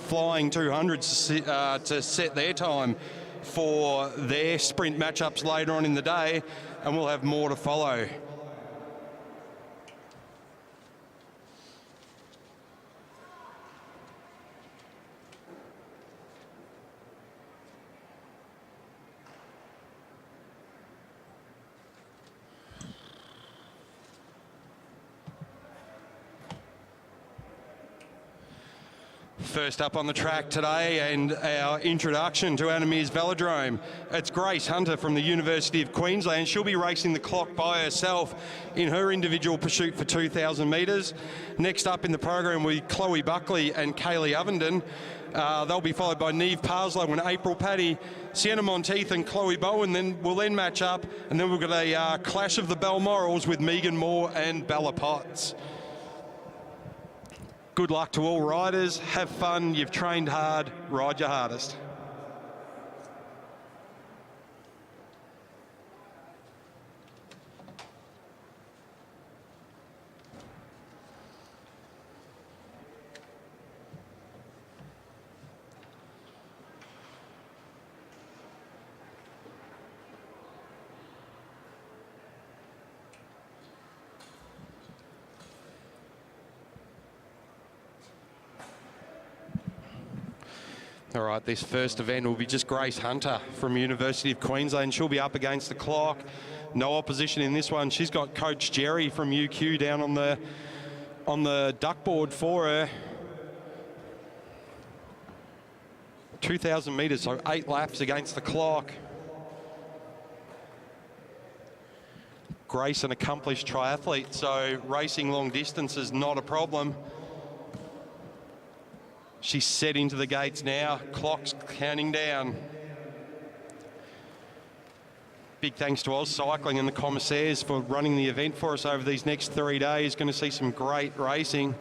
flying 200s to set their time for their sprint matchups later on in the day, and we'll have more to follow. First up on the track today, and our introduction to Anamir's Velodrome. It's Grace Hunter from the University of Queensland. She'll be racing the clock by herself in her individual pursuit for 2,000 metres. Next up in the program will be Chloe Buckley and Kaylee Ovenden. They'll be followed by Neve Parslow and April Paddy. Sienna Monteith and Chloe Bowen will then match up, and then we've got a clash of the Balmorals with Megan Moore and Bella Potts. Good luck to all riders. Have fun. You've trained hard. Ride your hardest. All right, this first event will be just Grace Hunter from University of Queensland. She'll be up against the clock. No opposition in this one. She's got Coach Jerry from UQ down on the duck board for her. 2,000 metres, so 8 laps against the clock. Grace, an accomplished triathlete, so racing long distance is not a problem. She's set into the gates now. Clock's counting down. Big thanks to Oz Cycling and the commissaires for running the event for us over these next 3 days. Going to see some great racing.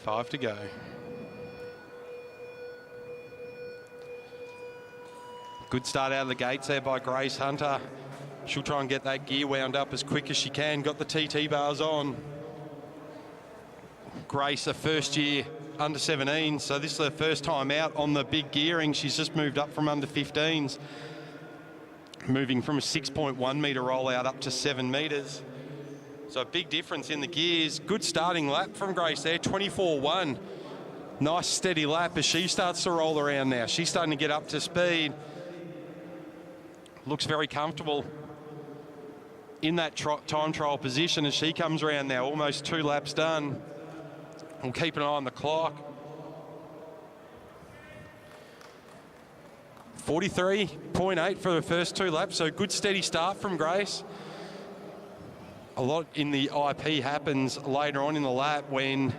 Five to go. Good start out of the gates there by Grace Hunter. She'll try and get that gear wound up as quick as she can. Got the TT bars on. Grace, a first year under 17, so this is her first time out on the big gearing. She's just moved up from under 15s, moving from a 6.1 metre rollout up to 7 metres. So a big difference in the gears. Good starting lap from Grace there, 24.1. Nice steady lap as she starts to roll around now. She's starting to get up to speed. Looks very comfortable in that time trial position as she comes around now. Almost 2 laps done. We'll keep an eye on the clock. 43.8 for the first 2 laps, so good steady start from Grace. A lot in the IP happens later on in the lap when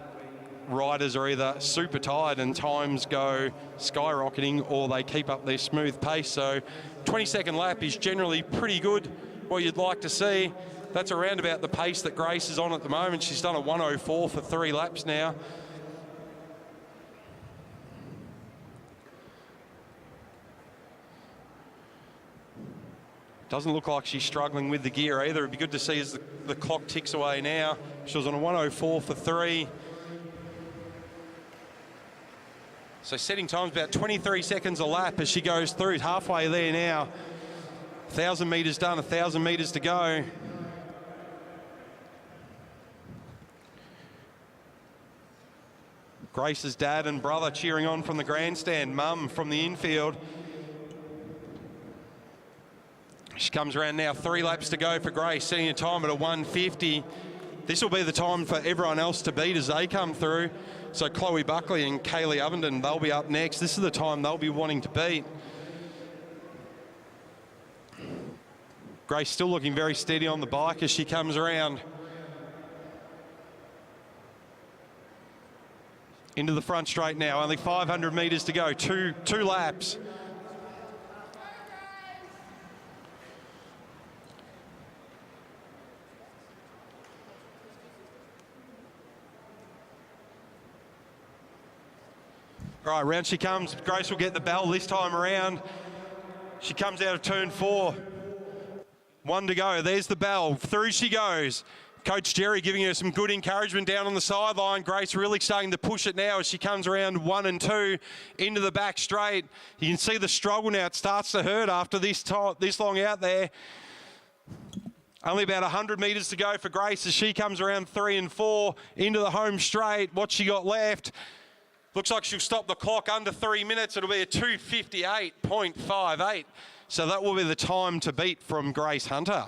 riders are either super tired and times go skyrocketing, or they keep up their smooth pace. So 22nd lap is generally pretty good, what you'd like to see. That's around about the pace that Grace is on at the moment. She's done a 1:04 for 3 laps now. Doesn't look like she's struggling with the gear either. It'd be good to see as the clock ticks away now. She was on a 1:04 for 3. So setting time's about 23 seconds a lap as she goes through. Halfway there now. 1,000 metres done, 1,000 metres to go. Grace's dad and brother cheering on from the grandstand. Mum from the infield. She comes around now, 3 laps to go for Grace, setting a time at a 1:50. This will be the time for everyone else to beat as they come through. So Chloe Buckley and Kaylee Ovenden, they'll be up next. This is the time they'll be wanting to beat. Grace still looking very steady on the bike as she comes around. into the front straight now. Only 500 metres to go. Two laps. All right, round she comes. Grace will get the bell this time around. She comes out of turn 4. 1 to go. There's the bell. Through she goes. Coach Jerry giving her some good encouragement down on the sideline. Grace really starting to push it now as she comes around 1 and 2 into the back straight. You can see the struggle now. It starts to hurt after this long out there. Only about 100 metres to go for Grace as she comes around 3 and 4 into the home straight. What she got left? Looks like she'll stop the clock under 3 minutes. It'll be a 2:58.58. So that will be the time to beat from Grace Hunter.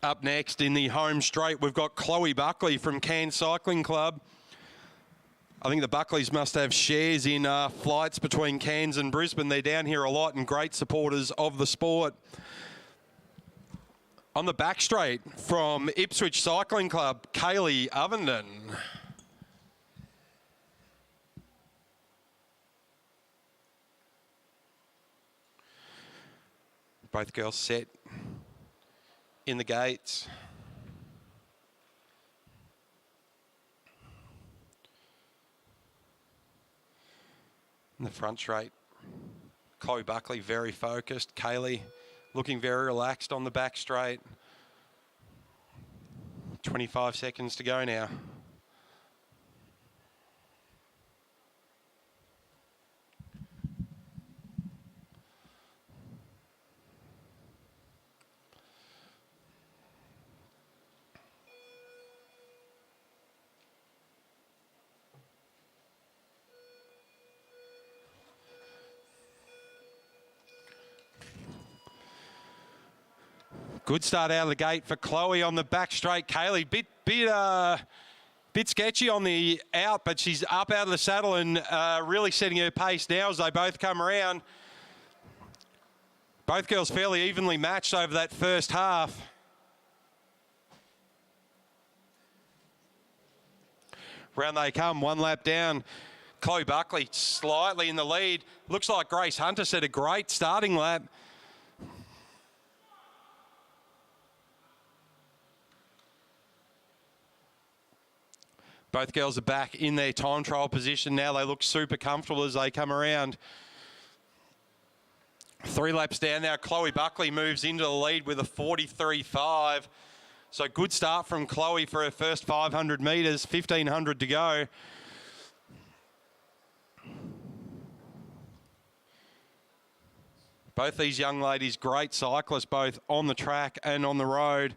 Up next in the home straight, we've got Chloe Buckley from Cairns Cycling Club. I think the Buckleys must have shares in flights between Cairns and Brisbane. They're down here a lot and great supporters of the sport. On the back straight from Ipswich Cycling Club, Kaylee Ovenden. Both girls set in the gates. In the front straight, Chloe Buckley very focused. Kaylee looking very relaxed on the back straight. 25 seconds to go now. Good start out of the gate for Chloe on the back straight. Kaylee, bit sketchy on the out, but she's up out of the saddle and really setting her pace now as they both come around. Both girls fairly evenly matched over that first half. Round they come, 1 lap down. Chloe Buckley slightly in the lead. Looks like Grace Hunter set a great starting lap. Both girls are back in their time trial position now. They look super comfortable as they come around. 3 laps down now. Chloe Buckley moves into the lead with a 43.5. So good start from Chloe for her first 500 metres, 1,500 to go. Both these young ladies, great cyclists, both on the track and on the road.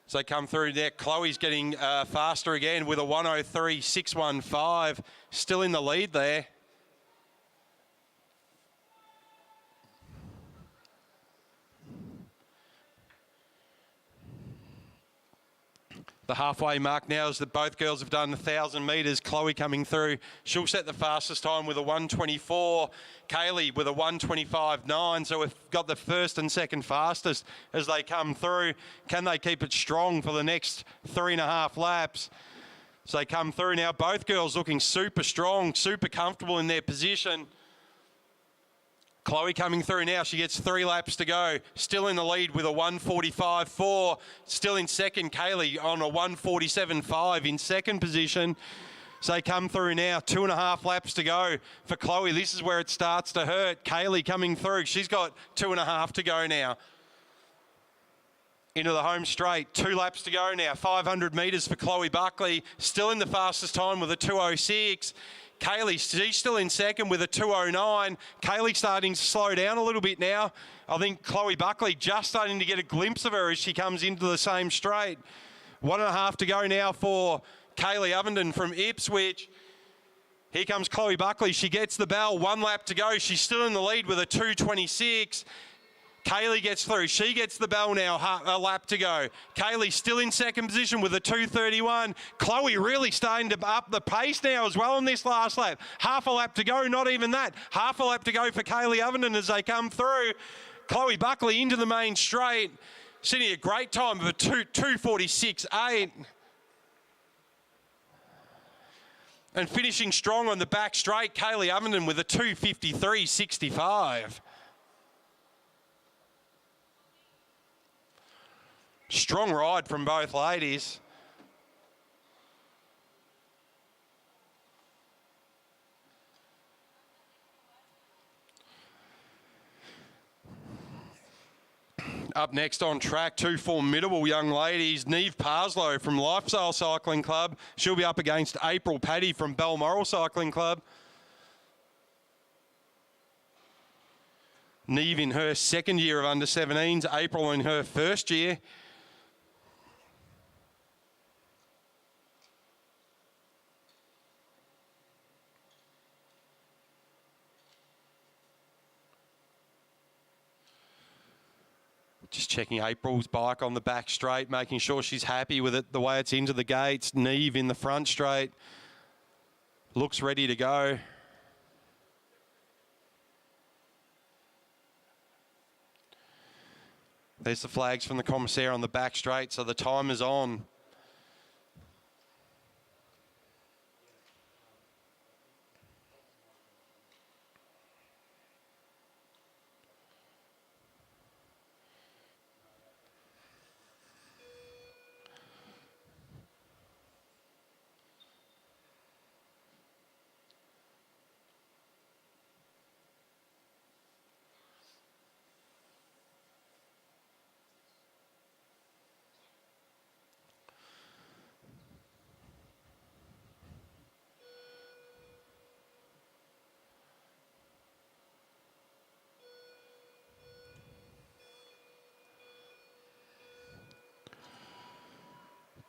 So they come through there. Chloe's getting faster again with a 103.615. Still in the lead there. The halfway mark now is that both girls have done 1,000 metres. Chloe coming through. She'll set the fastest time with a 1:24. Kaylee with a 1:25.9. So we've got the first and second fastest as they come through. Can they keep it strong for the next 3.5 laps? So they come through now. Both girls looking super strong, super comfortable in their position. Chloe coming through now. She gets 3 laps to go. Still in the lead with a 1:45.4. Still in second, Kaylee on a 1:47.5 in second position. So they come through now. 2.5 laps to go for Chloe. This is where it starts to hurt. Kaylee coming through. She's got 2.5 to go now. Into the home straight. 2 laps to go now. 500 metres for Chloe Buckley. Still in the fastest time with a 2:06. Kaylee, she's still in second with a 2:09. Kaylee starting to slow down a little bit now. I think Chloe Buckley just starting to get a glimpse of her as she comes into the same straight. 1.5 to go now for Kaylee Ovenden from Ipswich. Here comes Chloe Buckley. She gets the bell. 1 lap to go. She's still in the lead with a 2:26. Kaylee gets through. She gets the bell now. A lap to go. Kaylee still in second position with a 2:31. Chloe really starting to up the pace now as well in this last lap. Half a lap to go, not even that. Half a lap to go for Kaylee Ovenden as they come through. Chloe Buckley into the main straight. Sitting a great time of a 2:46.8. And finishing strong on the back straight, Kaylee Ovenden with a 2:53.65. Strong ride from both ladies. Up next on track, two formidable young ladies. Neve Parslow from Lifestyle Cycling Club. She'll be up against April Paddy from Balmoral Cycling Club. Neve in her second year of under-17s, April in her first year. Just checking April's bike on the back straight, making sure she's happy with it, the way it's into the gates. Neve in the front straight. Looks ready to go. There's the flags from the commissaire on the back straight, so the time is on.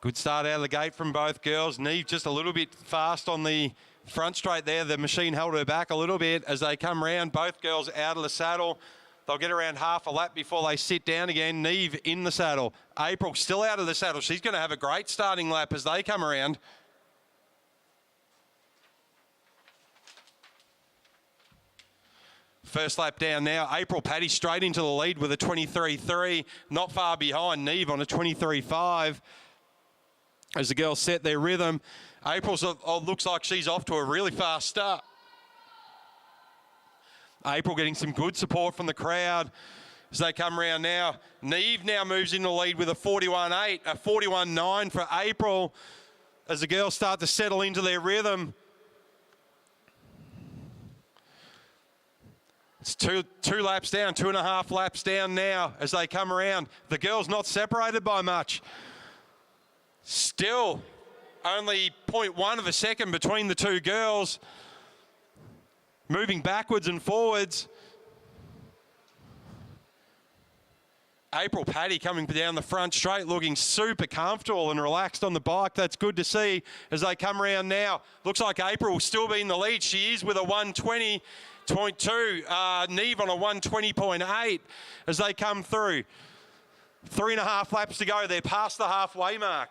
Good start out of the gate from both girls. Neve just a little bit fast on the front straight there. The machine held her back a little bit as they come round. Both girls out of the saddle. They'll get around half a lap before they sit down again. Neve in the saddle. April still out of the saddle. She's going to have a great starting lap as they come around. First lap down now. April Paddy straight into the lead with a 23.3. Not far behind Neve on a 23.5. As the girls set their rhythm, April looks like she's off to a really fast start. April getting some good support from the crowd as they come around now. Neve now moves in the lead with a 41.8, a 41.9 for April as the girls start to settle into their rhythm. It's two laps down, 2.5 laps down now as they come around. The girls not separated by much. Still only 0.1 of a second between the two girls. Moving backwards and forwards. April Paddy coming down the front straight, looking super comfortable and relaxed on the bike. That's good to see as they come around now. Looks like April will still be in the lead. She is with a 120.2. Neve on a 120.8 as they come through. 3.5 laps to go. They're past the halfway mark.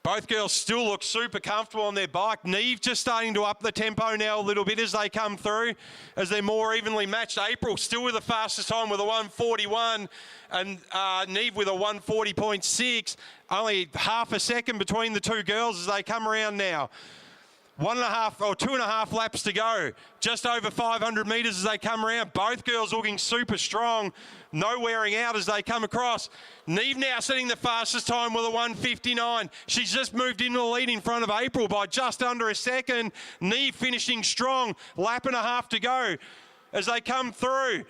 Both girls still look super comfortable on their bike. Neve just starting to up the tempo now a little bit as they come through, as they're more evenly matched. April still with the fastest time with a 1:41, and Neve with a 1:40.6. Only half a second between the two girls as they come around now. 1.5 or 2.5 laps to go. Just over 500 metres as they come around. Both girls looking super strong. No wearing out as they come across. Neve now setting the fastest time with a 1:59. She's just moved into the lead in front of April by just under a second. Neve finishing strong. Lap and a half to go as they come through.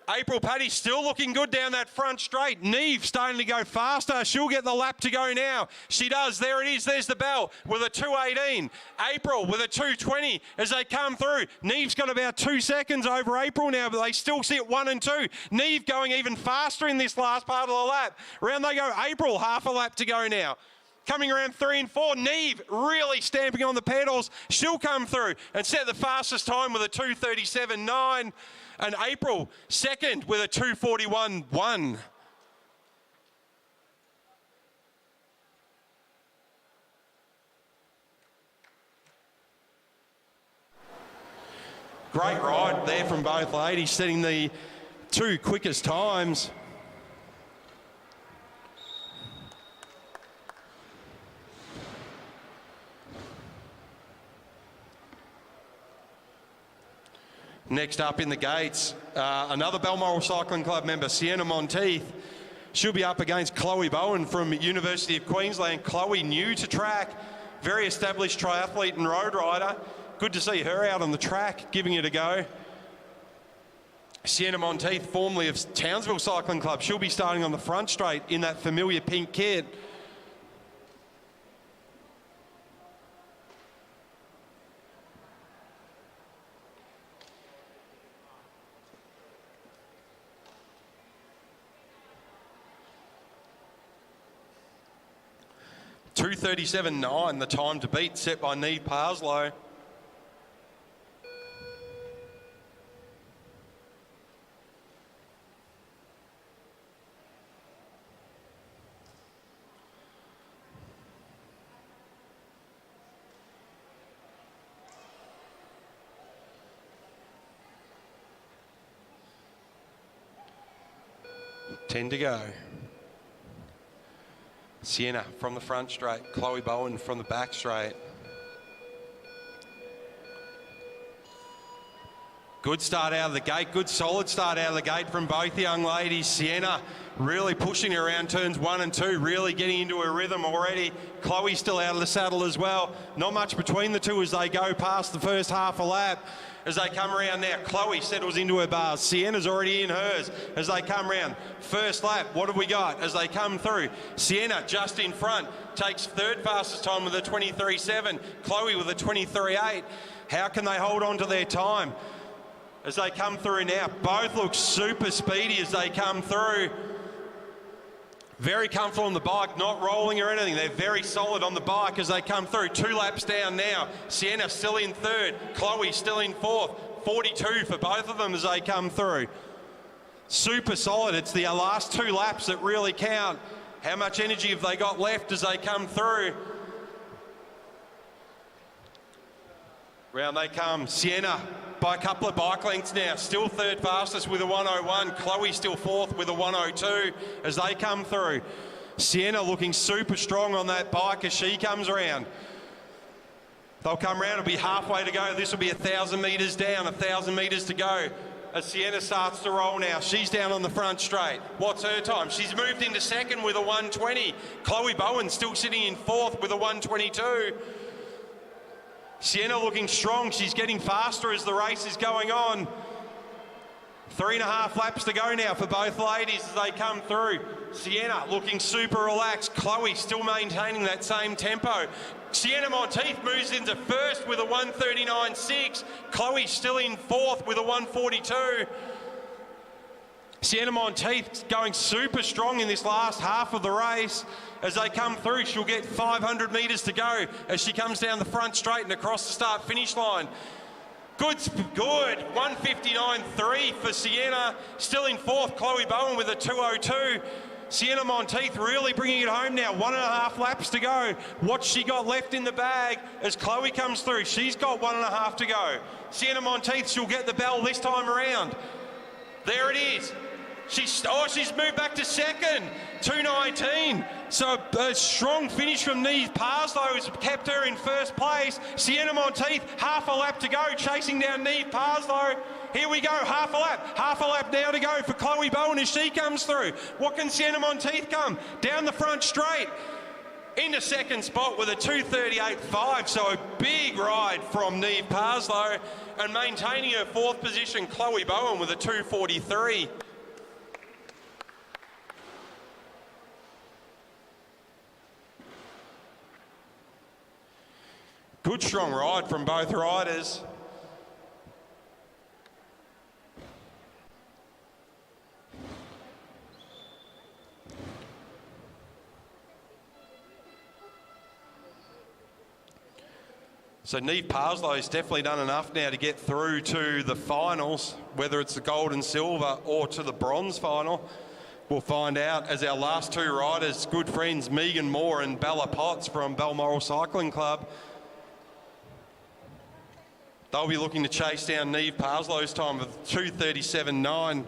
April Paddy still looking good down that front straight. Neve starting to go faster. She'll get the lap to go now. She does. There it is. There's the bell with a 2:18. April with a 2:20 as they come through. Neve's got about 2 seconds over April now, but they still sit 1 and 2. Neve going even faster in this last part of the lap. Round they go. April, half a lap to go now. coming around 3 and 4. Neve really stamping on the pedals. She'll come through and set the fastest time with a 2:37.9. And April, second with a 2:41.1. Great ride there from both ladies, setting the 2 quickest times. Next up in the gates, another Balmoral Cycling Club member, Sienna Monteith. She'll be up against Chloe Bowen from University of Queensland. Chloe, new to track, very established triathlete and road rider. Good to see her out on the track, giving it a go. Sienna Monteith, formerly of Townsville Cycling Club. She'll be starting on the front straight in that familiar pink kit. .2:37.9, the time to beat, set by Neve Parslow. Ten to go. Sienna from the front straight, Chloe Bowen from the back straight. Good start out of the gate, good solid start out of the gate from both the young ladies. Sienna really pushing her around turns 1 and 2, really getting into her rhythm already. Chloe still out of the saddle as well. Not much between the two as they go past the first half a lap. As they come around now, Chloe settles into her bars. Sienna's already in hers as they come round. First lap, what have we got as they come through? Sienna just in front, takes third fastest time with a 23.7. Chloe with a 23.8. How can they hold on to their time as they come through now? Both look super speedy as they come through. Very comfortable on the bike, not rolling or anything. They're very solid on the bike as they come through. 2 laps down now. Sienna still in third. Chloe still in fourth. 42 for both of them as they come through. Super solid. It's the last 2 laps that really count. How much energy have they got left as they come through? Round they come. Sienna by a couple of bike lengths now. Still third fastest with a 1:01. Chloe still fourth with a 1:02 as they come through. Sienna looking super strong on that bike as she comes around. They'll come around, it'll be halfway to go. This will be 1,000 metres down, 1,000 metres to go. As Sienna starts to roll now, she's down on the front straight. What's her time? She's moved into second with a 1:20. Chloe Bowen still sitting in fourth with a 1:22. Sienna looking strong. She's getting faster as the race is going on. 3.5 laps to go now for both ladies as they come through. Sienna looking super relaxed. Chloe still maintaining that same tempo. Sienna Monteith moves into first with a 1:39.6. Chloe still in fourth with a 1:42. Sienna Monteith going super strong in this last half of the race. As they come through, she'll get 500 metres to go as she comes down the front straight and across the start-finish line. Good, 1:59.3 for Sienna. Still in fourth, Chloe Bowen with a 2:02. Sienna Monteith really bringing it home now. 1.5 laps to go. What's she got left in the bag as Chloe comes through? She's got 1.5 to go. Sienna Monteith, she'll get the bell this time around. There it is. She's moved back to second, 2:19. So a strong finish from Neve Parslow has kept her in first place. Sienna Monteith, half a lap to go, chasing down Neve Parslow. Here we go, half a lap now to go for Chloe Bowen as she comes through. What can Sienna Monteith come? Down the front straight, into second spot with a 2:38.5. So a big ride from Neve Parslow, and maintaining her fourth position, Chloe Bowen with a 2:43. Good strong ride from both riders. So Neve Parslow's definitely done enough now to get through to the finals, whether it's the gold and silver or to the bronze final. We'll find out as our last two riders, good friends Megan Moore and Bella Potts from Balmoral Cycling Club. They'll be looking to chase down Neve Parslow's time of 2:37.9.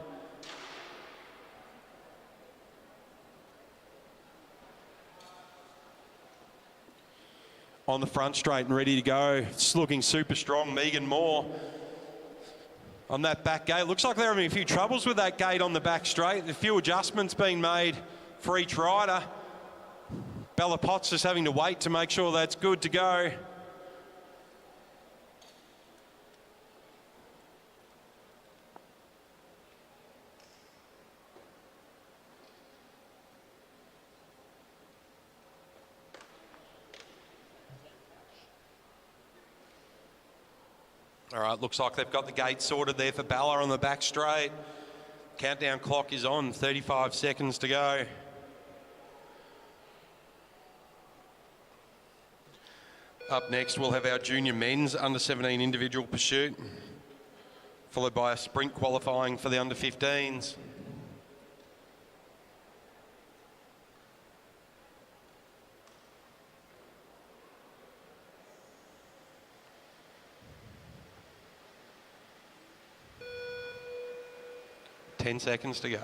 On the front straight and ready to go. It's looking super strong, Megan Moore. On that back gate, looks like they're having a few troubles with that gate on the back straight. A few adjustments being made for each rider. Bella Potts just having to wait to make sure that's good to go. All right, looks like they've got the gate sorted there for Bella on the back straight. Countdown clock is on, 35 seconds to go. Up next, we'll have our junior men's under-17 individual pursuit, followed by a sprint qualifying for the under-15s. Ten seconds to go.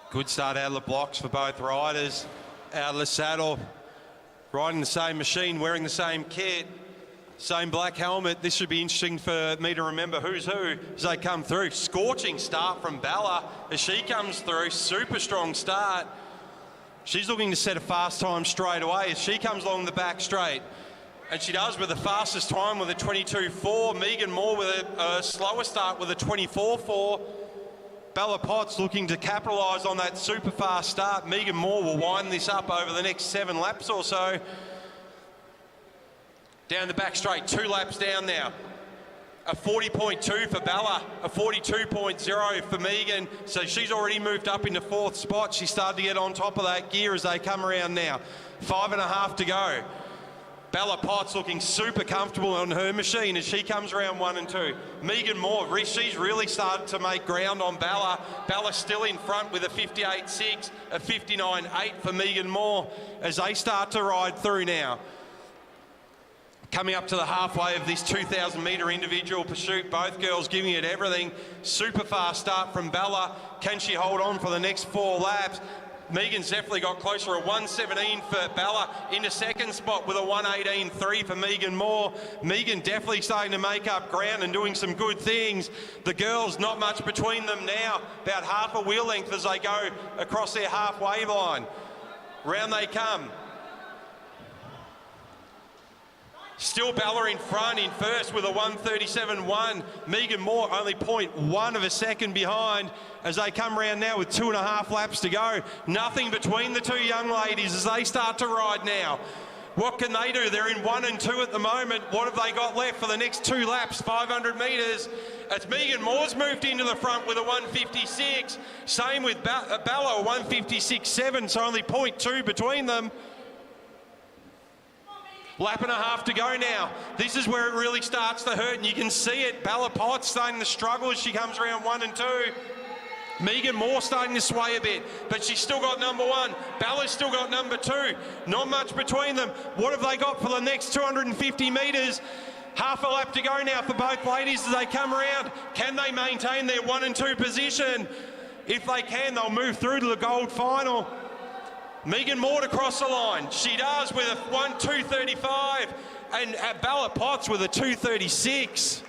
Good start out of the blocks for both riders. Out of the saddle, riding the same machine, wearing the same kit, same black helmet. This should be interesting for me to remember who's who as they come through. Scorching start from Bella as she comes through. Super strong start. She's looking to set a fast time straight away as she comes along the back straight. And she does with the fastest time with a 22.4. Megan Moore with a slower start with a 24.4. Bella Potts looking to capitalise on that super fast start. Megan Moore will wind this up over the next 7 laps or so. Down the back straight, 2 laps down now. A 40.2 for Bella, a 42.0 for Megan. So she's already moved up into 4th spot. She started to get on top of that gear as they come around now. 5.5 to go. Bella Potts looking super comfortable on her machine as she comes around 1 and 2. Megan Moore, she's really started to make ground on Bella. Bella still in front with a 58.6, a 59.8 for Megan Moore as they start to ride through now. Coming up to the halfway of this 2,000 metre individual pursuit, both girls giving it everything. Super fast start from Bella. Can she hold on for the next 4 laps? Megan's definitely got closer, a 1:17 for Bella into 2nd spot with a 1:18.3 for Megan Moore. Megan definitely starting to make up ground and doing some good things. The girls, not much between them now, about half a wheel length as they go across their halfway line. Round they come. Still Bella in front in first with a 1:37.1. Megan Moore only 0.1 of a second behind as they come around now with 2.5 laps to go. Nothing between the two young ladies as they start to ride now. What can they do? They're in 1 and 2 at the moment. What have they got left for the next 2 laps, 500 metres? As Megan Moore's moved into the front with a 1:56. Same with Bella, a 1:56.7, so only 0.2 between them. Lap and a half to go now. This is where it really starts to hurt, and you can see it. Bella Potts starting to struggle as she comes around 1 and 2. Megan Moore starting to sway a bit, but she's still got number 1. Bella's still got number 2. Not much between them. What have they got for the next 250 metres? Half a lap to go now for both ladies as they come around. Can they maintain their 1 and 2 position? If they can, they'll move through to the gold final. Megan Moore to cross the line. She does with a 1:2.35 and Bella Potts with a 2:36.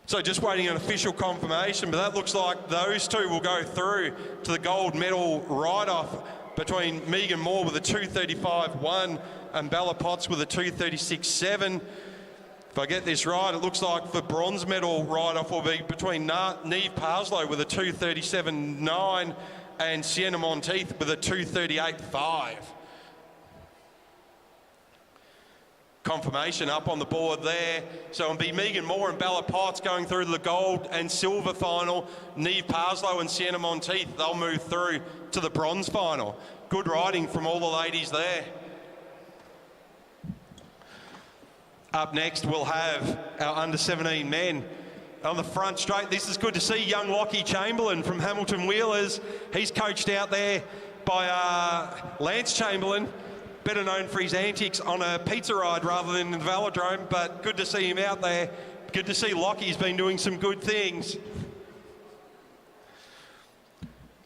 So just waiting on official confirmation, but that looks like those two will go through to the gold medal ride-off between Megan Moore with a 2:35.1 and Bella Potts with a 2:36.7. If I get this right, it looks like the bronze medal ride-off will be between Neve Parslow with a 2:37.9 and Sienna Monteith with a 2:38.5. confirmation up on the board there. So it'll be Megan Moore and Bella Potts going through to the gold and silver final. Neve Parslow and Sienna Monteith, they'll move through to the bronze final. Good riding from all the ladies there. Up next, we'll have our under-17 men. On the front straight, this is good to see young Lockie Chamberlain from Hamilton Wheelers. He's coached out there by Lance Chamberlain, better known for his antics on a pizza ride rather than in the velodrome, but good to see him out there. Good to see Lockie's been doing some good things.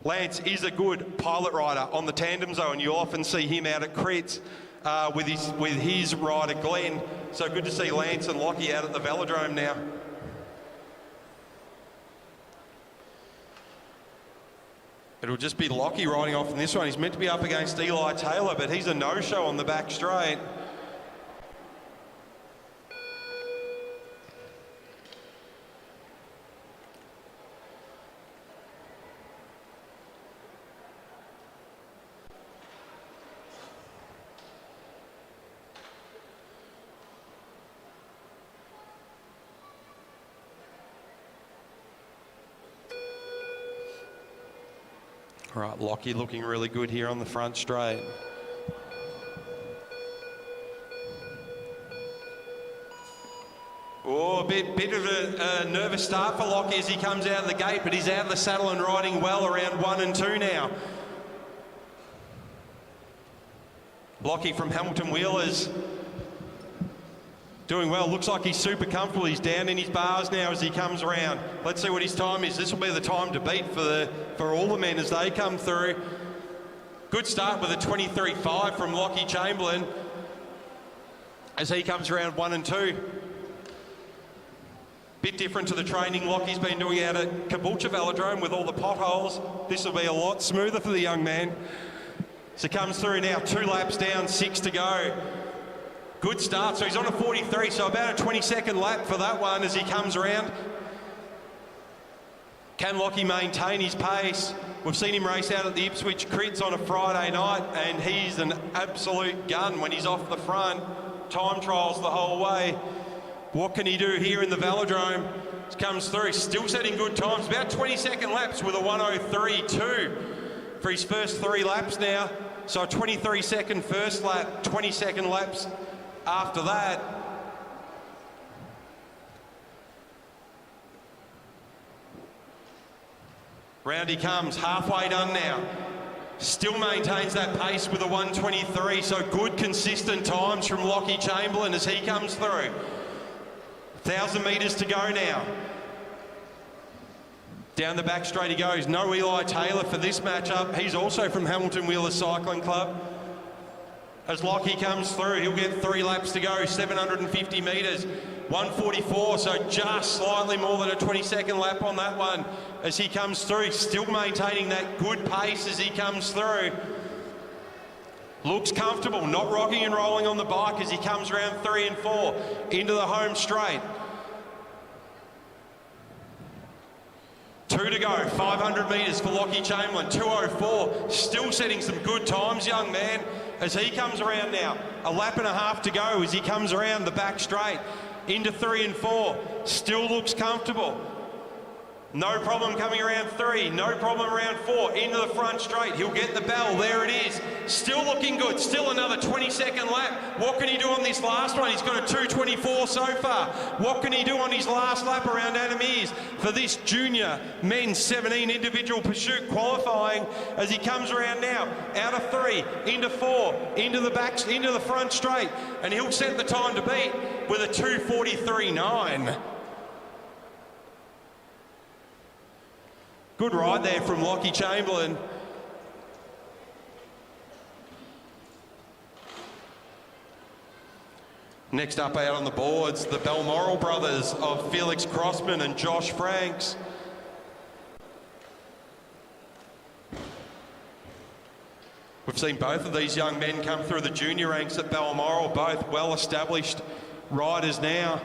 Lance is a good pilot rider on the tandem zone. You'll often see him out at crits with his rider Glenn. So good to see Lance and Lockie out at the velodrome now. It'll just be Lockie riding off in this one. He's meant to be up against Eli Taylor, but he's a no-show on the back straight. All right, Lockie looking really good here on the front straight. Oh, a bit of a nervous start for Lockie as he comes out of the gate, but he's out of the saddle and riding well around 1 and 2 now. Lockie from Hamilton Wheelers doing well. Looks like he's super comfortable. He's down in his bars now as he comes around. Let's see what his time is. This will be the time to beat for all the men as they come through. Good start with a 23.5 from Lockie Chamberlain as he comes around 1 and 2. Bit different to the training Lockie's been doing out at Caboolture Velodrome with all the potholes. This will be a lot smoother for the young man. So comes through now, 2 laps down, 6 to go. Good start, so he's on a 43, so about a 22nd lap for that one as he comes around. Can Lockie maintain his pace? We've seen him race out at the Ipswich Crits on a Friday night, and he's an absolute gun when he's off the front. Time trials the whole way. What can he do here in the velodrome? Comes through, still setting good times, about 22nd laps with a 103.2 for his first 3 laps now. So a 23-second first lap, 22nd laps after that. Round he comes, halfway done now. Still maintains that pace with a 123, so good consistent times from Lockie Chamberlain as he comes through. 1,000 metres to go now. Down the back straight he goes. No Eli Taylor for this matchup. He's also from Hamilton Wheelers Cycling Club. As Lockie comes through, he'll get 3 laps to go, 750 metres, 144, so just slightly more than a 22nd lap on that one as he comes through, still maintaining that good pace as he comes through. Looks comfortable, not rocking and rolling on the bike as he comes around 3 and 4 into the home straight. 2 to go, 500 metres for Lockie Chamberlain, 2:04, still setting some good times, young man, as he comes around now. A lap and a half to go as he comes around the back straight into 3 and 4, still looks comfortable. No problem coming around 3, no problem around 4, into the front straight. He'll get the bell, there it is. Still looking good, still another 22nd lap. What can he do on this last one? He's got a 2:24 so far. What can he do on his last lap around Adamese for this junior men's 17 individual pursuit qualifying as he comes around now, out of 3, into 4, into the front straight, and he'll set the time to beat with a 2:43.9. Good ride there from Lockie Chamberlain. Next up out on the boards, the Balmoral brothers of Felix Crossman and Josh Franks. We've seen both of these young men come through the junior ranks at Balmoral, both well-established riders now.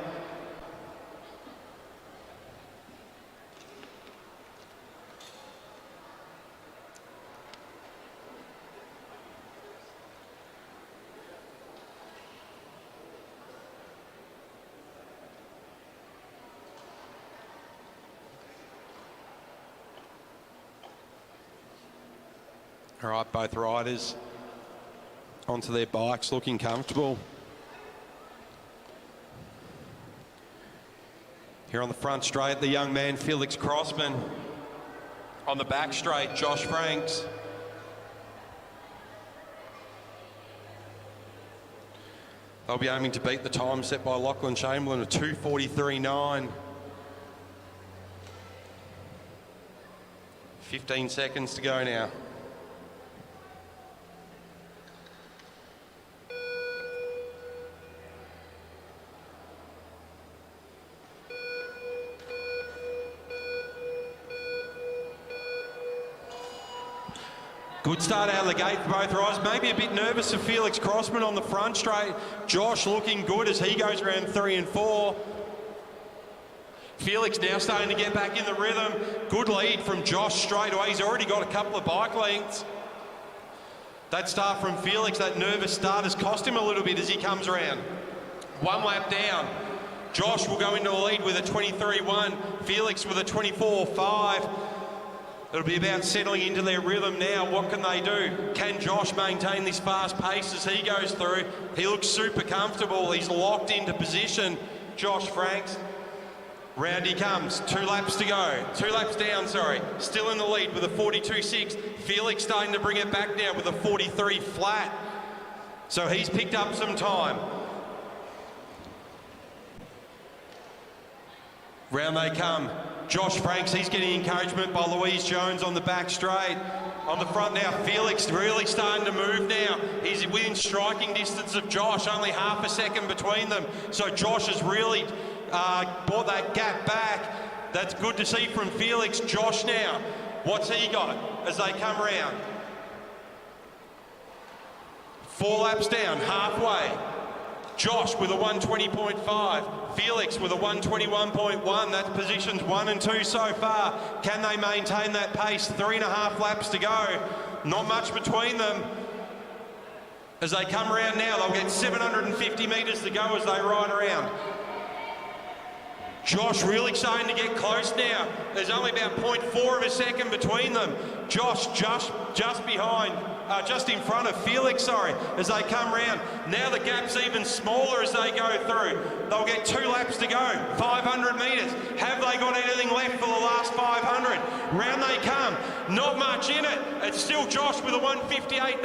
All right, both riders onto their bikes, looking comfortable. Here on the front straight, the young man, Felix Crossman. On the back straight, Josh Franks. They'll be aiming to beat the time set by Lachlan Chamberlain of 2:43.9. 15 seconds to go now. Good start out of the gate for both riders. Maybe a bit nervous of Felix Crossman on the front straight. Josh looking good as he goes around 3 and 4. Felix now starting to get back in the rhythm. Good lead from Josh straight away. He's already got a couple of bike lengths. That start from Felix, that nervous start, has cost him a little bit as he comes around. One lap down. Josh will go into a lead with a 23.1. Felix with a 24.5. It'll be about settling into their rhythm now. What can they do? Can Josh maintain this fast pace as he goes through? He looks super comfortable. He's locked into position. Josh Franks. Round he comes. 2 laps to go. 2 laps down, sorry. Still in the lead with a 42.6. Felix starting to bring it back now with a 43 flat. So he's picked up some time. Round they come. Josh Franks, he's getting encouragement by Louise Jones on the back straight. On the front now, Felix really starting to move now. He's within striking distance of Josh, only half a second between them. So Josh has really brought that gap back. That's good to see from Felix. Josh now, what's he got as they come round? 4 laps down, halfway. Josh with a 120.5. Felix with a 121.1. That's positions 1 and 2 so far. Can they maintain that pace? 3.5 laps to go. Not much between them. As they come around now, they'll get 750 metres to go as they ride around. Josh really starting to get close now. There's only about 0.4 of a second between them. Josh just behind, just in front of Felix, sorry, as they come round. Now the gap's even smaller as they go through. They'll get 2 laps to go, 500 metres. Have they got anything left for the last 500? Round they come, not much in it. It's still Josh with a 158.9,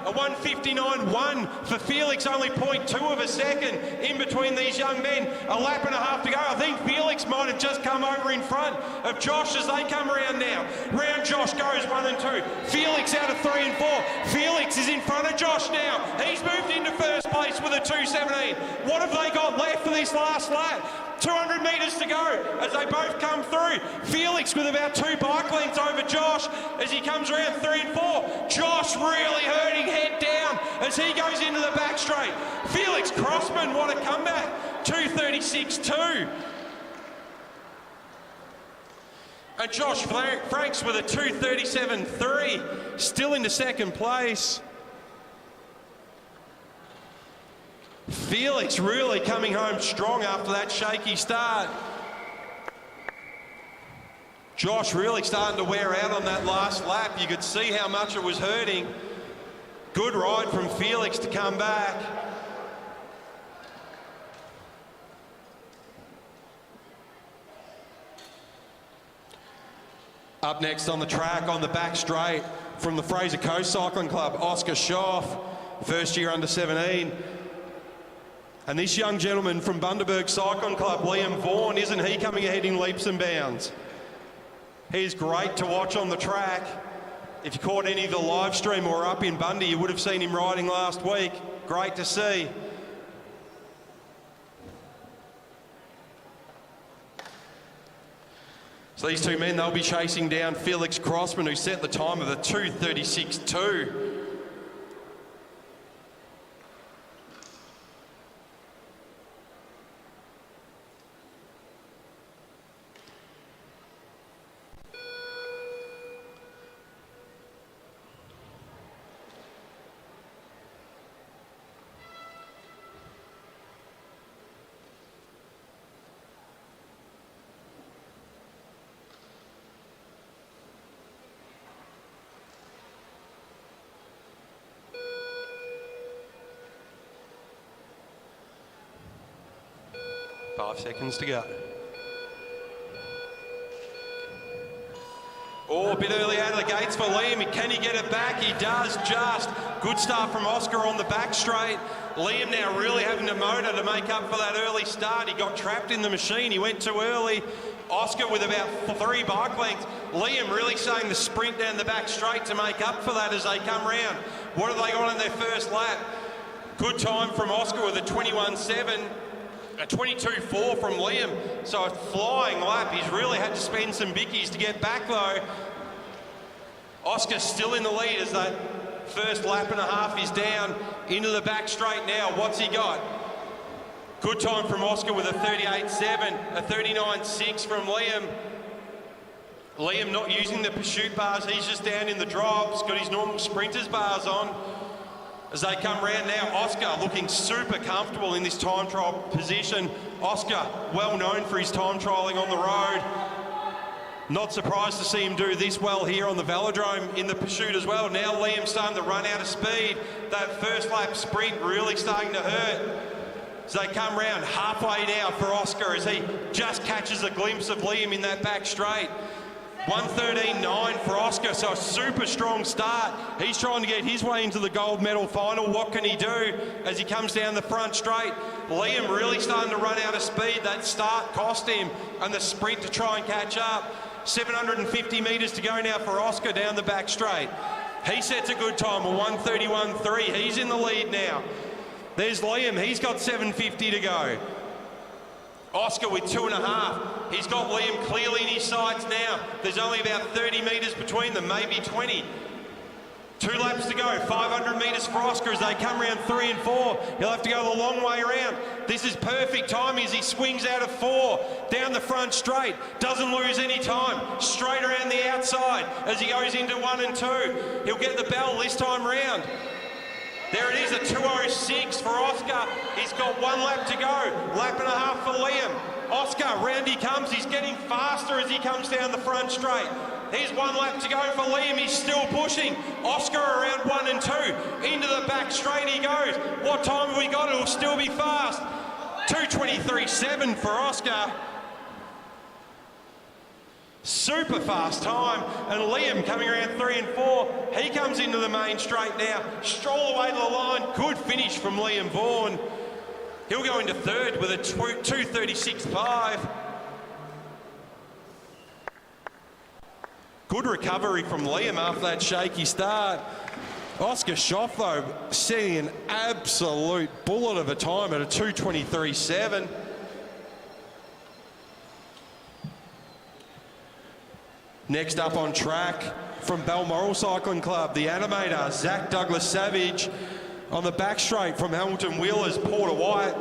a 159.1 for Felix, only 0.2 of a second in between these young men. A lap and a half to go. I think Felix might have just come over in front of Josh as they come around now. Round Josh goes 1 and 2. Felix out of 3 and 4. Felix is in front of Josh now. He's moved into first place with a 2:17. What have they got left for this last lap? 200 metres to go as they both come through. Felix with about 2 bike lengths over Josh as he comes around 3 and 4. Josh really hurting, head down as he goes into the back straight. Felix Crossman, what a comeback. 2:36.2. And Josh Franks with a 2:37.3, still into second place. Felix really coming home strong after that shaky start. Josh really starting to wear out on that last lap. You could see how much it was hurting. Good ride from Felix to come back. Up next on the track, on the back straight, from the Fraser Coast Cycling Club, Oscar Schoff, first year under 17. And this young gentleman from Bundaberg Cycling Club, Liam Vaughan, isn't he coming ahead in leaps and bounds? He's great to watch on the track. If you caught any of the live stream or up in Bundy, you would have seen him riding last week. Great to see. So these two men, they'll be chasing down Felix Crossman, who set the time of a 2:36.2. 5 seconds to go. Oh, a bit early out of the gates for Liam. Can he get it back? He does just. Good start from Oscar on the back straight. Liam now really having to motor to make up for that early start. He got trapped in the machine. He went too early. Oscar with about 3 bike lengths. Liam really starting to sprint down the back straight to make up for that as they come round. What have they got on their first lap? Good time from Oscar with a 21.7. A 22.4 from Liam, so a flying lap. He's really had to spend some bickies to get back though. Oscar's still in the lead as that first lap and a half is down into the back straight now. What's he got? Good time from Oscar with a 38.7, a 39.6 from Liam. Liam not using the pursuit bars, he's just down in the drops, got his normal sprinters bars on. As they come round now, Oscar looking super comfortable in this time trial position. Oscar, well known for his time trialling on the road. Not surprised to see him do this well here on the velodrome in the pursuit as well. Now Liam starting to run out of speed. That first lap sprint really starting to hurt. As they come round, halfway now for Oscar as he just catches a glimpse of Liam in that back straight. 1:13.9 for Oscar, so a super strong start. He's trying to get his way into the gold medal final. What can he do as he comes down the front straight? Liam really starting to run out of speed. That start cost him, and the sprint to try and catch up. 750 metres to go now for Oscar down the back straight. He sets a good time, a 1:31.3. He's in the lead now. There's Liam, he's got 750 to go. Oscar with 2.5. He's got Liam clearly in his sights now. There's only about 30 metres between them, maybe 20. 2 laps to go, 500 metres for Oscar as they come around 3 and 4. He'll have to go the long way around. This is perfect timing as he swings out of 4, down the front straight. Doesn't lose any time. Straight around the outside as he goes into 1 and 2. He'll get the bell this time round. There it is, a 2:06 for Oscar. He's got 1 lap to go. Lap and a half for Liam. Oscar, round he comes. He's getting faster as he comes down the front straight. Here's 1 lap to go for Liam. He's still pushing. Oscar around 1 and 2. Into the back straight he goes. What time have we got? It'll still be fast. 2:23.7 for Oscar. Super fast time, and Liam coming around 3 and 4. He comes into the main straight now. Stroll away to the line. Good finish from Liam Vaughan. He'll go into third with a 2:36.5. Good recovery from Liam after that shaky start. Oscar Schoff, though, setting an absolute bullet of a time at a 2:23.7. Next up on track from Balmoral Cycling Club, the animator, Zach Douglas Savage, on the back straight from Hamilton Wheelers, Porter White.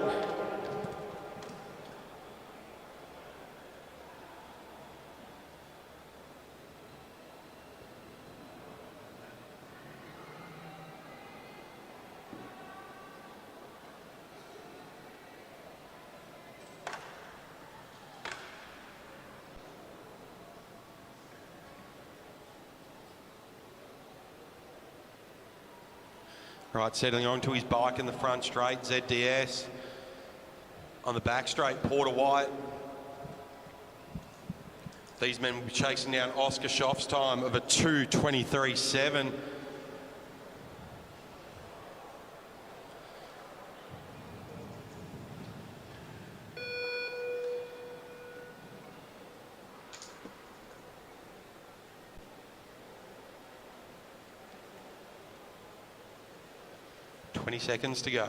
Right, settling onto his bike in the front straight, ZDS. On the back straight, Porter White. These men will be chasing down Oscar Schoff's time of a 2:23.7. Seconds to go.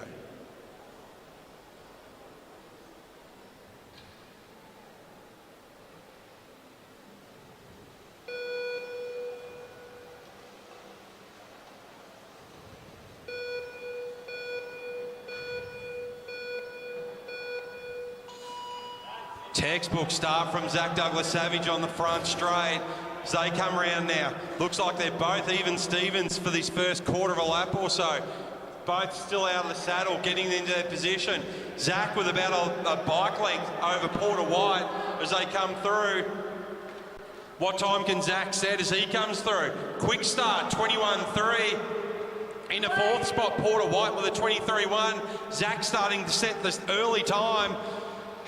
Textbook start from Zach Douglas Savage on the front straight. As they come around now. Looks like they're both even Stevens for this first quarter of a lap or so. Both still out of the saddle, getting into their position. Zach with about a bike length over Porter White as they come through. What time can Zach set as he comes through? Quick start, 21.3. In a 4th spot, Porter White with a 23.1. Zach starting to set this early time.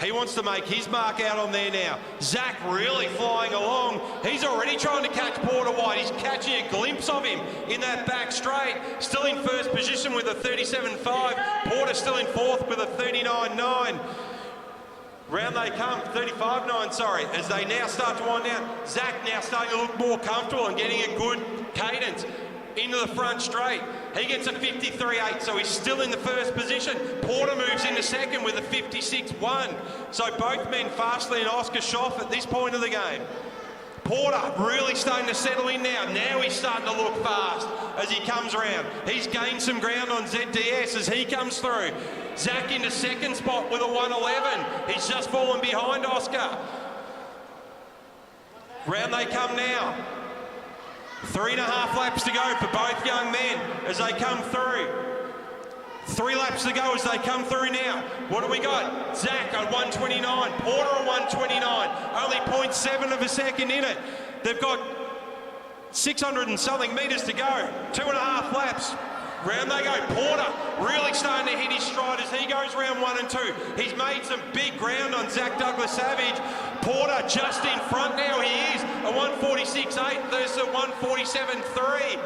He wants to make his mark out on there now. Zach really flying along. He's already trying to catch Porter White. He's catching a glimpse of him in that back straight. Still in first position with a 37.5. Porter still in fourth with a 39.9. Round they come, 35.9, sorry, as they now start to wind down. Zach now starting to look more comfortable and getting a good cadence into the front straight. He gets a 53.8, so he's still in the first position. Porter moves into second with a 56.1. So both men, Fastly and Oscar Schoff, at this point of the game. Porter really starting to settle in now. Now he's starting to look fast as he comes around. He's gained some ground on ZDS as he comes through. Zach into second spot with a 1.11. He's just fallen behind Oscar. Round they come now. 3.5 laps to go for both young men as they come through. 3 laps to go as they come through now. What do we got? Zach on 129, Porter on 129, only 0.7 of a second in it. They've got 600 and something metres to go, 2.5 laps. Round they go. Porter really starting to hit his stride as he goes round 1 and 2. He's made some big ground on Zach Douglas Savage. Porter just in front now, he is. A 146.8 versus a 147.3.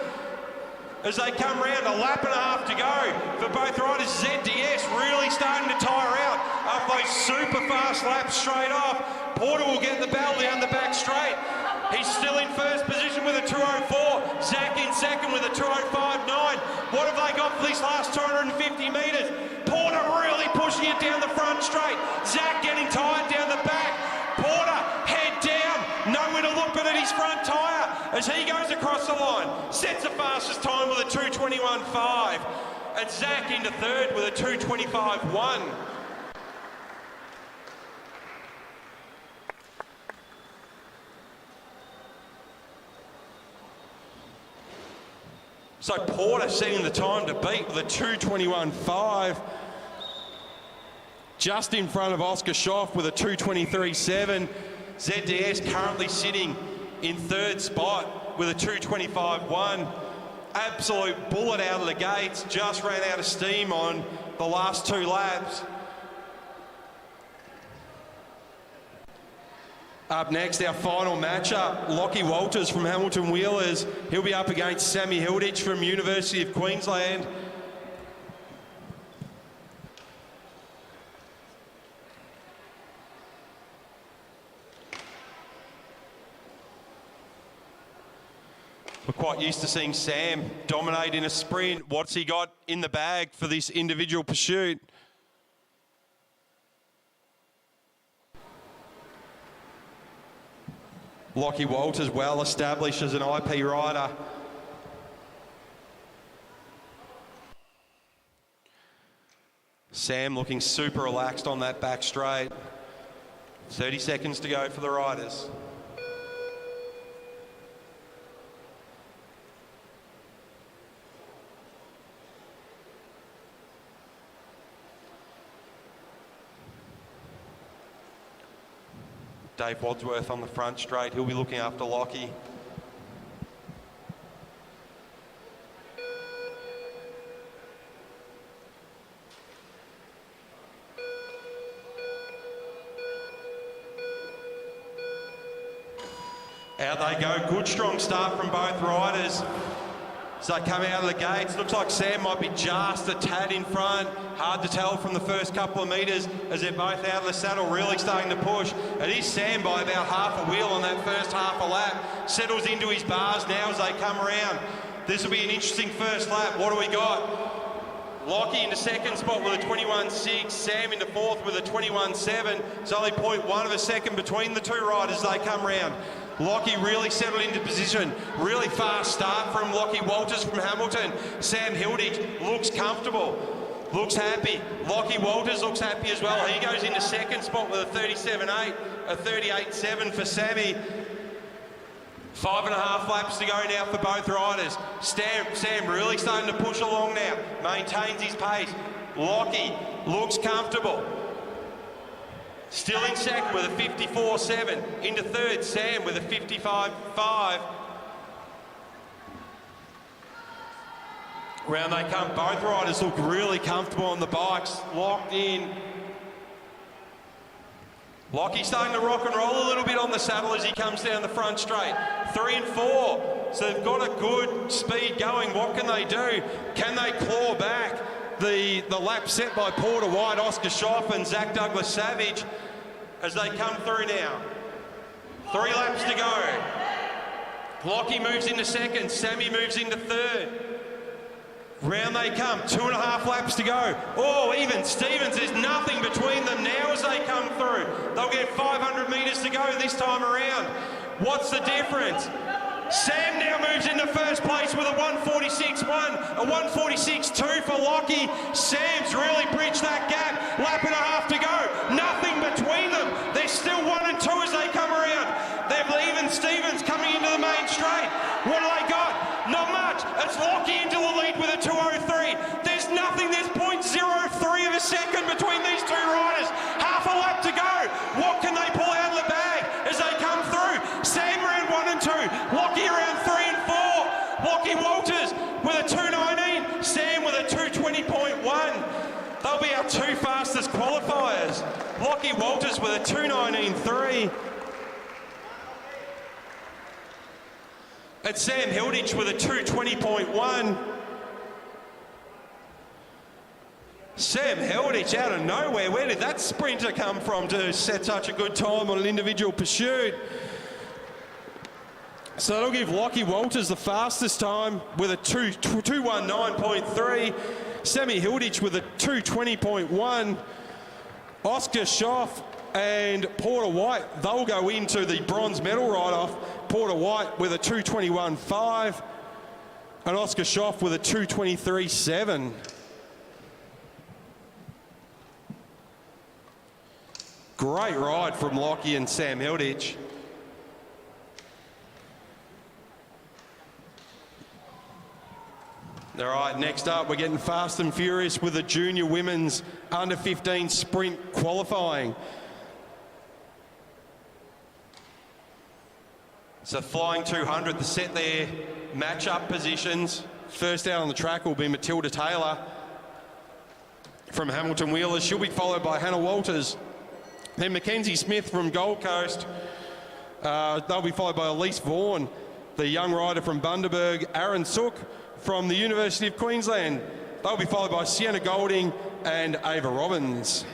As they come round, a lap and a half to go for both riders. ZDS really starting to tire out after those super fast laps straight off. Porter will get the bell down the back straight. He's still in first position with a 204. Zach in second with a 205.9. What have they got for these last 250 metres? Porter really pushing it down the front straight. Zach getting tired down the back. Porter head down, nowhere to look but at his front tyre as he goes across the line. Sets the fastest time with a 221.5. And Zach into third with a 225.1. So Porter setting the time to beat with a 221.5. Just in front of Oscar Schoff with a 223.7. ZDS currently sitting in third spot with a 225.1. Absolute bullet out of the gates. Just ran out of steam on the last 2 laps. Up next, our final matchup, Lockie Walters from Hamilton Wheelers. He'll be up against Sammy Hilditch from University of Queensland. We're quite used to seeing Sam dominate in a sprint. What's he got in the bag for this individual pursuit? Lockie Walters, well established as an IP rider. Sam looking super relaxed on that back straight. 30 seconds to go for the riders. Dave Wadsworth on the front straight. He'll be looking after Lockie. Out they go. Good strong start from both riders. So they come out of the gates. Looks like Sam might be just a tad in front. Hard to tell from the first couple of metres as they're both out of the saddle, really starting to push. It is Sam by about half a wheel on that first half a lap. Settles into his bars now as they come around. This will be an interesting first lap. What do we got? Lockie into second spot with a 21.6. Sam into fourth with a 21.7. It's only 0.1 of a second between the 2 riders as they come around. Lockie really settled into position. Really fast start from Lockie Walters from Hamilton. Sam Hilditch looks comfortable, looks happy. Lockie Walters looks happy as well. He goes into second spot with a 37.8, a 38.7 for Sammy. 5.5 laps to go now for both riders. Sam really starting to push along now. Maintains his pace. Lockie looks comfortable. Still in second with a 54.7. Into third, Sam with a 55.5. Round they come. Both riders look really comfortable on the bikes. Locked in. Lockie's starting to rock and roll a little bit on the saddle as he comes down the front straight. 3 and 4. So they've got a good speed going. What can they do? Can they claw back the lap set by Porter White, Oscar Schoff and Zach Douglas Savage as they come through now? 3 laps to go. Lockie moves into second. Sammy moves into third. Round they come, 2.5 laps to go. Oh, even Stevens, there's nothing between them now as they come through. They'll get 500 metres to go this time around. What's the difference? Sam now moves into first place with a 146.1, a 146.2 for Lockie. Sam's really bridged that gap. Lap and a half to go. Nothing between them. They're still 1 and 2 as they come around. They've even Stevens coming into the main straight. What do they got? Not much. It's Lockie into the lead with a 2:03. There's nothing. There's 0.03 of a second between these two riders. Half a lap to go. What can they pull out of the bag as they come through? Sam around 1 and 2. Lockie around 3 and 4. Lockie Walters with a 2:19. Sam with a 2:20.1. They'll be our 2 fastest qualifiers. Lockie Walters with a 2:19.3. And Sam Hilditch with a 2:20.1. Sam Hilditch out of nowhere. Where did that sprinter come from to set such a good time on an individual pursuit? So that'll give Lockie Walters the fastest time with a 2:19.3. Sammy Hilditch with a 2:20.1. Oscar Schoff and Porter White, they'll go into the bronze medal ride-off. Porter White with a 2:21.5 and Oscar Schoff with a 2:23.7. Great ride from Lockie and Sam Hilditch. All right, next up, we're getting fast and furious with the junior women's under 15 sprint qualifying. So flying 200 to set their match-up positions. First out on the track will be Matilda Taylor from Hamilton Wheelers. She'll be followed by Hannah Walters. Then Mackenzie Smith from Gold Coast. They'll be followed by Elise Vaughan, the young rider from Bundaberg. Aaron Sook from the University of Queensland. They'll be followed by Sienna Golding and Ava Robbins.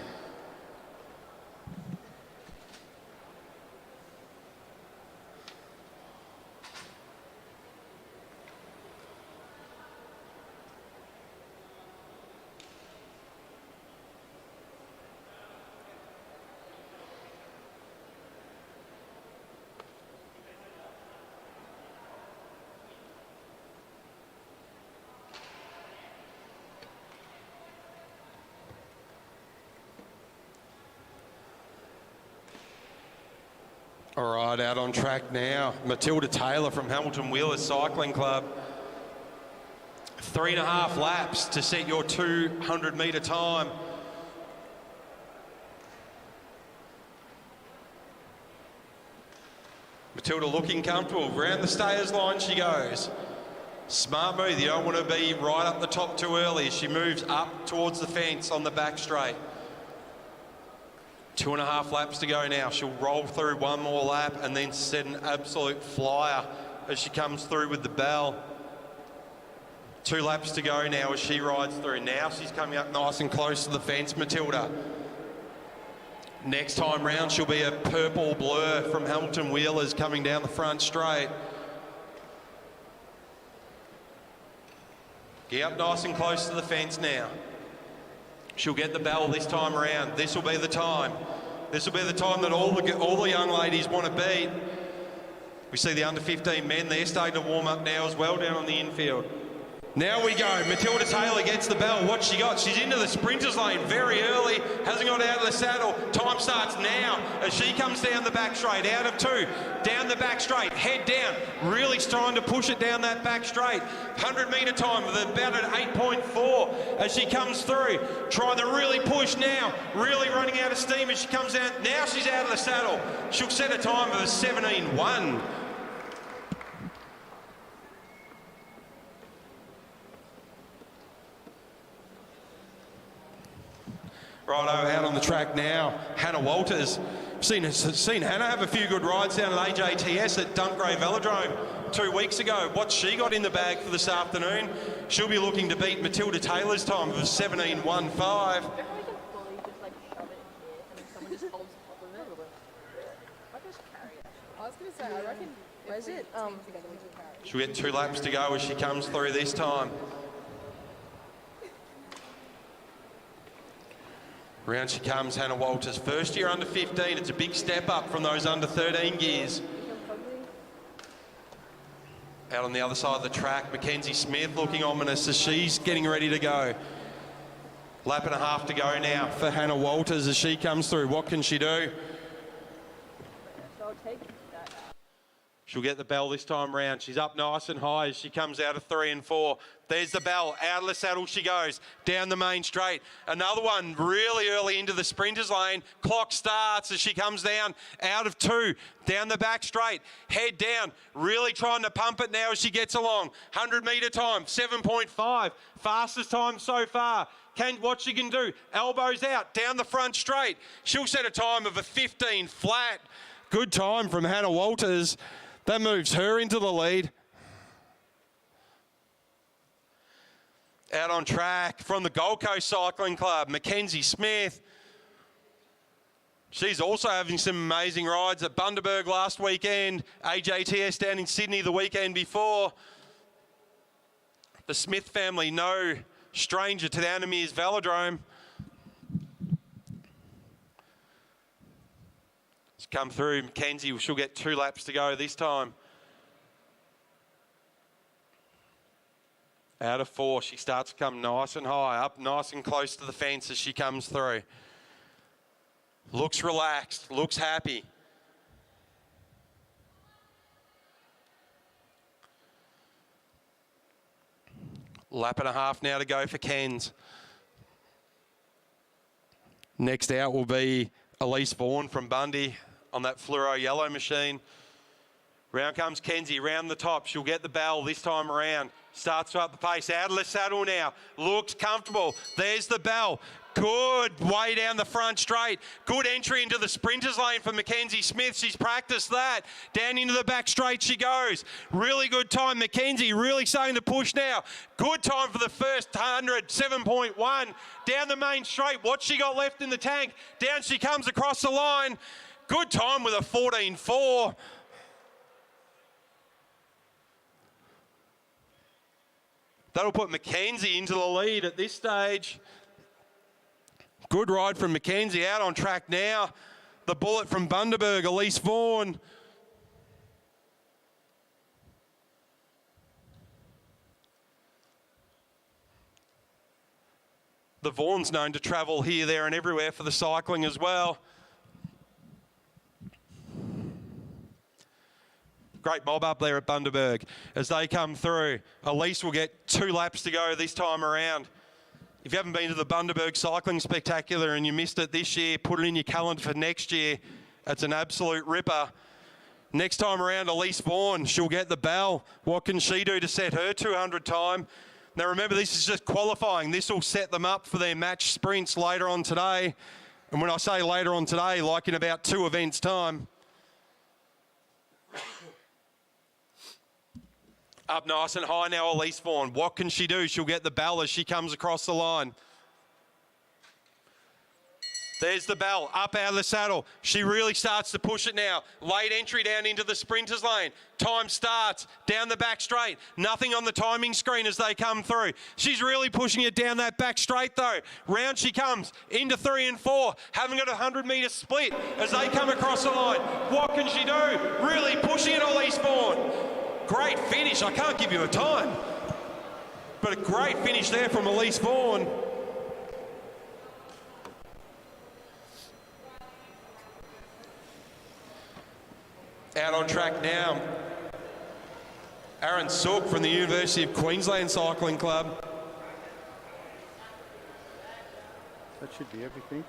All right, out on track now, Matilda Taylor from Hamilton Wheelers Cycling Club. 3.5 laps to set your 200 metre time. Matilda looking comfortable. Round the stayers line she goes. Smart move. You don't want to be right up the top too early. She moves up towards the fence on the back straight. 2.5 laps to go now. She'll roll through one more lap and then set an absolute flyer as she comes through with the bell. 2 laps to go now as she rides through. Now she's coming up nice and close to the fence, Matilda. Next time round, she'll be a purple blur from Hamilton Wheelers coming down the front straight. Get up nice and close to the fence now. She'll get the bell this time around. This will be the time. This will be the time that all the young ladies want to beat. We see the under 15 men. They're starting to warm up now as well down on the infield. Now we go. Matilda Taylor gets the bell. What's she got? She's into the sprinters lane very early. Hasn't got out of the saddle. Time starts now as she comes down the back straight. Out of 2. Down the back straight. Head down. Really trying to push it down that back straight. 100 metre time with about an 8.4 as she comes through. Trying to really push now. Really running out of steam as she comes out. Now she's out of the saddle. She'll set a time of a 17.1. Righto, out on the track now, Hannah Walters. Seen Hannah have a few good rides down at AJTS at Dunkgrave Velodrome 2 weeks ago. What's she got in the bag for this afternoon? She'll be looking to beat Matilda Taylor's time of 17.15. She'll get 2 laps to go as she comes through this time. Round she comes, Hannah Walters. First year under 15. It's a big step up from those under 13 gears. Out on the other side of the track, Mackenzie Smith looking ominous as she's getting ready to go. Lap and a half to go now for Hannah Walters as she comes through. What can she do? She'll get the bell this time round. She's up nice and high as she comes out of 3 and 4. There's the bell. Out of the saddle she goes. Down the main straight. Another one really early into the sprinters lane. Clock starts as she comes down out of 2. Down the back straight. Head down. Really trying to pump it now as she gets along. 100 metre time. 7.5. Fastest time so far. What she can do. Elbows out. Down the front straight. She'll set a time of a 15 flat. Good time from Hannah Walters. That moves her into the lead. Out on track from the Gold Coast Cycling Club, Mackenzie Smith. She's also having some amazing rides at Bundaberg last weekend, AJTS down in Sydney the weekend before. The Smith family, no stranger to the Anna Meares Velodrome. Come through, Mackenzie, she'll get 2 laps to go this time. Out of 4, she starts to come nice and high, up nice and close to the fence as she comes through. Looks relaxed, looks happy. Lap and a half now to go for Kens. Next out will be Elise Vaughan from Bundy on that fluoro yellow machine. Round comes Kenzie, round the top. She'll get the bell this time around. Starts to up the pace. Out of the saddle now. Looks comfortable. There's the bell. Good way down the front straight. Good entry into the sprinters lane for Mackenzie Smith. She's practiced that. Down into the back straight she goes. Really good time. Mackenzie really starting to push now. Good time for the first 100. 7.1. Down the main straight. What she got left in the tank. Down she comes across the line. Good time with a 14.4. That'll put Mackenzie into the lead at this stage. Good ride from Mackenzie. Out on track now. The bullet from Bundaberg, Elise Vaughan. The Vaughan's known to travel here, there and everywhere for the cycling as well. Great mob up there at Bundaberg as they come through. Elise will get 2 laps to go this time around. If you haven't been to the Bundaberg Cycling Spectacular and you missed it this year, put it in your calendar for next year. It's an absolute ripper. Next time around, Elise Vaughan, she'll get the bell. What can she do to set her 200 time? Now remember, this is just qualifying. This will set them up for their match sprints later on today. And when I say later on today, like in about 2 events' time. Up nice and high now, Elise Vaughan. What can she do? She'll get the bell as she comes across the line. There's the bell, up out of the saddle. She really starts to push it now. Late entry down into the sprinters lane. Time starts, down the back straight. Nothing on the timing screen as they come through. She's really pushing it down that back straight though. Round she comes, into 3 and 4. Having got a 100 metre split as they come across the line. What can she do? Really pushing it, Elise Vaughan. Great finish. I can't give you a time. But a great finish there from Elise Vaughan. Out on track now, Aaron Sook from the University of Queensland Cycling Club. That should be everything.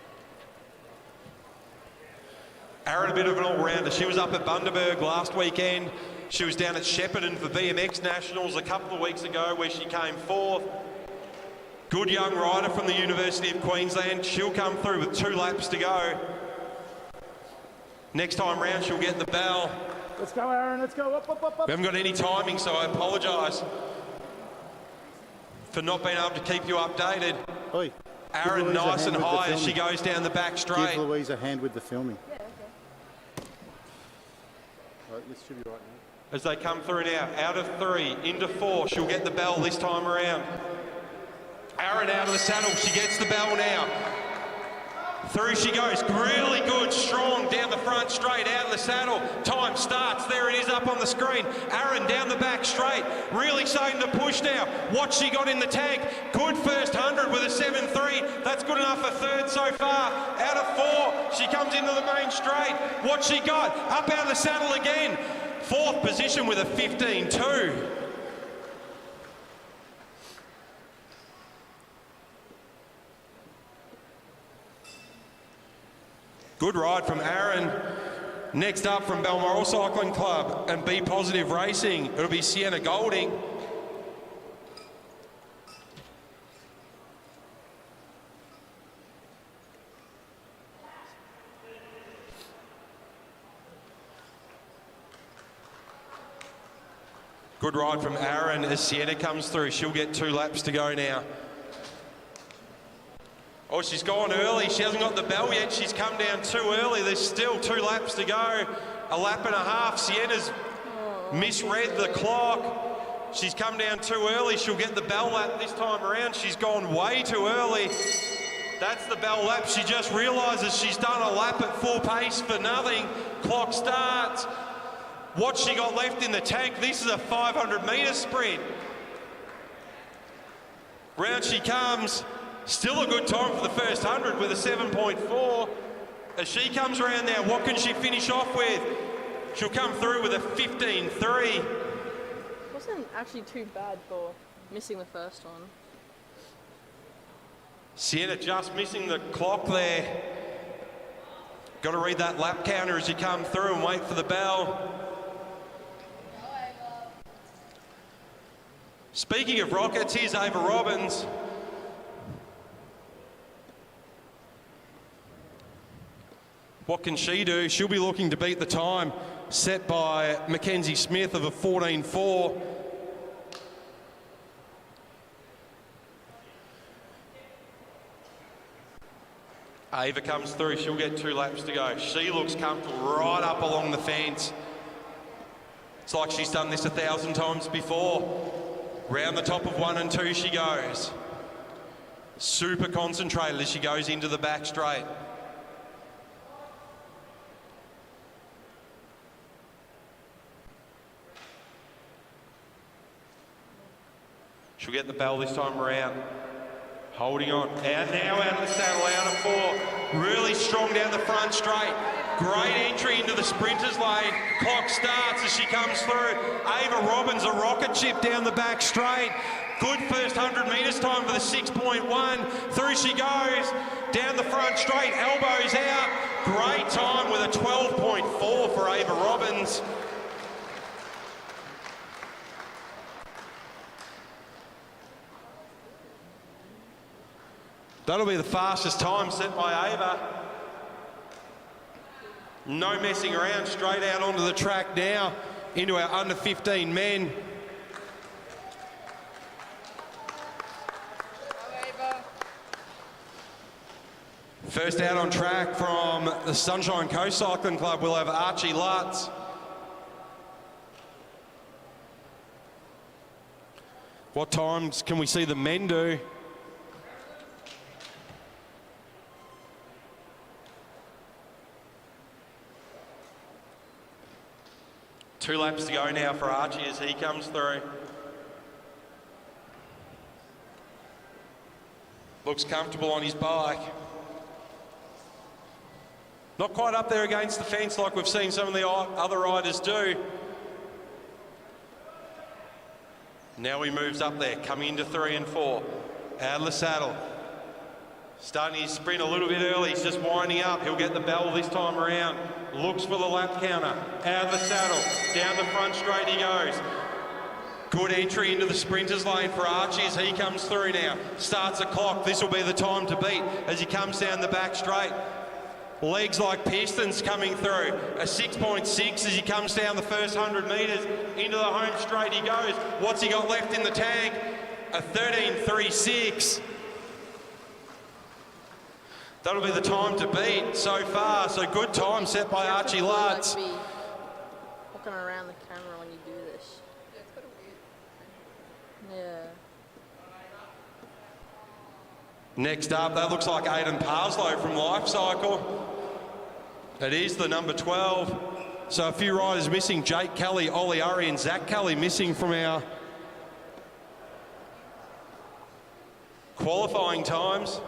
Aaron, a bit of an all-rounder. She was up at Bundaberg last weekend. She was down at Shepparton for BMX Nationals a couple of weeks ago where she came 4th. Good young rider from the University of Queensland. She'll come through with 2 laps to go. Next time round, she'll get the bell. Let's go, Aaron. Let's go. Up, up, up, up. We haven't got any timing, so I apologise for not being able to keep you updated. Oi. Aaron nice and high as she goes down the back straight. Give Louise a hand with the filming. Yeah, okay. Right, this should be right now. As they come through now, out of 3, into 4, she'll get the bell this time around. Aaron out of the saddle, she gets the bell now. Through she goes, really good, strong, down the front straight, out of the saddle. Time starts, there it is up on the screen. Aaron down the back straight, really starting to push now. What she got in the tank, good first 100 with a 7.3. That's good enough for third so far. Out of 4, she comes into the main straight. What she got, up out of the saddle again. 4th position with a 15.2. Good ride from Aaron. Next up from Balmoral Cycling Club and Be Positive Racing, it'll be Sienna Golding. Good ride from Aaron as Sienna comes through. She'll get 2 laps to go now. Oh, she's gone early. She hasn't got the bell yet. She's come down too early. There's still 2 laps to go. A lap and a half. Sienna's misread the clock. She's come down too early. She'll get the bell lap this time around. She's gone way too early. That's the bell lap. She just realises she's done a lap at full pace for nothing. Clock starts. What she got left in the tank, this is a 500-metre sprint. Round she comes. Still a good time for the first 100 with a 7.4. As she comes around now, what can she finish off with? She'll come through with a 15.3. Wasn't actually too bad for missing the first one. Sienna just missing the clock there. Got to read that lap counter as you come through and wait for the bell. Speaking of rockets, here's Ava Robbins. What can she do? She'll be looking to beat the time set by Mackenzie Smith of a 14.4. Ava comes through, she'll get 2 laps to go. She looks comfortable right up along the fence. It's like she's done this 1,000 times before. Round the top of 1 and 2 she goes. Super concentrated as she goes into the back straight. She'll get the bell this time around. Holding on. And now out of the saddle, out of 4. Really strong down the front straight. Great entry into the sprinters lane. Clock starts as she comes through. Ava Robbins, a rocket ship down the back straight. Good first 100 metres time for the 6.1. Through she goes. Down the front straight, elbows out. Great time with a 12.4 for Ava Robbins. That'll be the fastest time set by Ava. No messing around, straight out onto the track now, into our under 15 men. First out on track from the Sunshine Coast Cycling Club, we'll have Archie Lutz. What times can we see the men do? Two laps to go now for Archie as he comes through. Looks comfortable on his bike. Not quite up there against the fence like we've seen some of the other riders do. Now he moves up there, coming into 3 and 4. Out of the saddle. Starting his sprint a little bit early, he's just winding up. He'll get the bell this time around. Looks for the lap counter. Out of the saddle, down the front straight he goes. Good entry into the sprinters lane for Archie as he comes through now. Starts the clock. This will be the time to beat as he comes down the back straight. Legs like pistons coming through. A 6.6 as he comes down the first 100 metres. Into the home straight he goes. What's he got left in the tank? A 13.36. That'll be the time to beat so far. So good time set by Archie Lutz. Like, be looking around the camera when you do this. Yeah, it's kind of weird. Yeah. Next up, that looks like Aidan Parslow from Life Cycle. It is the number 12. So a few riders missing. Jake Kelly, Ollie Urry and Zach Kelly missing from our qualifying times.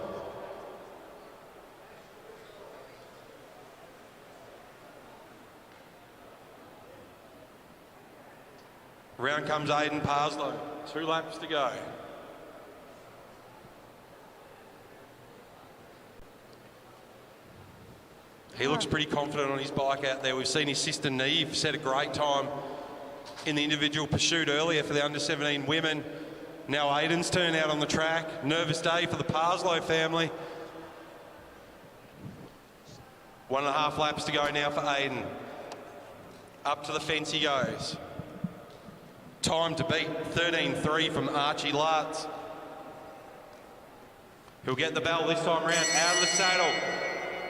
Round comes Aidan Parslow. 2 laps to go. He looks pretty confident on his bike out there. We've seen his sister Neve set a great time in the individual pursuit earlier for the under-17 women. Now Aidan's turn out on the track. Nervous day for the Parslow family. 1.5 laps to go now for Aidan. Up to the fence he goes. Time to beat 13.3 from Archie Lutz. He'll get the bell this time round, out of the saddle.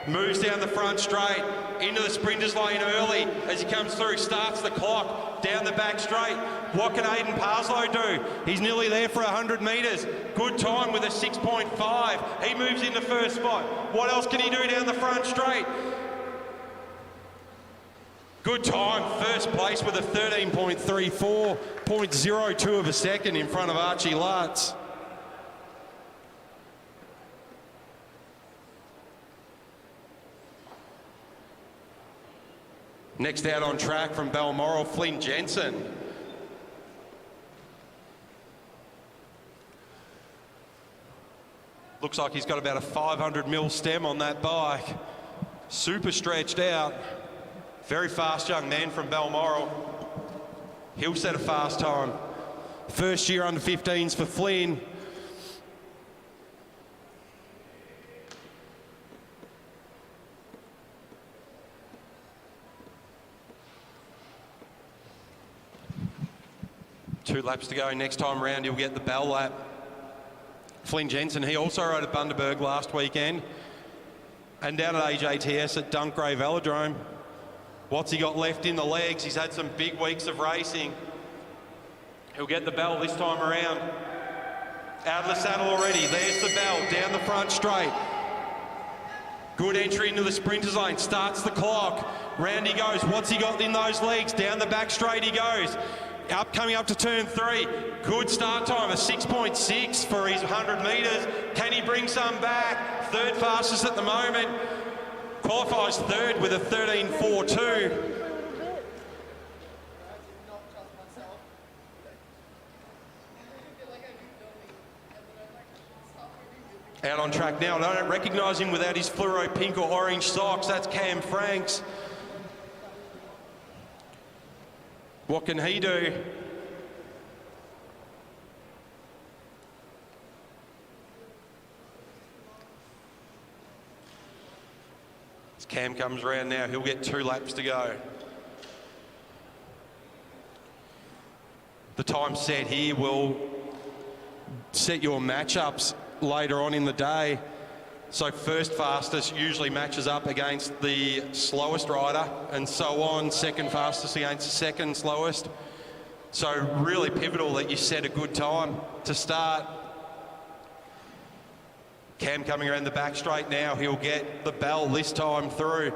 Moves down the front straight, into the sprinters lane early as he comes through, starts the clock, down the back straight. What can Aidan Parslow do? He's nearly there for 100 metres. Good time with a 6.5. He moves into first spot. What else can he do down the front straight? Good time, first place with a 13.34, 0.02 of a second in front of Archie Lutz. Next out on track from Balmoral, Flynn Jensen. Looks like he's got about a 500mm stem on that bike. Super stretched out. Very fast young man from Balmoral. He'll set a fast time. First year under 15s for Flynn. Two laps to go. Next time round, he'll get the bell lap. Flynn Jensen, he also rode at Bundaberg last weekend and down at AJTS at Dunkgrave Velodrome. What's he got left in the legs? He's had some big weeks of racing. He'll get the bell this time around. Out of the saddle already. There's the bell, down the front straight. Good entry into the sprinters lane, starts the clock. Round he goes. What's he got in those legs? Down the back straight he goes. Coming up to turn 3. Good start time, a 6.6 for his 100 metres. Can he bring some back? Third fastest at the moment. Qualifies third with a 13.42. Out on track now, and I don't recognise him without his fluoro pink or orange socks. That's Cam Franks. What can he do? As Cam comes around now, he'll get 2 laps to go. The time set here will set your matchups later on in the day. So first fastest usually matches up against the slowest rider and so on, second fastest against the second slowest. So really pivotal that you set a good time to start. Cam coming around the back straight now, he'll get the bell this time through.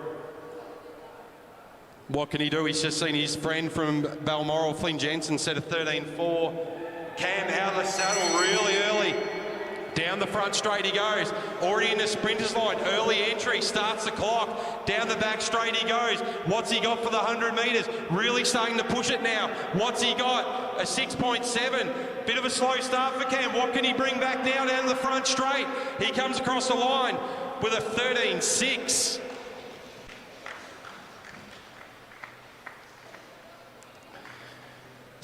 What can he do? He's just seen his friend from Balmoral, Flynn Jensen, set a 13.4. Cam out of the saddle really early. Down the front straight he goes. Already in the sprinters line. Early entry. Starts the clock. Down the back straight he goes. What's he got for the 100 metres? Really starting to push it now. What's he got? A 6.7. Bit of a slow start for Cam. What can he bring back now down the front straight? He comes across the line with a 13.6.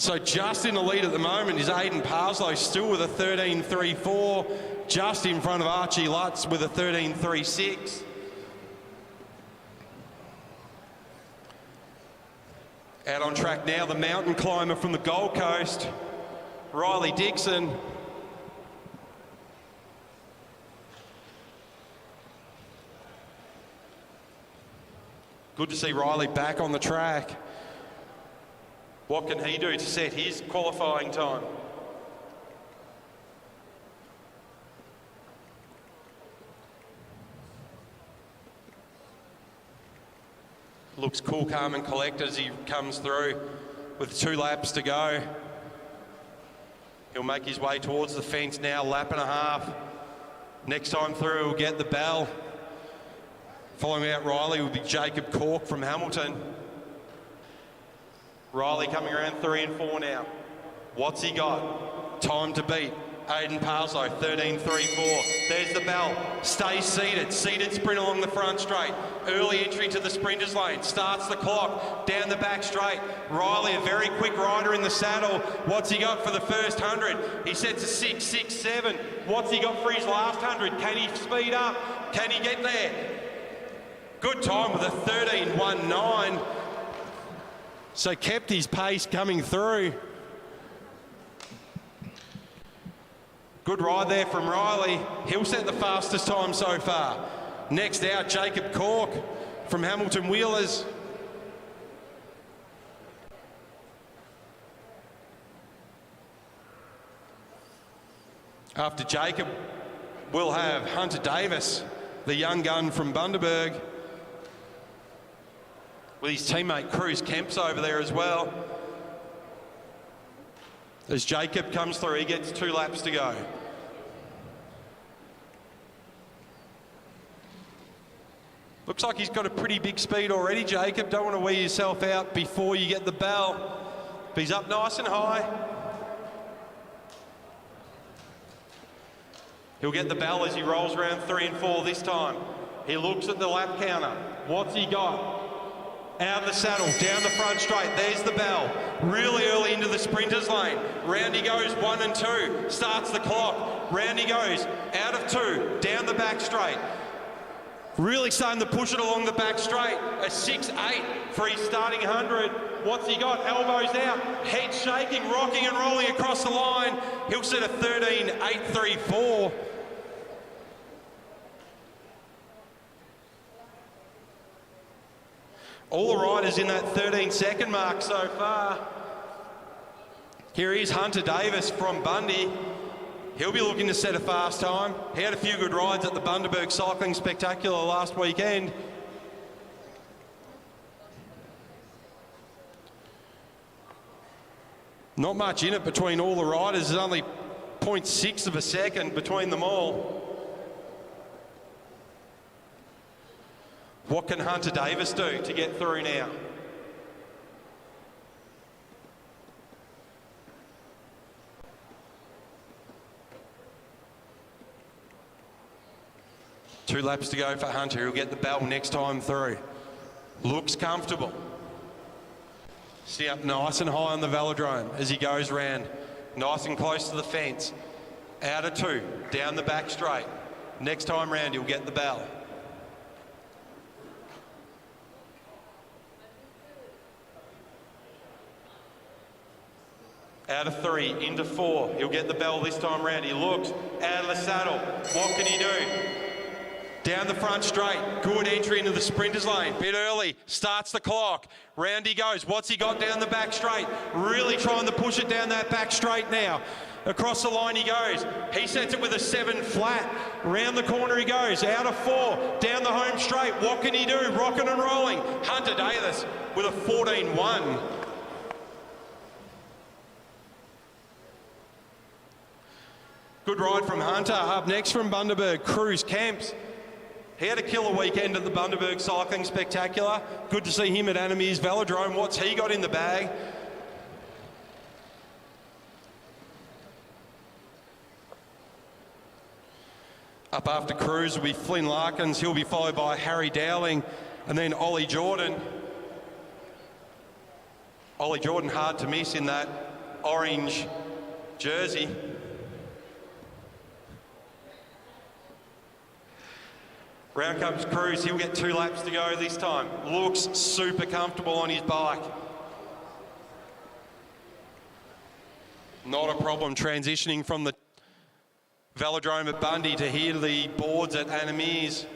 So just in the lead at the moment is Aiden Parslow, still with a 13.34, just in front of Archie Lutz with a 13.36. Out on track now, the mountain climber from the Gold Coast, Riley Dixon. Good to see Riley back on the track. What can he do to set his qualifying time? Looks cool, calm and collected as he comes through with 2 laps to go. He'll make his way towards the fence now, lap and a half. Next time through, he'll get the bell. Following out Riley will be Jacob Cork from Hamilton. Riley coming around 3 and 4 now. What's he got? Time to beat. Aiden Parslow, 13.34. There's the bell. Stays seated. Seated sprint along the front straight. Early entry to the sprinters lane. Starts the clock. Down the back straight. Riley, a very quick rider in the saddle. What's he got for the first 100? He sets a 6.67. What's he got for his last 100? Can he speed up? Can he get there? Good time with a 13.19. So kept his pace coming through. Good ride there from Riley. He'll set the fastest time so far. Next out, Jacob Cork from Hamilton Wheelers. After Jacob, we'll have Hunter Davis, the young gun from Bundaberg, with his teammate Cruz Kemps over there as well. As Jacob comes through, he gets 2 laps to go. Looks like he's got a pretty big speed already, Jacob. Don't want to wear yourself out before you get the bell. But he's up nice and high. He'll get the bell as he rolls around 3 and 4 this time. He looks at the lap counter. What's he got? Out of the saddle, down the front straight, there's the bell. Really early into the sprinters lane. Round he goes, 1 and 2. Starts the clock. Round he goes, out of 2, down the back straight. Really starting to push it along the back straight. A 6.8 for his starting 100. What's he got? Elbows out, head shaking, rocking and rolling across the line. He'll set a 13.834. All the riders in that 13-second mark so far. Here is Hunter Davis from Bundy. He'll be looking to set a fast time. He had a few good rides at the Bundaberg Cycling Spectacular last weekend. Not much in it between all the riders. There's only 0.6 of a second between them all. What can Hunter Davis do to get through now? Two laps to go for Hunter. He'll get the bell next time through. Looks comfortable. See up nice and high on the velodrome as he goes round. Nice and close to the fence. Out of 2, down the back straight. Next time round, he'll get the bell. Out of 3, into 4. He'll get the bell this time round. He looks out of the saddle. What can he do? Down the front straight. Good entry into the sprinters lane. Bit early. Starts the clock. Round he goes. What's he got down the back straight? Really trying to push it down that back straight now. Across the line he goes. He sets it with a 7 flat. Round the corner he goes. Out of 4. Down the home straight. What can he do? Rocking and rolling. Hunter Davis with a 14.1. Good ride from Hunter. Up next from Bundaberg, Cruz Kemps. He had a killer weekend at the Bundaberg Cycling Spectacular. Good to see him at Anime's Velodrome. What's he got in the bag? Up after Cruz will be Flynn Larkins. He'll be followed by Harry Dowling and then Ollie Jordan. Ollie Jordan hard to miss in that orange jersey. Round comes Cruz, he'll get 2 laps to go this time. Looks super comfortable on his bike. Not a problem transitioning from the velodrome at Bundy to here to the boards at Anna Meares.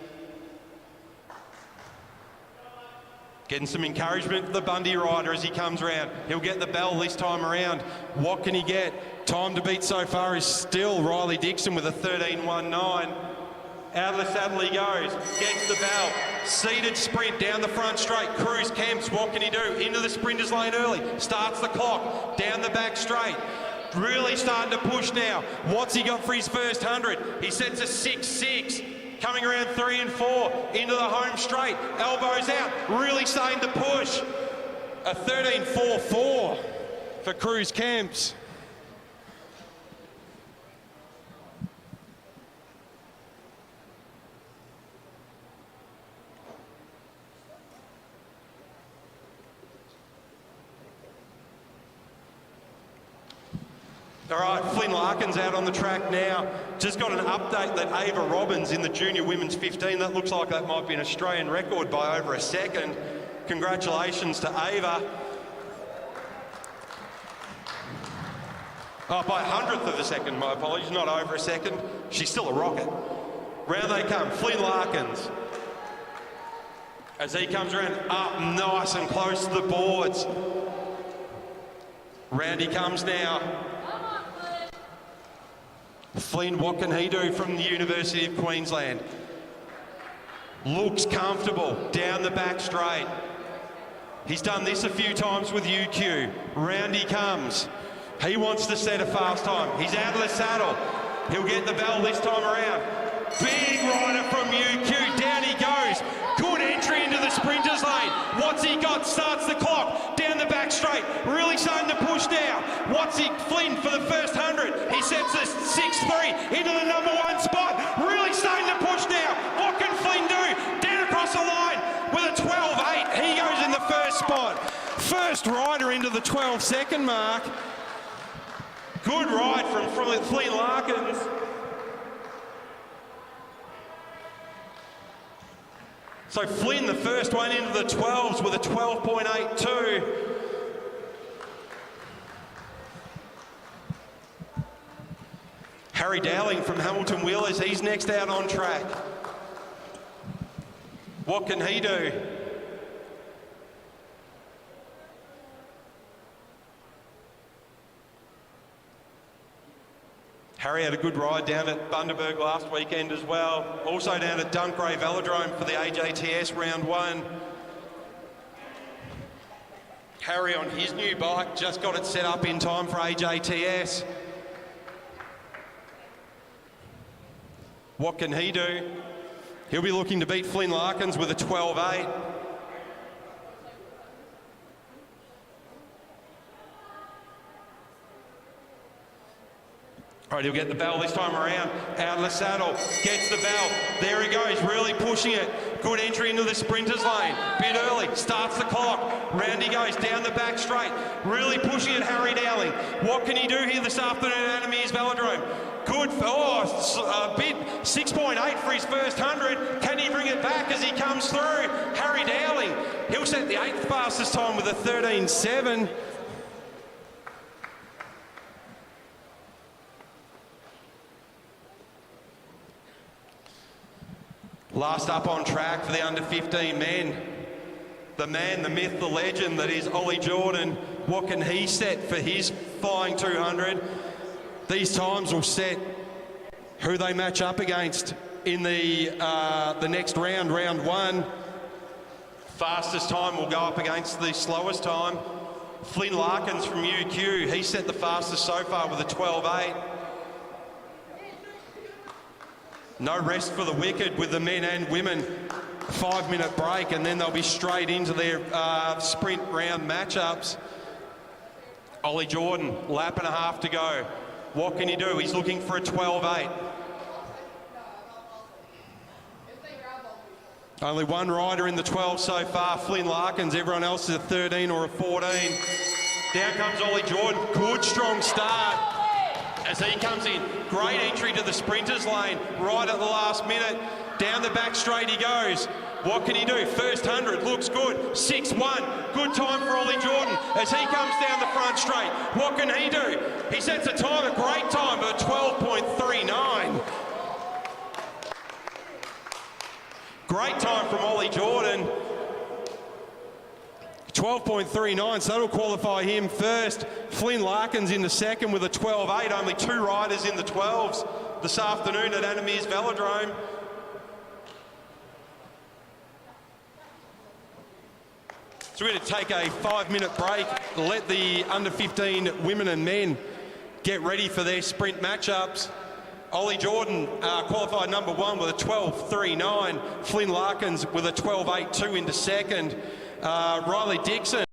Getting some encouragement for the Bundy rider as he comes round. He'll get the bell this time around. What can he get? Time to beat so far is still Riley Dixon with a 13.19. Out of the saddle he goes, gets the bell, seated sprint down the front straight. Cruz Kemps, what can he do? Into the sprinters lane early, starts the clock, down the back straight. Really starting to push now. What's he got for his first 100? He sets a 6.6, coming around 3 and 4, into the home straight, elbows out, really starting to push. A 13.44 for Cruz Kemps. All right, Flynn Larkin's out on the track now. Just got an update that Ava Robbins in the junior women's 15, that looks like that might be an Australian record by over a second. Congratulations to Ava. Oh, by a 100th of a second, my apologies, not over a second. She's still a rocket. Round they come, Flynn Larkins. As he comes around, up nice and close to the boards. Round he comes now. Flynn, what can he do from the University of Queensland? Looks comfortable, down the back straight. He's done this a few times with UQ. Round he comes. He wants to set a fast time. He's out of the saddle. He'll get the bell this time around. Big rider from UQ, down he goes. Good entry into the sprinters lane. What's he got? Starts the clock, down the back straight. Really starting to push now. What's he? Flynn for the first 100. He sets a 6.3 into the number 1 spot. Really starting to push now. What can Flynn do? Down across the line with a 12.8. He goes in the first spot. First rider into the 12-second mark. Good ride from Flynn Larkins. So Flynn, the first one into the 12s with a 12.82. Harry Dowling from Hamilton Wheelers, he's next out on track. What can he do? Harry had a good ride down at Bundaberg last weekend as well. Also down at Dunkray Velodrome for the AJTS round 1. Harry on his new bike just got it set up in time for AJTS. What can he do? He'll be looking to beat Flynn Larkins with a 12.8. All right, he'll get the bell this time around. Out of the saddle, gets the bell. There he goes, really pushing it. Good entry into the sprinters lane. Bit early, starts the clock. Round he goes, down the back straight. Really pushing it, Harry Dowling. What can he do here this afternoon at Anna Meares Velodrome? Good, a bit, 6.8 for his first 100. Can he bring it back as he comes through? Harry Dowling, he'll set the 8th fastest time with a 13.7. Last up on track for the under 15 men. The man, the myth, the legend that is Ollie Jordan. What can he set for his flying 200? These times will set who they match up against in the next round, round 1. Fastest time will go up against the slowest time. Flynn Larkins from UQ, he set the fastest so far with a 12.8. No rest for the wicked with the men and women. 5-minute break and then they'll be straight into their sprint round matchups. Ollie Jordan, lap and a half to go. What can he do? He's looking for a 12.8. Only one rider in the 12 so far, Flynn Larkins. Everyone else is a 13 or a 14. Down comes Ollie Jordan. Good, strong start as he comes in. Great entry to the sprinters lane right at the last minute. Down the back straight he goes. What can he do? First 100 looks good. 6-1. Good time for Ollie Jordan as he comes down the front straight. What can he do? He sets a time, a great time of 12.39. Great time from Ollie Jordan. 12.39, so that'll qualify him first. Flynn Larkins in the second with a 12.8. Only 2 riders in the 12s this afternoon at Animere's Velodrome. So we're going to take a 5-minute break, let the under 15 women and men get ready for their sprint matchups. Ollie Jordan qualified number 1 with a 12.39. Flynn Larkins with a 12.82 into second. Riley Dixon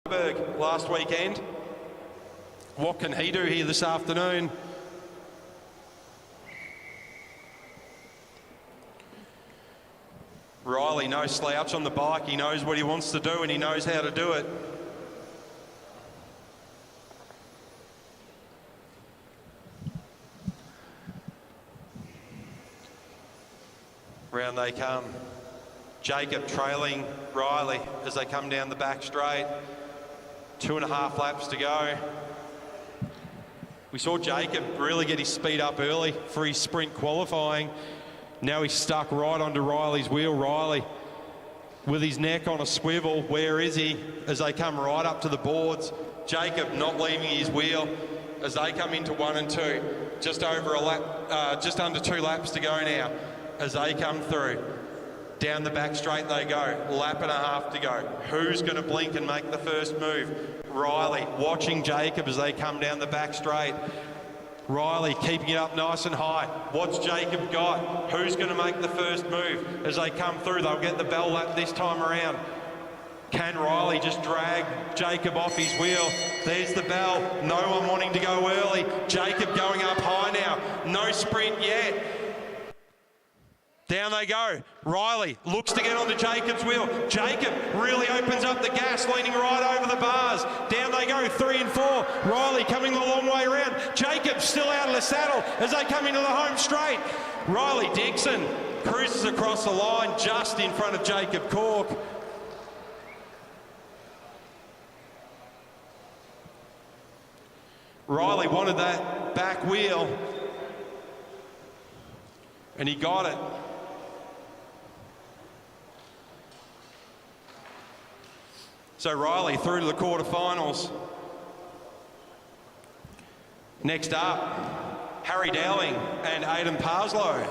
last weekend. What can he do here this afternoon? Riley, no slouch on the bike. He knows what he wants to do and he knows how to do it. Round they come. Jacob trailing Riley as they come down the back straight. 2.5 laps to go. We saw Jacob really get his speed up early for his sprint qualifying. Now he's stuck right onto Riley's wheel. Riley with his neck on a swivel. Where is he? As they come right up to the boards. Jacob not leaving his wheel as they come into 1 and 2. Just over a lap, just under 2 laps to go now as they come through. Down the back straight they go. Lap and a half to go. Who's going to blink and make the first move? Riley watching Jacob as they come down the back straight. Riley keeping it up nice and high. What's Jacob got? Who's going to make the first move? As they come through, they'll get the bell lap this time around. Can Riley just drag Jacob off his wheel? There's the bell. No one wanting to go early. Jacob going up high now. No sprint yet. Down they go. Riley looks to get onto Jacob's wheel. Jacob really opens up the gas, leaning right over the bars. Down they go, 3 and 4. Riley coming the long way around. Jacob still out of the saddle as they come into the home straight. Riley Dixon cruises across the line just in front of Jacob Cork. Riley wanted that back wheel and he got it. So Riley through to the quarterfinals. Next up, Harry Dowling and Aidan Parslow.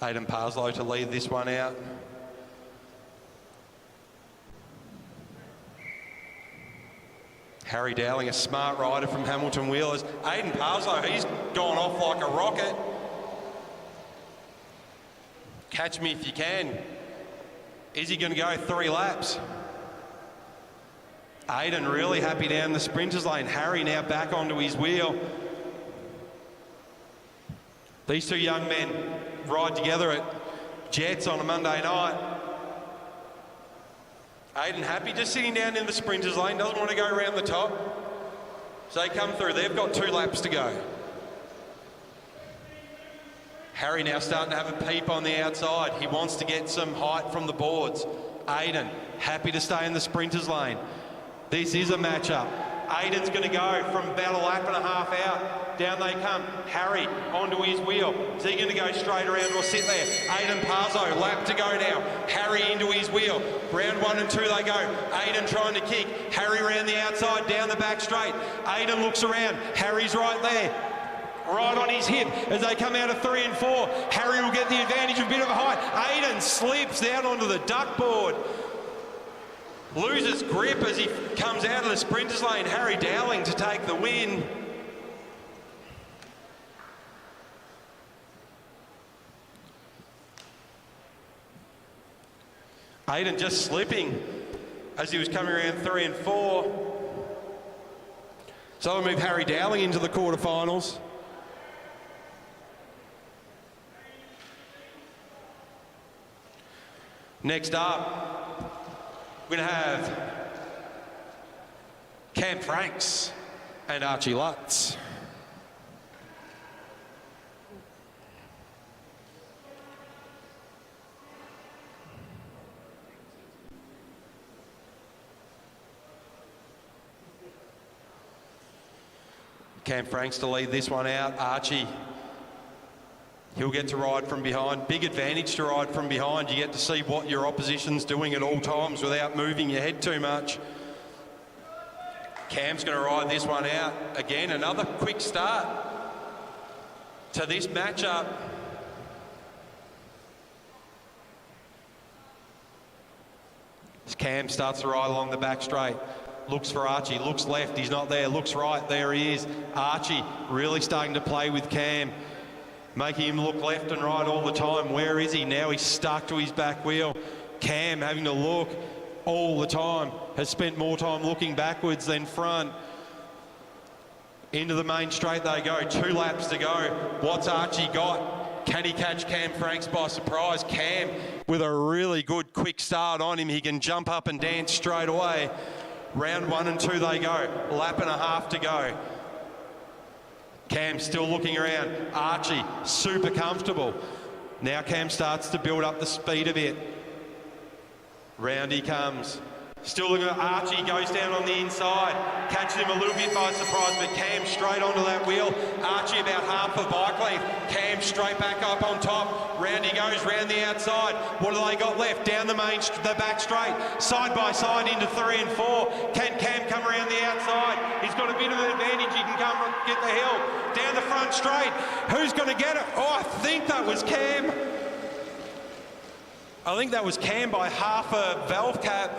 Aidan Parslow to lead this one out. Harry Dowling, a smart rider from Hamilton Wheelers. Aidan Parslow, he's gone off like a rocket. Catch me if you can. Is he going to go 3 laps? Aidan really happy down the sprinters lane. Harry now back onto his wheel. These two young men ride together at Jets on a Monday night. Aidan happy just sitting down in the sprinters lane, doesn't want to go around the top. So they come through, they've got 2 laps to go. Harry now starting to have a peep on the outside. He wants to get some height from the boards. Aidan happy to stay in the sprinters lane. This is a matchup. Aidan's going to go from about a lap and a half out. Down they come. Harry onto his wheel. Is he going to go straight around or sit there? Aidan Parzo, lap to go now. Harry into his wheel. Round 1 and 2 they go. Aidan trying to kick. Harry around the outside, down the back straight. Aidan looks around. Harry's right there. Right on his hip as they come out of 3 and 4. Harry will get the advantage of a bit of a height. Aidan slips down onto the duck board. Loses grip as he comes out of the sprinters lane. Harry Dowling to take the win. Aidan just slipping as he was coming around 3 and 4. So we'll move Harry Dowling into the quarterfinals. Next up, we're going to have Cam Franks and Archie Lutz. Cam Franks to lead this one out. Archie, he'll get to ride from behind. Big advantage to ride from behind. You get to see what your opposition's doing at all times without moving your head too much. Cam's going to ride this one out. Again, another quick start to this matchup. As Cam starts to ride along the back straight. Looks for Archie, looks left, he's not there, looks right, there he is. Archie really starting to play with Cam, making him look left and right all the time. Where is he? Now he's stuck to his back wheel. Cam having to look all the time, has spent more time looking backwards than front. Into the main straight they go, 2 laps to go. What's Archie got? Can he catch Cam Franks by surprise? Cam with a really good quick start on him. He can jump up and dance straight away. Round 1 and 2 they go, lap and a half to go. Cam still looking around. Archie, super comfortable. Now Cam starts to build up the speed a bit. Round he comes. Still looking at Archie, goes down on the inside. Catches him a little bit by surprise, but Cam straight onto that wheel. Archie about half a bike length. Cam straight back up on top. Round he goes, round the outside. What do they got left? Down the the back straight. Side by side into 3 and 4. Can Cam come around the outside? He's got a bit of an advantage. He can come get the hill. Down the front straight. Who's going to get it? Oh, I think that was Cam. I think that was Cam by half a valve cap.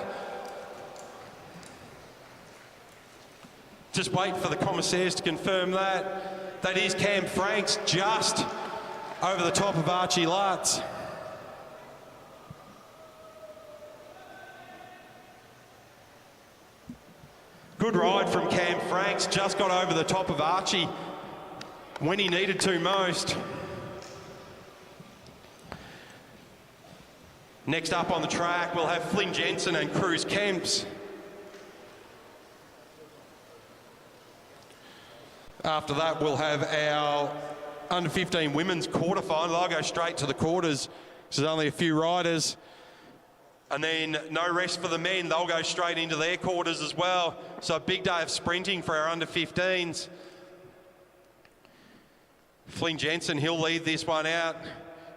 Just wait for the commissaires to confirm that. That is Cam Franks just over the top of Archie Lutz. Good ride from Cam Franks, just got over the top of Archie when he needed to most. Next up on the track, we'll have Flynn Jensen and Cruz Kemps. After that, we'll have our under-15 women's quarterfinal. I'll go straight to the quarters. There's only a few riders. And then no rest for the men. They'll go straight into their quarters as well. So a big day of sprinting for our under-15s. Flynn Jensen, he'll lead this one out.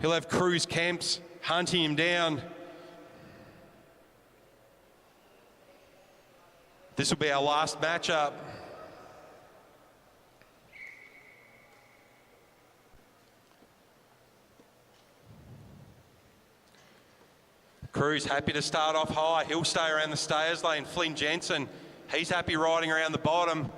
He'll have Cruz Kemps hunting him down. This will be our last matchup. Cruz happy to start off high. He'll stay around the stayers lane. Flynn Jensen, he's happy riding around the bottom.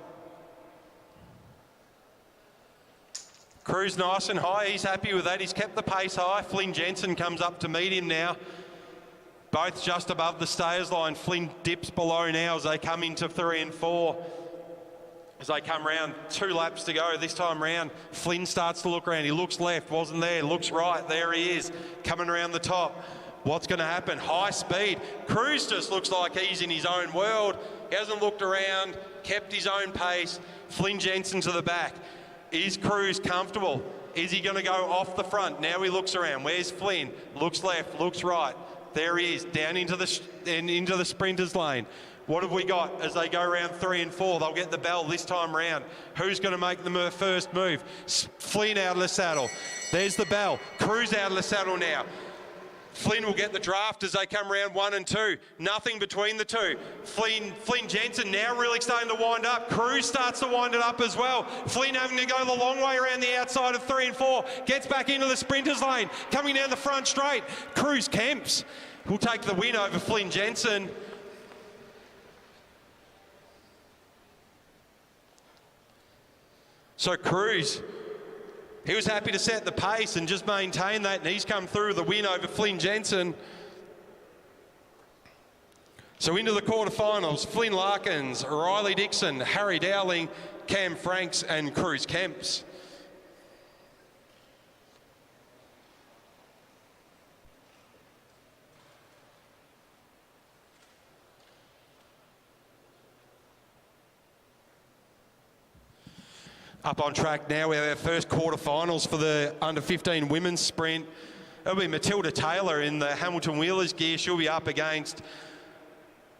Cruz nice and high. He's happy with that. He's kept the pace high. Flynn Jensen comes up to meet him now. Both just above the stayers line. Flynn dips below now as they come into 3 and 4. As they come round, 2 laps to go this time round. Flynn starts to look around. He looks left, wasn't there. Looks right, there he is. Coming around the top. What's going to happen? High speed. Cruz just looks like he's in his own world. He hasn't looked around, kept his own pace. Flynn Jensen to the back. Is Cruz comfortable? Is he going to go off the front? Now he looks around. Where's Flynn? Looks left, looks right. There he is, down into the sprinters lane. What have we got as they go around 3 and 4? They'll get the bell this time round. Who's going to make the first move? Flynn out of the saddle. There's the bell. Cruz out of the saddle now. Flynn will get the draft as they come round 1 and 2. Nothing between the two. Flynn Jensen now really starting to wind up. Cruz starts to wind it up as well. Flynn having to go the long way around the outside of 3 and 4. Gets back into the sprinters lane. Coming down the front straight. Cruz Kemps will take the win over Flynn Jensen. So Cruz, he was happy to set the pace and just maintain that, and he's come through the win over Flynn Jensen. So into the quarterfinals, Flynn Larkins, Riley Dixon, Harry Dowling, Cam Franks and Cruz Kemps. Up on track now, we have our first quarterfinals for the under-15 women's sprint. It'll be Matilda Taylor in the Hamilton Wheelers gear. She'll be up against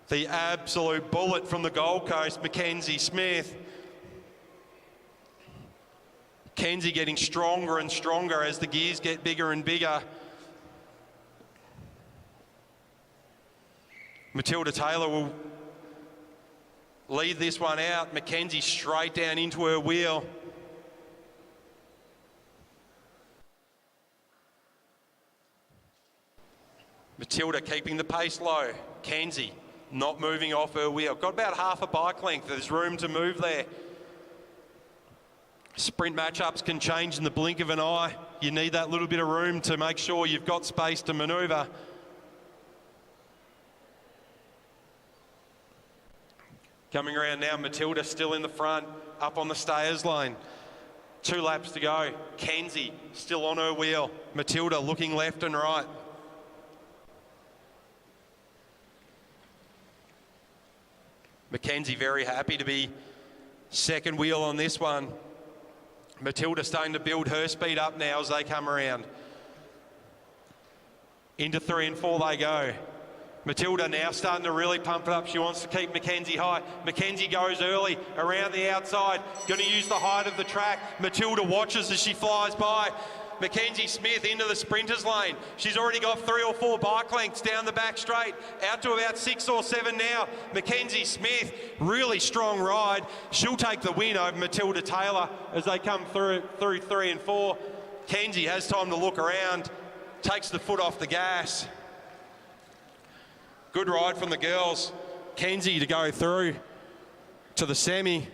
the absolute bullet from the Gold Coast, Mackenzie Smith. Kenzie getting stronger and stronger as the gears get bigger and bigger. Matilda Taylor will lead this one out. Mackenzie straight down into her wheel. Matilda keeping the pace low. Kenzie not moving off her wheel. Got about half a bike length. There's room to move there. Sprint matchups can change in the blink of an eye. You need that little bit of room to make sure you've got space to manoeuvre. Coming around now, Matilda still in the front, up on the stayers lane. 2 laps to go. Kenzie still on her wheel. Matilda looking left and right. Mackenzie very happy to be second wheel on this one. Matilda starting to build her speed up now as they come around. Into 3 and 4 they go. Matilda now starting to really pump it up. She wants to keep Mackenzie high. Mackenzie goes early around the outside. Going to use the height of the track. Matilda watches as she flies by. Mackenzie Smith into the sprinters lane. She's already got 3 or 4 bike lengths down the back straight. Out to about 6 or 7 now. Mackenzie Smith, really strong ride. She'll take the win over Matilda Taylor as they come through 3 and 4. Kenzie has time to look around. Takes the foot off the gas. Good ride from the girls. Kenzie to go through to the semi.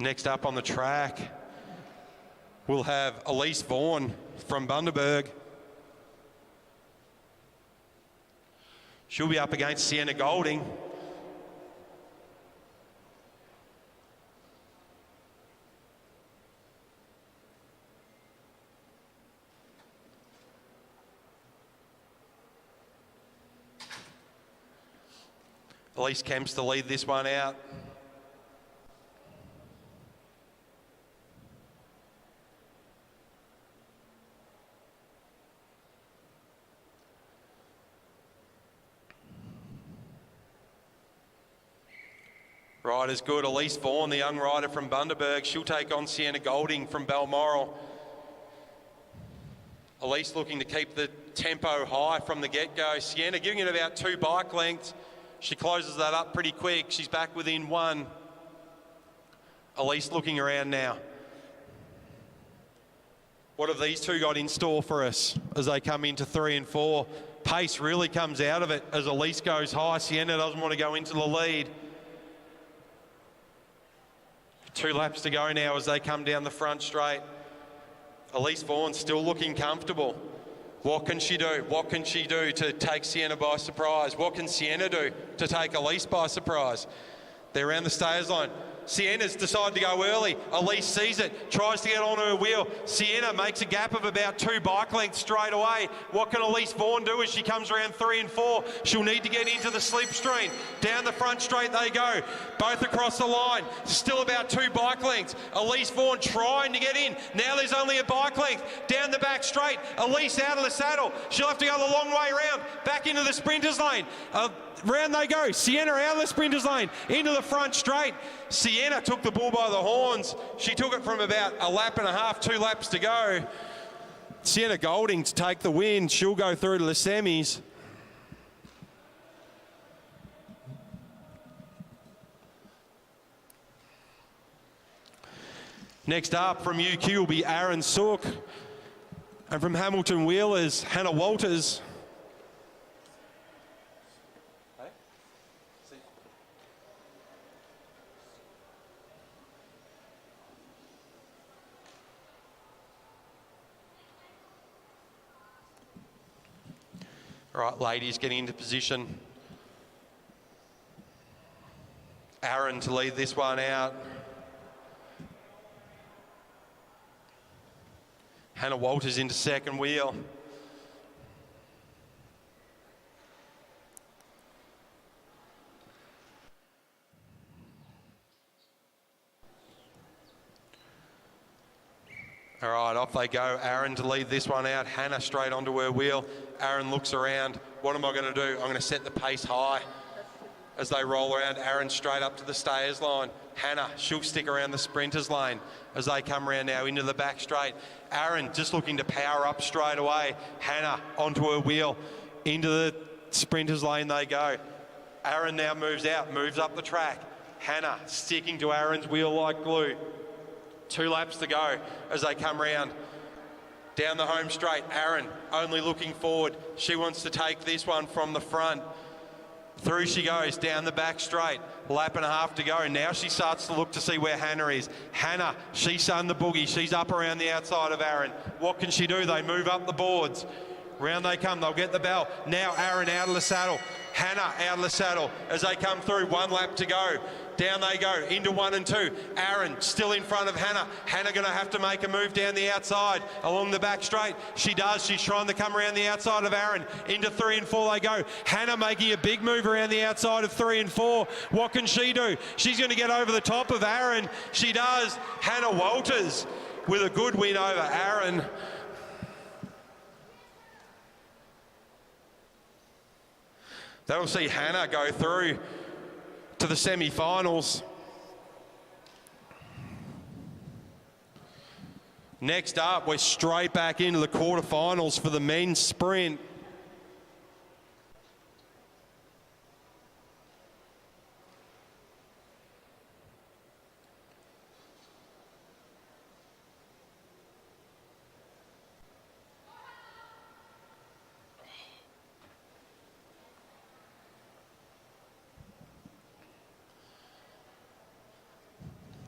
Next up on the track, we'll have Elise Vaughan from Bundaberg. She'll be up against Sienna Golding. Elise Kemps to lead this one out. Rider's good. Elise Vaughan, the young rider from Bundaberg. She'll take on Sienna Golding from Balmoral. Elise looking to keep the tempo high from the get-go. Sienna giving it about 2 bike lengths. She closes that up pretty quick. She's back within 1. Elise looking around now. What have these two got in store for us as they come into 3 and 4? Pace really comes out of it as Elise goes high. Sienna doesn't want to go into the lead. 2 laps to go now as they come down the front straight. Elise Vaughan still looking comfortable. What can she do? What can she do to take Sienna by surprise? What can Sienna do to take Elise by surprise? They're around the stayers line. Sienna's decided to go early. Elise sees it, tries to get on her wheel. Sienna makes a gap of about 2 bike lengths straight away. What can Elise Vaughan do as she comes around 3 and 4? She'll need to get into the slipstream. Down the front straight they go. Both across the line. Still about 2 bike lengths. Elise Vaughan trying to get in. Now there's only a bike length. Down the back straight. Elise out of the saddle. She'll have to go the long way around. Back into the sprinters lane. Round they go. Sienna out of the sprinters lane. Into the front straight. Sienna took the bull by the horns. She took it from about a lap and a half, 2 laps to go. Sienna Golding to take the win. She'll go through to the semis. Next up from UQ will be Aaron Sook. And from Hamilton Wheelers, Hannah Walters. All right, ladies getting into position. Aaron to lead this one out. Hannah Walters into second wheel. All right, off they go. Aaron to lead this one out. Hannah straight onto her wheel. Aaron looks around. What am I going to do? I'm going to set the pace high as they roll around. Aaron straight up to the stayers line. Hannah, she'll stick around the sprinters lane as they come around now into the back straight. Aaron just looking to power up straight away. Hannah onto her wheel into the sprinters lane they go. Aaron now moves out, moves up the track. Hannah sticking to Aaron's wheel like glue. 2 laps to go as they come round. Down the home straight, Aaron only looking forward. She wants to take this one from the front. Through she goes, down the back straight. Lap and a half to go. Now she starts to look to see where Hannah is. Hannah, she's done the boogie. She's up around the outside of Aaron. What can she do? They move up the boards. Round they come, they'll get the bell. Now Aaron out of the saddle. Hannah out of the saddle as they come through. 1 lap to go. Down they go, into 1 and 2. Aaron still in front of Hannah. Hannah going to have to make a move down the outside along the back straight. She does. She's trying to come around the outside of Aaron. Into 3 and 4 they go. Hannah making a big move around the outside of 3 and 4. What can she do? She's going to get over the top of Aaron. She does. Hannah Walters with a good win over Aaron. That'll see Hannah go through to the semi-finals. Next up, we're straight back into the quarterfinals for the men's sprint.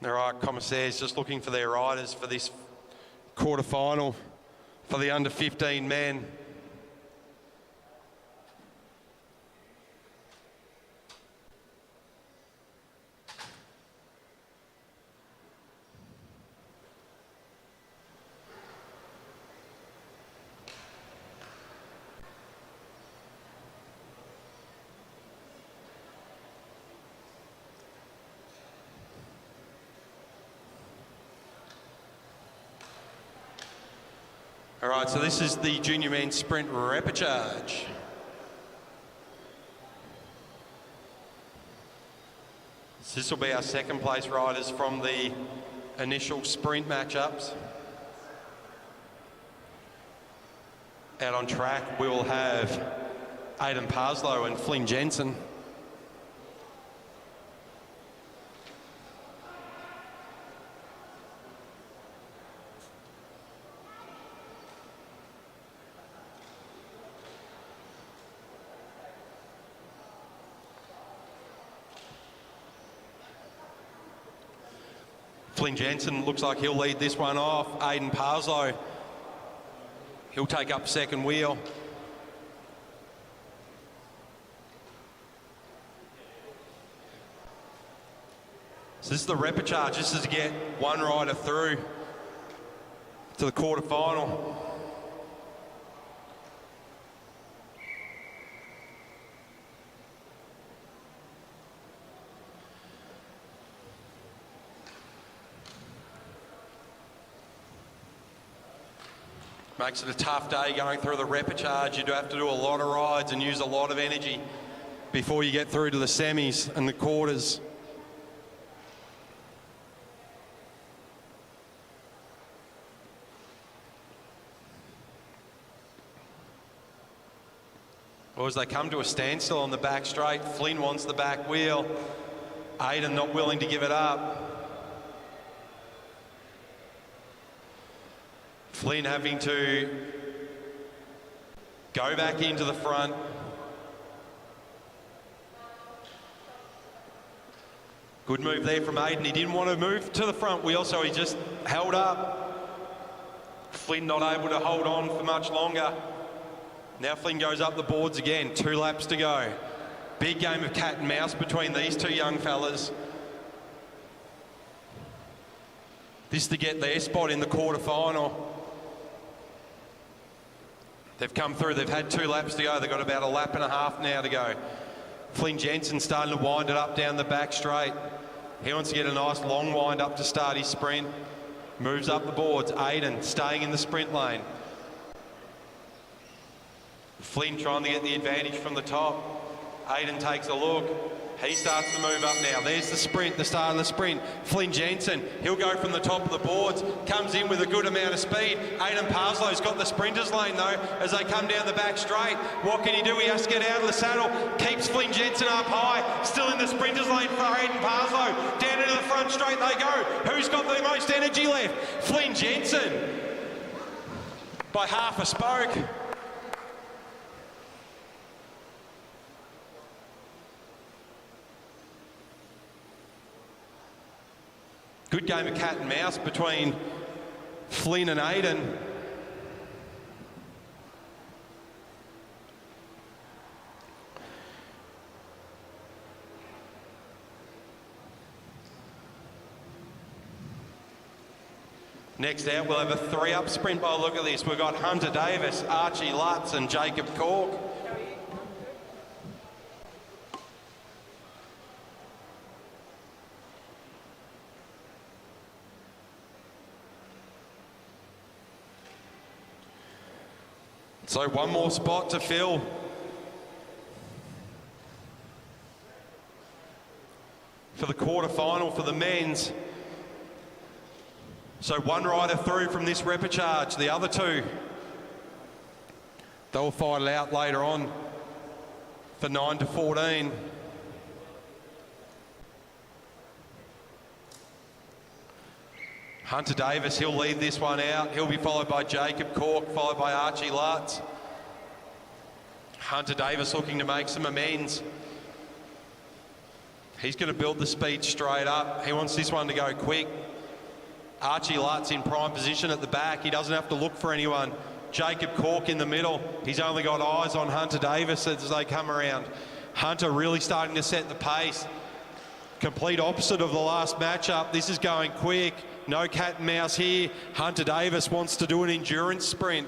All right, commissaires just looking for their riders for this quarterfinal for the under 15 men. All right, so this is the junior men's sprint repechage. So this will be our second place riders from the initial sprint matchups. Out on track, we will have Aidan Parslow and Flynn Jensen. Flynn Jensen looks like he'll lead this one off. Aidan Parslow, he'll take up second wheel. So this is the repechage. This is to get one rider through to the quarterfinal. Makes it a tough day going through the repechage. You do have to do a lot of rides and use a lot of energy before you get through to the semis and the quarters. Or as they come to a standstill on the back straight, Flynn wants the back wheel. Aidan not willing to give it up. Flynn having to go back into the front. Good move there from Aidan. He didn't want to move to the front wheel, so he just held up. Flynn not able to hold on for much longer. Now Flynn goes up the boards again. 2 laps to go. Big game of cat and mouse between these two young fellas. This to get their spot in the quarterfinal. They've come through, they've had 2 laps to go. They've got about a lap and a half now to go. Flynn Jensen starting to wind it up down the back straight. He wants to get a nice long wind up to start his sprint. Moves up the boards. Aidan staying in the sprint lane. Flynn trying to get the advantage from the top. Aidan takes a look. He starts to move up now. There's the sprint, the start of the sprint. Flynn Jensen, he'll go from the top of the boards, comes in with a good amount of speed. Aidan Parslow's got the sprinters lane though, as they come down the back straight. What can he do? He has to get out of the saddle. Keeps Flynn Jensen up high. Still in the sprinters lane for Aidan Parslow. Down into the front straight they go. Who's got the most energy left? Flynn Jensen. By half a spoke. Good game of cat and mouse between Flynn and Aidan. Next out, we'll have a three-up sprint by the look of this. We've got Hunter Davis, Archie Lutz and Jacob Cork. So one more spot to fill. For the quarterfinal for the men's. So one rider through from this repechage, the other two, they'll fight it out later on for 9 to 14. Hunter Davis, he'll lead this one out. He'll be followed by Jacob Cork, followed by Archie Lutz. Hunter Davis looking to make some amends. He's going to build the speed straight up. He wants this one to go quick. Archie Lutz in prime position at the back. He doesn't have to look for anyone. Jacob Cork in the middle. He's only got eyes on Hunter Davis as they come around. Hunter really starting to set the pace. Complete opposite of the last matchup. This is going quick. No cat and mouse here. Hunter Davis wants to do an endurance sprint.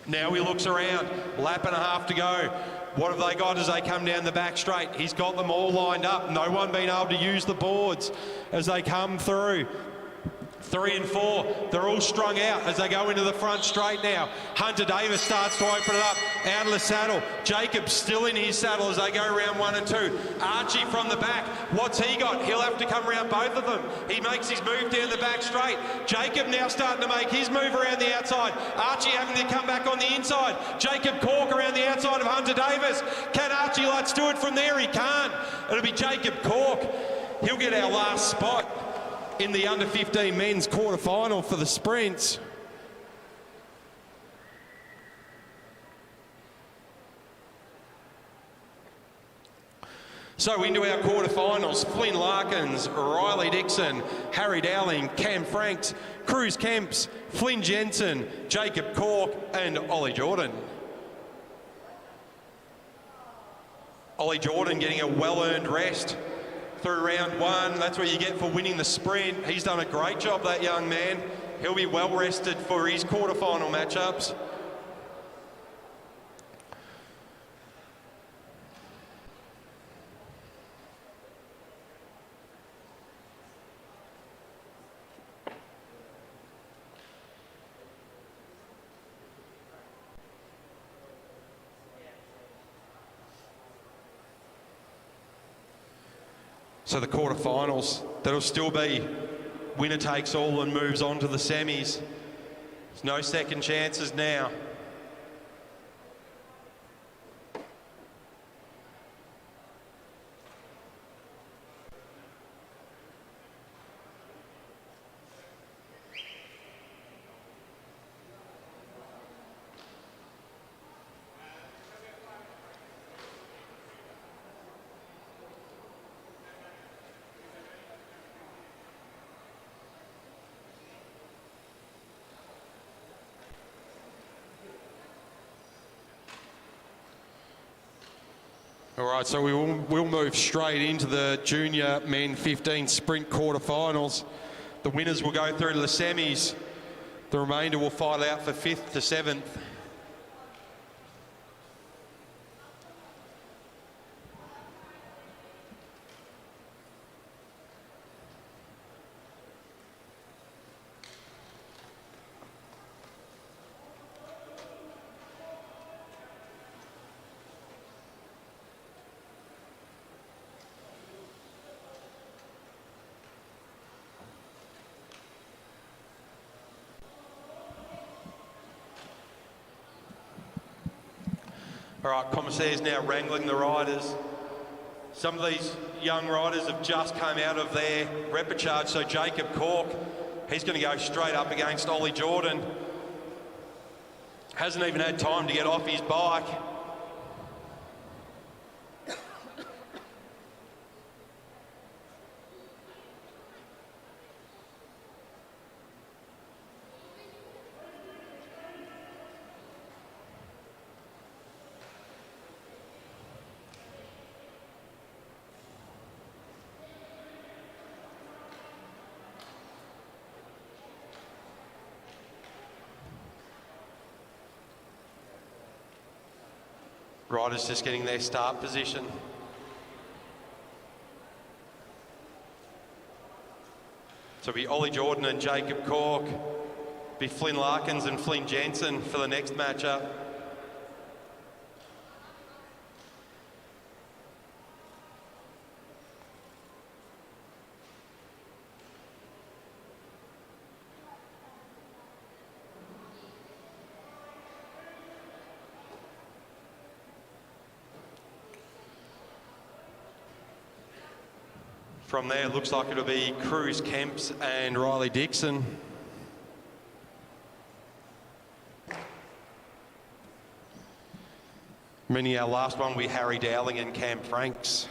Now he looks around. Lap and a half to go. What have they got as they come down the back straight? He's got them all lined up. No one being able to use the boards as they come through. 3 and 4, they're all strung out as they go into the front straight now. Hunter Davis starts to open it up out of the saddle. Jacob's still in his saddle as they go round 1 and 2. Archie from the back, what's he got? He'll have to come around both of them. He makes his move down the back straight. Jacob now starting to make his move around the outside. Archie having to come back on the inside. Jacob Cork around the outside of Hunter Davis. Can Archie Lutz do it from there? He can't. It'll be Jacob Cork. He'll get our last spot in the under 15 men's quarterfinal for the sprints. So into our quarterfinals, Flynn Larkins, Riley Dixon, Harry Dowling, Cam Franks, Cruz Kemps, Flynn Jensen, Jacob Cork and Ollie Jordan. Ollie Jordan getting a well-earned rest through round 1. That's what you get for winning the sprint. He's done a great job, that young man. He'll be well rested for his quarterfinal matchups. So the quarterfinals, that'll still be winner takes all and moves on to the semis. There's no second chances now. All right, so we'll move straight into the junior men 15 sprint quarterfinals. The winners will go through to the semis. The remainder will fight out for 5th to 7th. All right, Commissaire's now wrangling the riders. Some of these young riders have just come out of their repechage, so Jacob Cork, he's going to go straight up against Ollie Jordan. Hasn't even had time to get off his bike. Riders just getting their start position. So it'll be Ollie Jordan and Jacob Cork. Be Flynn Larkins and Flynn Jensen for the next matchup. From there, it looks like it'll be Cruz Kemps and Riley Dixon. Meaning our last one will be Harry Dowling and Cam Franks.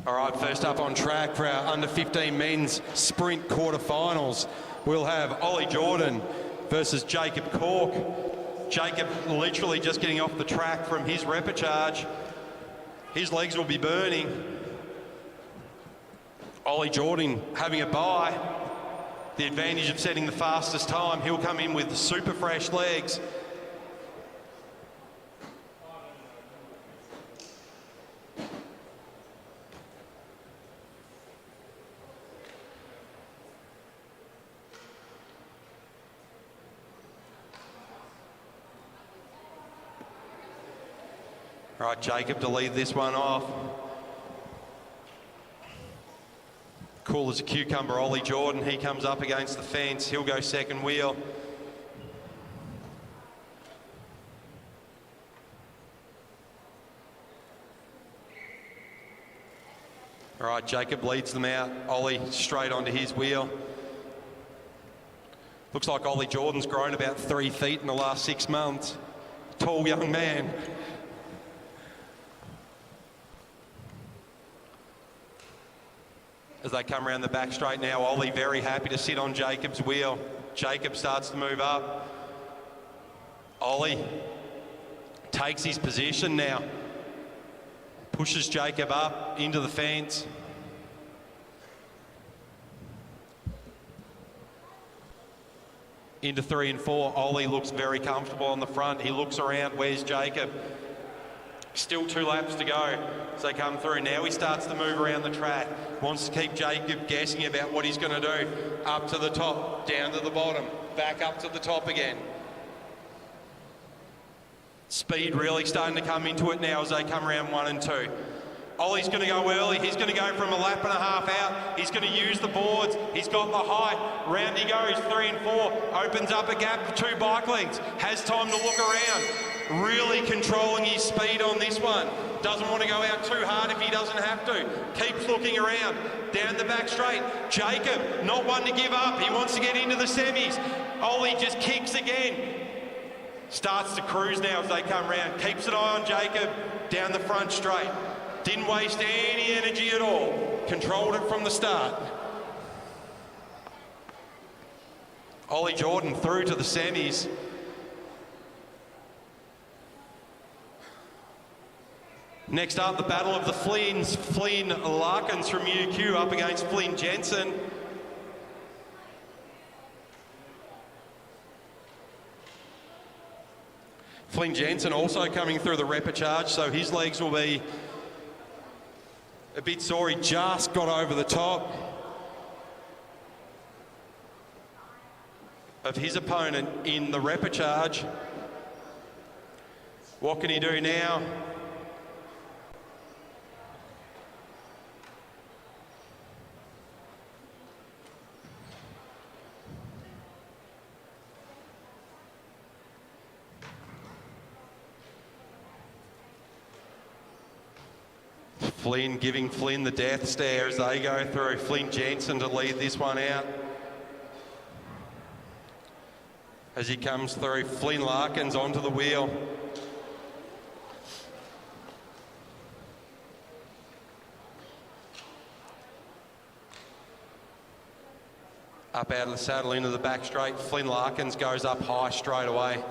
All right, first up on track for our under 15 men's sprint quarterfinals, we'll have Ollie Jordan versus Jacob Cork. Jacob literally just getting off the track from his repechage. His legs will be burning. Ollie Jordan having a bye. The advantage of setting the fastest time, he'll come in with super fresh legs. All right, Jacob to lead this one off. Cool as a cucumber, Ollie Jordan, he comes up against the fence. He'll go second wheel. All right, Jacob leads them out. Ollie straight onto his wheel. Looks like Ollie Jordan's grown about 3 feet in the last 6 months. Tall young man. As they come around the back straight now, Ollie very happy to sit on Jacob's wheel. Jacob starts to move up. Ollie takes his position now. Pushes Jacob up into the fence. Into 3 and 4, Ollie looks very comfortable on the front. He looks around, where's Jacob? Still 2 laps to go as they come through. Now he starts to move around the track. Wants to keep Jacob guessing about what he's going to do. Up to the top, down to the bottom, back up to the top again. Speed really starting to come into it now as they come around 1 and 2. Ollie's going to go early. He's going to go from a lap and a half out. He's going to use the boards. He's got the height. Round he goes, 3 and 4. Opens up a gap of 2 bike lengths. Has time to look around. Really controlling his speed on this one. Doesn't want to go out too hard if he doesn't have to. Keeps looking around. Down the back straight. Jacob, not one to give up. He wants to get into the semis. Ollie just kicks again. Starts to cruise now as they come round. Keeps an eye on Jacob. Down the front straight. Didn't waste any energy at all. Controlled it from the start. Ollie Jordan through to the semis. Next up, the battle of the Flynns. Flynn Larkins from UQ up against Flynn Jensen. Flynn Jensen also coming through the repechage, so his legs will be a bit sore. He just got over the top of his opponent in the repechage. What can he do now? Flynn giving Flynn the death stare as they go through. Flynn Jensen to lead this one out. As he comes through, Flynn Larkins onto the wheel. Up out of the saddle into the back straight. Flynn Larkins goes up high straight away.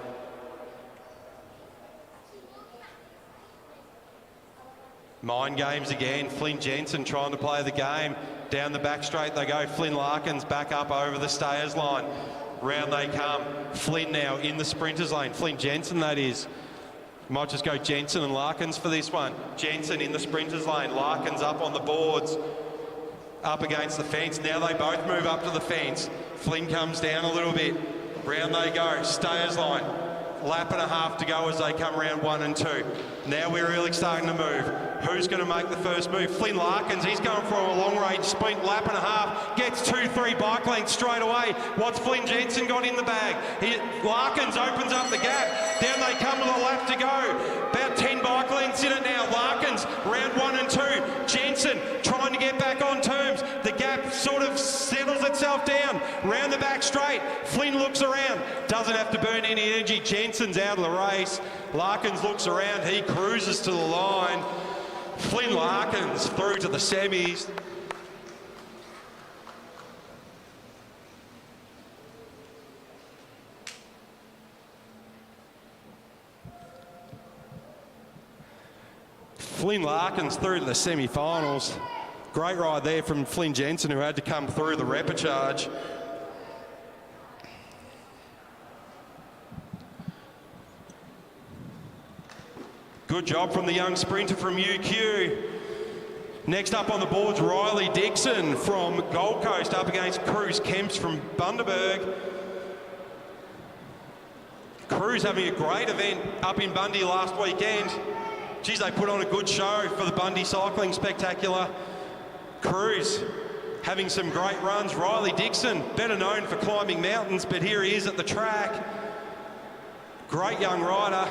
Mind games again. Flynn Jensen trying to play the game. Down the back straight they go. Flynn Larkins back up over the stayers line. Round they come. Flynn now in the sprinters lane. Flynn Jensen, that is. Might just go Jensen and Larkins for this one. Jensen in the sprinters lane. Larkins up on the boards. Up against the fence. Now they both move up to the fence. Flynn comes down a little bit. Round they go. Stayers line. Lap and a half to go as they come round 1 and 2. Now we're really starting to move. Who's going to make the first move? Flynn Larkins, he's going for a long-range sprint, lap and a half, gets 2-3 bike lengths straight away. What's Flynn Jensen got in the bag? Larkins opens up the gap. Down they come with a lap to go. About 10 bike lengths in it now. Larkins, round 1 and 2. Jensen trying to get back on terms. The gap sort of settles itself down. Round the back straight. Flynn looks around. Doesn't have to burn any energy. Jensen's out of the race. Larkins looks around. He cruises to the line. Flynn Larkins through to the semis. Flynn Larkins through to the semi-finals. Great ride there from Flynn Jensen, who had to come through the repechage. Good job from the young sprinter from UQ. Next up on the boards, Riley Dixon from Gold Coast up against Cruz Kemps from Bundaberg. Cruz having a great event up in Bundy last weekend. Geez, they put on a good show for the Bundy Cycling Spectacular. Cruz having some great runs. Riley Dixon, better known for climbing mountains, but here he is at the track. Great young rider.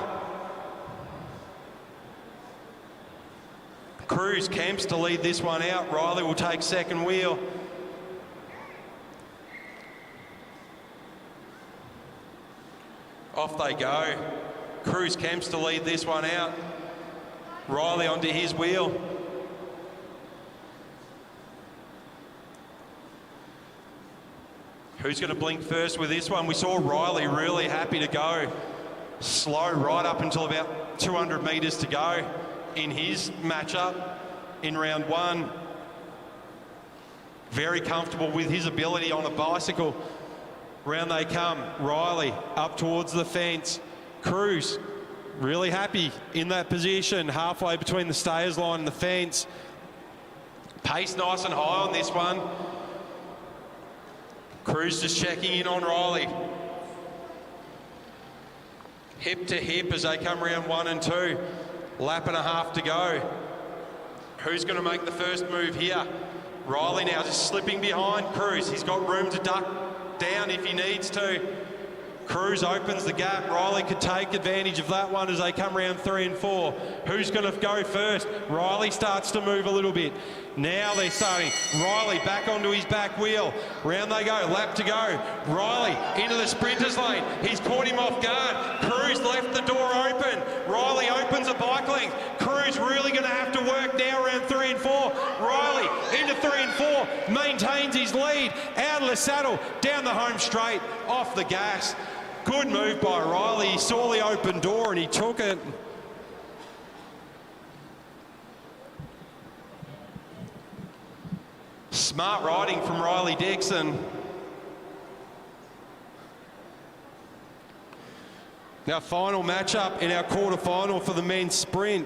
Cruz Kemps to lead this one out. Riley will take second wheel. Off they go. Cruz Kemps to lead this one out. Riley onto his wheel. Who's going to blink first with this one? We saw Riley really happy to go slow right up until about 200 metres to go in his matchup in round 1. Very comfortable with his ability on a bicycle. Round they come. Riley up towards the fence. Cruz really happy in that position, halfway between the stayers line and the fence. Pace nice and high on this one. Cruz just checking in on Riley. Hip to hip as they come round 1 and 2. Lap and a half to go. Who's going to make the first move here? Riley now just slipping behind Cruz. He's got room to duck down if he needs to. Cruz opens the gap. Riley could take advantage of that one as they come round 3 and 4. Who's going to go first? Riley starts to move a little bit. Now they're starting. Riley back onto his back wheel. Round they go. Lap to go. Riley into the sprinters lane. He's caught him off guard. Cruz left the door open. Riley opens a bike length. Cruz really going to have to work now the saddle, down the home straight, off the gas. Good move by Riley. He saw the open door and he took it. Smart riding from Riley Dixon. Now, final matchup in our quarterfinal for the men's sprint.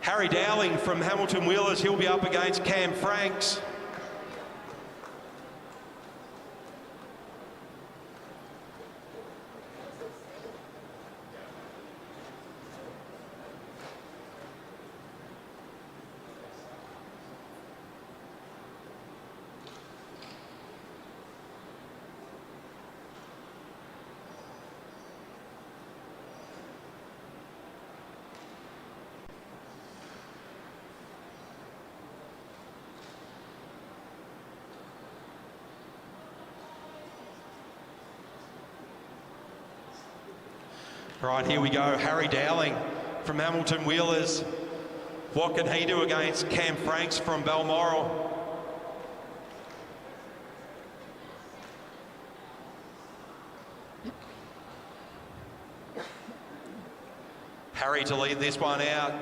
Harry Dowling from Hamilton Wheelers, he'll be up against Cam Franks. Right, here we go. Harry Dowling from Hamilton Wheelers. What can he do against Cam Franks from Balmoral? Harry to lead this one out.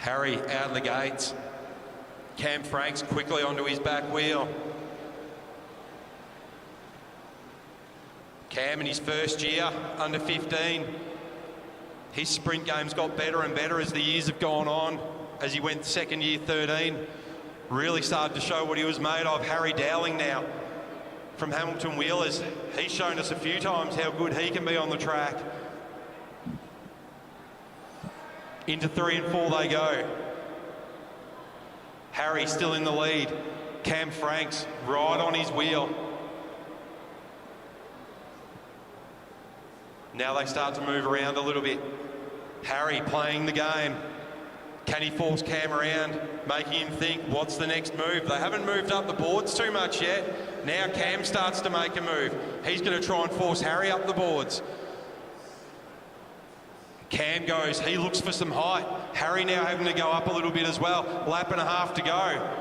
Harry out of the gates. Cam Franks quickly onto his back wheel. Cam in his first year, under 15. His sprint game's got better and better as the years have gone on. As he went second year, 13. Really started to show what he was made of. Harry Dowling now from Hamilton Wheelers. He's shown us a few times how good he can be on the track. Into 3 and 4 they go. Harry still in the lead. Cam Franks right on his wheel. Now they start to move around a little bit. Harry playing the game. Can he force Cam around, making him think, what's the next move? They haven't moved up the boards too much yet. Now Cam starts to make a move. He's going to try and force Harry up the boards. Cam goes, he looks for some height. Harry now having to go up a little bit as well. Lap and a half to go.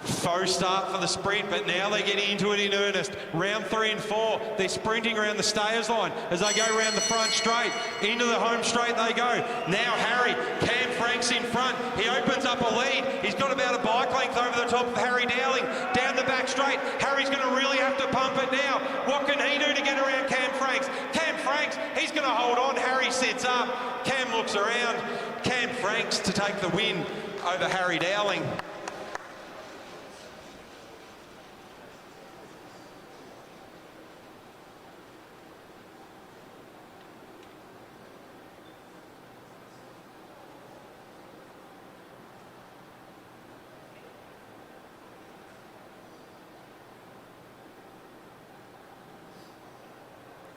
Faux start for the sprint, but now they're getting into it in earnest. Round 3 and 4, they're sprinting around the stayers line as they go around the front straight. Into the home straight they go. Now Harry, Cam Franks in front. He opens up a lead. He's got about a bike length over the top of Harry Dowling. Down the back straight. Harry's going to really have to pump it now. What can he do to get around Cam Franks? Cam Franks, he's going to hold on. Harry sits up. Cam looks around. Cam Franks to take the win over Harry Dowling.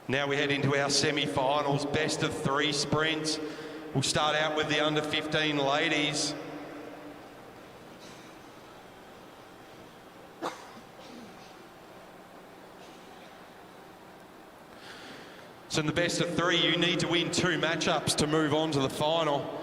Now we head into our semi-finals, best of 3 sprints. We'll start out with the under 15 ladies. So in the best of 3, you need to win 2 matchups to move on to the final.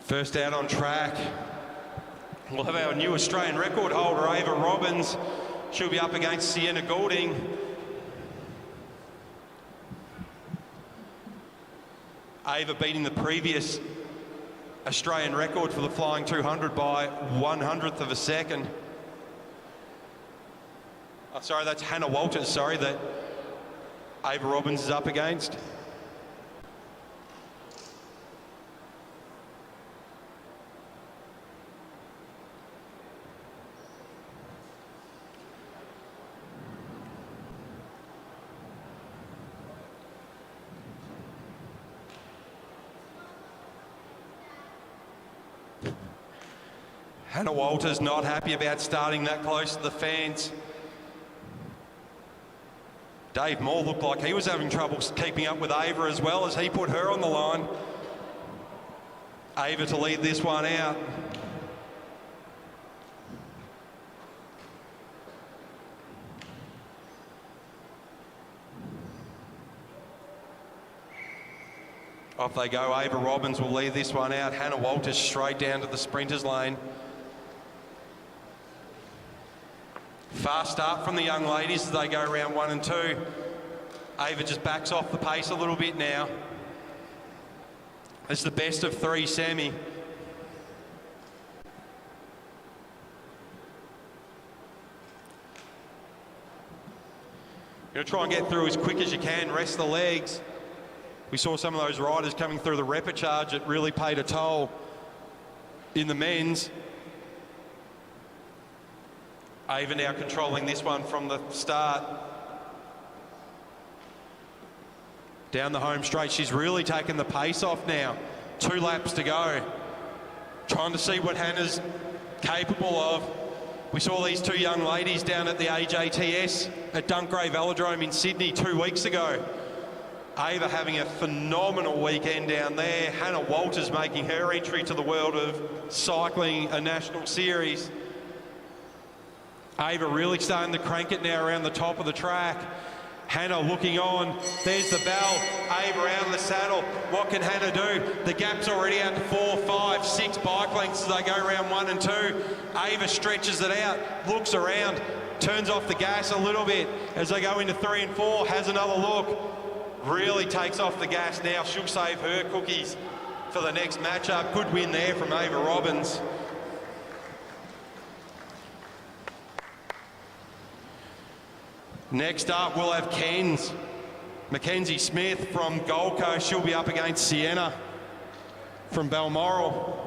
First out on track, we'll have our new Australian record holder, Ava Robbins. She'll be up against Sienna Goulding. Ava beating the previous Australian record for the flying 200 by 1/100th of a second. Oh, sorry, that's Hannah Walters, sorry, that Ava Robbins is up against. Hannah Walters not happy about starting that close to the fence. Dave Moore looked like he was having trouble keeping up with Ava as well as he put her on the line. Ava to lead this one out. Off they go. Ava Robbins will lead this one out. Hannah Walters straight down to the sprinters lane. Fast start from the young ladies as they go round 1 and 2. Ava just backs off the pace a little bit now. It's the best of 3 semi. You're going to try and get through as quick as you can, rest the legs. We saw some of those riders coming through the repechage. It really paid a toll in the men's. Ava now controlling this one from the start. Down the home straight, she's really taken the pace off now. 2 laps to go. Trying to see what Hannah's capable of. We saw these 2 young ladies down at the AJTS at Dunkgrave Velodrome in Sydney 2 weeks ago. Ava having a phenomenal weekend down there. Hannah Walters making her entry to the world of cycling, a national series. Ava really starting to crank it now around the top of the track. Hannah looking on. There's the bell. Ava out of the saddle. What can Hannah do? The gap's already out to 4, 5, 6 bike lengths as they go around 1 and 2. Ava stretches it out, looks around, turns off the gas a little bit as they go into 3 and 4, has another look. Really takes off the gas now. She'll save her cookies for the next matchup. Good win there from Ava Robbins. Next up, we'll have Cairns. Mackenzie Smith from Gold Coast. She'll be up against Sienna from Balmoral.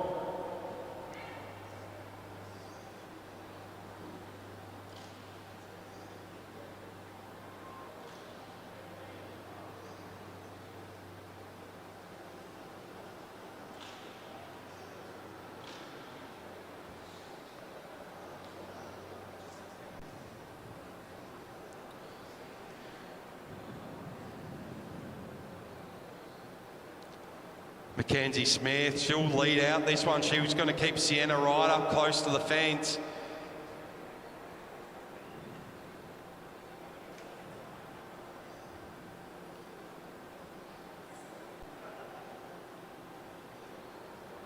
Mackenzie Smith, she'll lead out this one. She was going to keep Sienna right up close to the fence.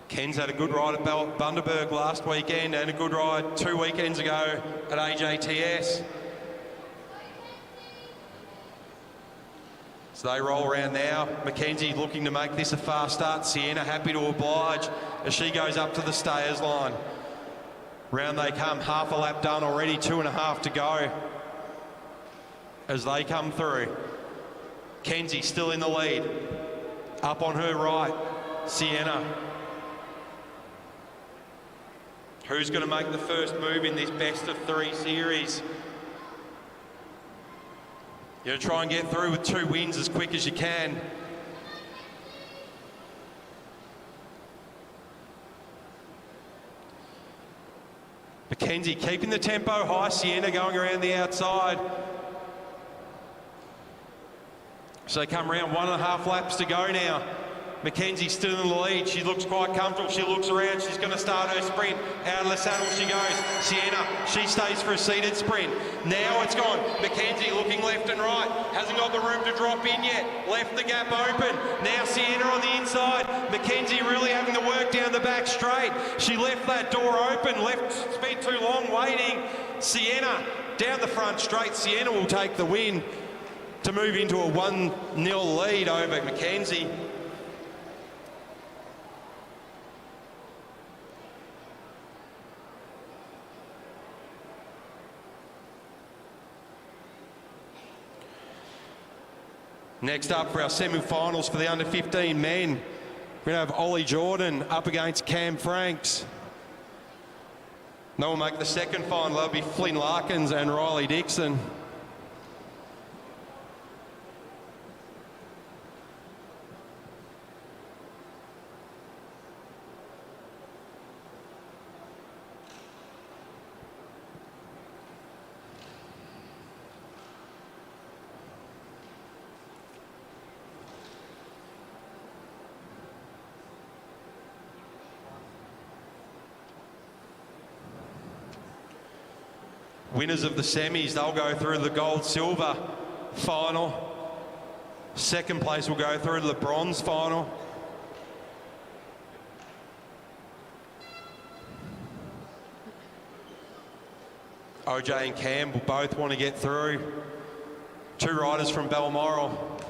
Ken's had a good ride at Bundaberg last weekend and a good ride 2 weekends ago at AJTS. So they roll around now. Mackenzie looking to make this a fast start. Sienna happy to oblige as she goes up to the stayers line. Round they come, half a lap done already, 2.5 to go as they come through. Kenzie still in the lead. Up on her right, Sienna. Who's going to make the first move in this best of 3 series? You're going to try and get through with 2 wins as quick as you can. Mackenzie keeping the tempo high. Sienna going around the outside. So they come around 1.5 laps to go now. Mackenzie still in the lead. She looks quite comfortable. She looks around. She's going to start her sprint. Out of the saddle she goes. Sienna, she stays for a seated sprint. Now it's gone. Mackenzie looking left and right. Hasn't got the room to drop in yet. Left the gap open. Now Sienna on the inside. Mackenzie really having to work down the back straight. She left that door open. Spent too long waiting. Sienna down the front straight. Sienna will take the win to move into a 1-0 lead over Mackenzie. Next up for our semi-finals for the under-15 men, we're going to have Ollie Jordan up against Cam Franks. They will make the second final. That'll be Flynn Larkins and Riley Dixon. Winners of the semis, they'll go through the gold-silver final. Second place will go through to the bronze final. OJ and Cam will both want to get through. Two riders from Balmoral.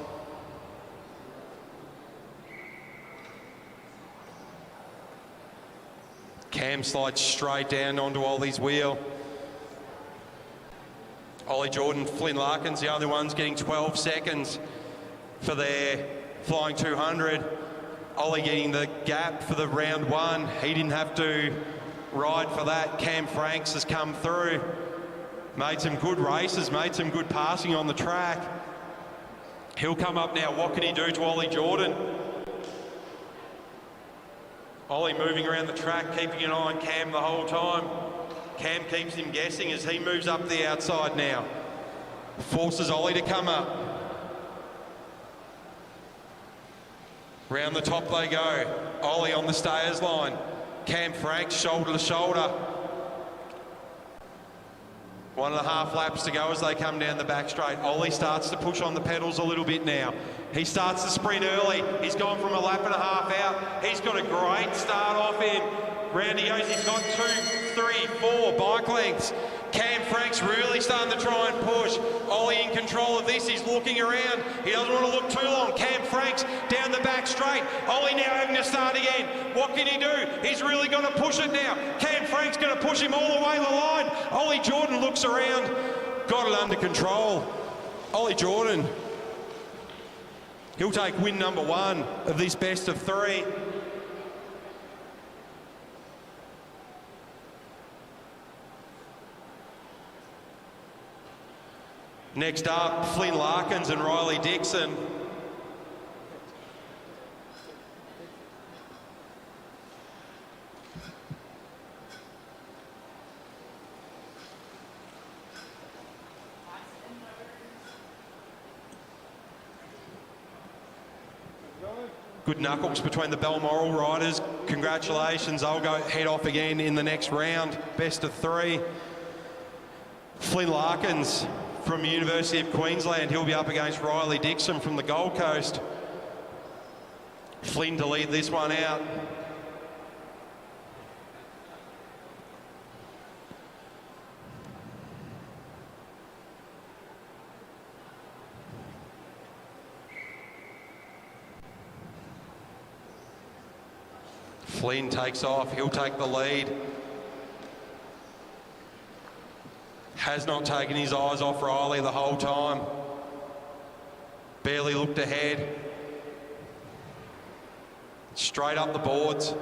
Cam slides straight down onto Ollie's wheel. Ollie Jordan, Flynn Larkins, the only ones getting 12 seconds for their flying 200. Ollie getting the gap for the round one. He didn't have to ride for that. Cam Franks has come through. Made some good races, made some good passing on the track. He'll come up now. What can he do to Ollie Jordan? Ollie moving around the track, keeping an eye on Cam the whole time. Cam keeps him guessing as he moves up the outside now. Forces Ollie to come up. Round the top they go. Ollie on the stayers line. Cam Franks shoulder to shoulder. 1.5 laps to go as they come down the back straight. Ollie starts to push on the pedals a little bit now. He starts to sprint early. He's gone from 1.5 laps out. He's got a great start off him. Round he goes, he's got 2, 3, 4 bike lengths. Cam Franks really starting to try and push. Ollie in control of this, he's looking around. He doesn't want to look too long. Cam Franks down the back straight. Ollie now having to start again. What can he do? He's really going to push it now. Cam Franks going to push him all the way to the line. Ollie Jordan looks around, got it under control. Ollie Jordan, he'll take win number 1 of this best of 3. Next up, Flynn Larkins and Riley Dixon. Good knuckles between the Balmoral riders. Congratulations, they'll go head off again in the next round. Best of 3. Flynn Larkins from the University of Queensland, he'll be up against Riley Dixon from the Gold Coast. Flynn to lead this one out. Flynn takes off, he'll take the lead. Has not taken his eyes off Riley the whole time. Barely looked ahead. Straight up the boards.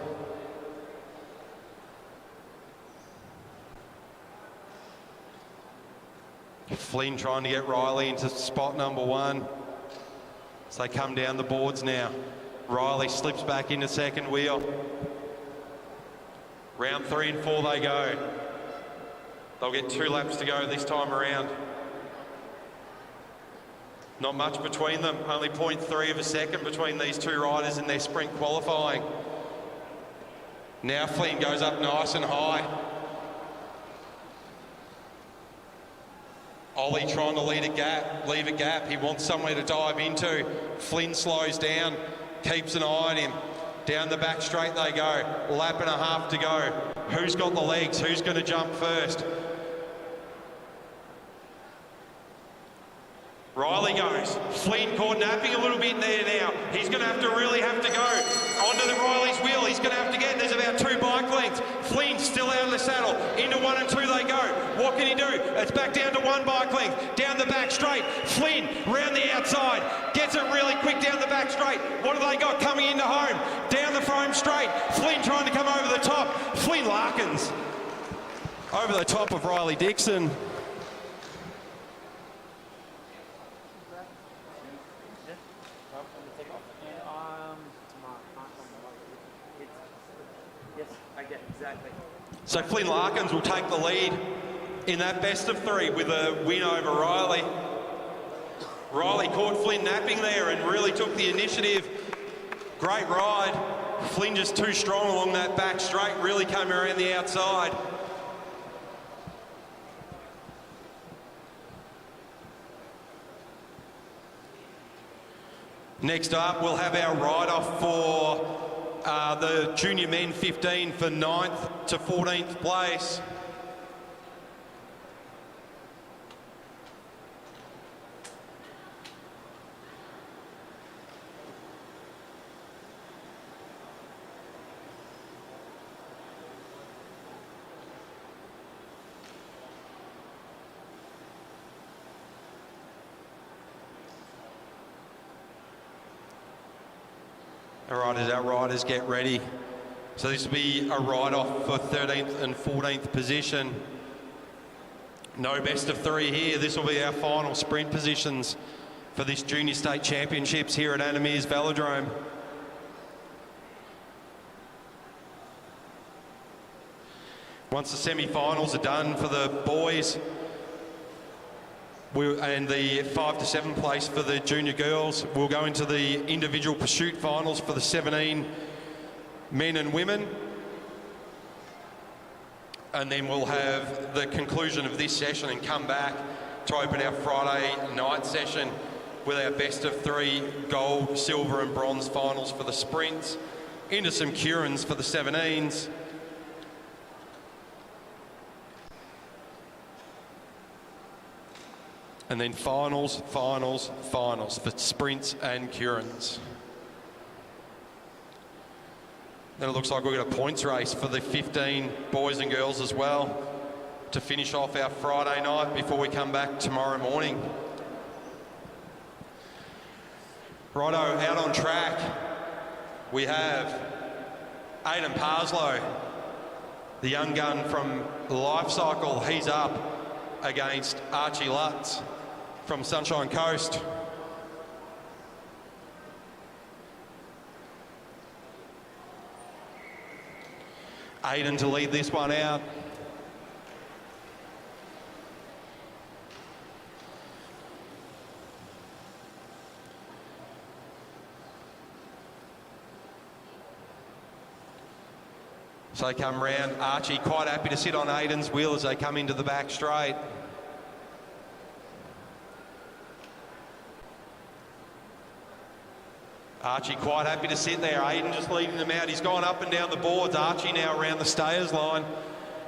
Flynn trying to get Riley into spot number 1. As they come down the boards now. Riley slips back into second wheel. Round 3 and 4 they go. They'll get 2 laps to go this time around. Not much between them, only 0.3 of a second between these two riders in their sprint qualifying. Now Flynn goes up nice and high. Ollie trying to leave a gap. He wants somewhere to dive into. Flynn slows down, keeps an eye on him. Down the back straight they go. 1.5 laps to go. Who's got the legs? Who's going to jump first? Riley goes. Flynn caught napping a little bit there now. He's going to really have to go. Onto the Riley's wheel. He's going to have to get. There's about 2 bike lengths. Flynn still out of the saddle. Into 1 and 2 they go. What can he do? It's back down to 1 bike length. Down the back straight. Flynn round the outside. Gets it really quick down the back straight. What have they got coming into home? Down the front straight. Flynn trying to come over the top. Flynn Larkins over the top of Riley Dixon. So Flynn Larkins will take the lead in that best of 3 with a win over Riley. Riley caught Flynn napping there and really took the initiative. Great ride. Flynn just too strong along that back straight, really came around the outside. Next up, we'll have our ride-off for the junior men 15 for 9th to 14th place. All right, as our riders get ready. So this will be a ride-off for 13th and 14th position. No best of 3 here. This will be our final sprint positions for this Junior State Championships here at Animere's Velodrome. Once the semi-finals are done for the boys, and the 5 to 7 place for the junior girls, we'll go into the individual pursuit finals for the 17 men and women. And then we'll have the conclusion of this session and come back to open our Friday night session with our best of 3 gold, silver and bronze finals for the sprints, into some Curans for the 17s. And then finals for sprints and Curans. Then it looks like we've got a points race for the 15 boys and girls as well to finish off our Friday night before we come back tomorrow morning. Righto, out on track, we have Aidan Parslow, the young gun from Life Cycle. He's up against Archie Lutz from Sunshine Coast. Aidan to lead this one out. So they come round. Archie quite happy to sit on Aidan's wheel as they come into the back straight. Archie quite happy to sit there. Aidan just leading them out. He's gone up and down the boards. Archie now around the stayers line.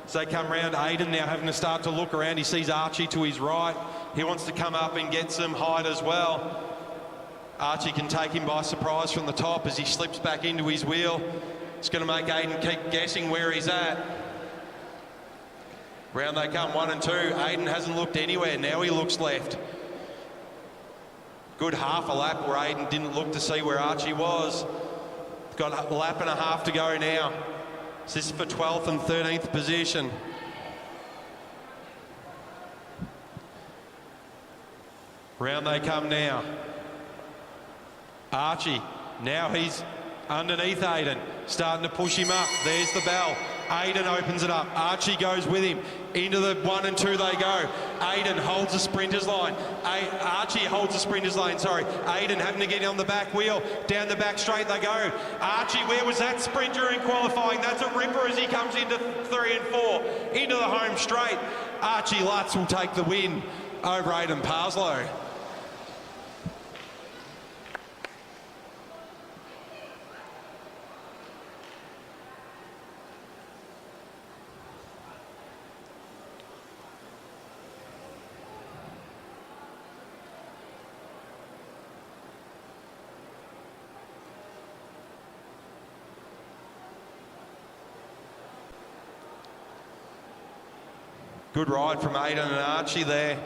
So they come round. Aidan now having to start to look around. He sees Archie to his right. He wants to come up and get some height as well. Archie can take him by surprise from the top as he slips back into his wheel. It's going to make Aidan keep guessing where he's at. Round they come, 1 and 2. Aidan hasn't looked anywhere. Now he looks left. Good half a lap where Aidan didn't look to see where Archie was. Got a lap and a half to go now. So this is for 12th and 13th position. Round they come now. Archie, now he's underneath Aidan, starting to push him up. There's the bell. Aidan opens it up. Archie goes with him. Into the 1 and 2 they go. Aidan holds the sprinter's line. Archie holds the sprinter's lane, sorry. Aidan having to get on the back wheel. Down the back straight they go. Archie, where was that sprinter in qualifying? That's a ripper as he comes into 3 and 4. Into the home straight. Archie Lutz will take the win over Aidan Parslow. Good ride from Aidan and Archie there.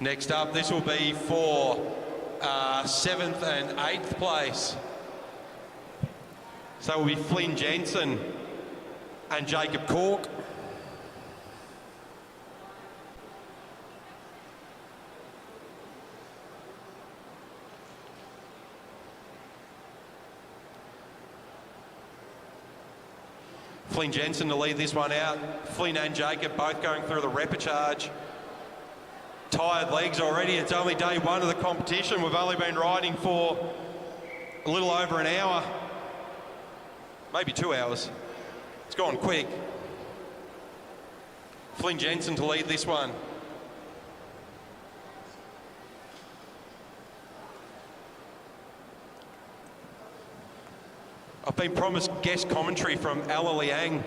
Next up, this will be for 7th and 8th place. So it will be Flynn Jensen and Jacob Cork. Flynn Jensen to lead this one out. Flynn and Jacob both going through the repechage. Tired legs already. It's only day 1 of the competition. We've only been riding for a little over an hour, maybe 2 hours. It's gone quick. Flynn Jensen to lead this one. I've been promised guest commentary from Ella Liang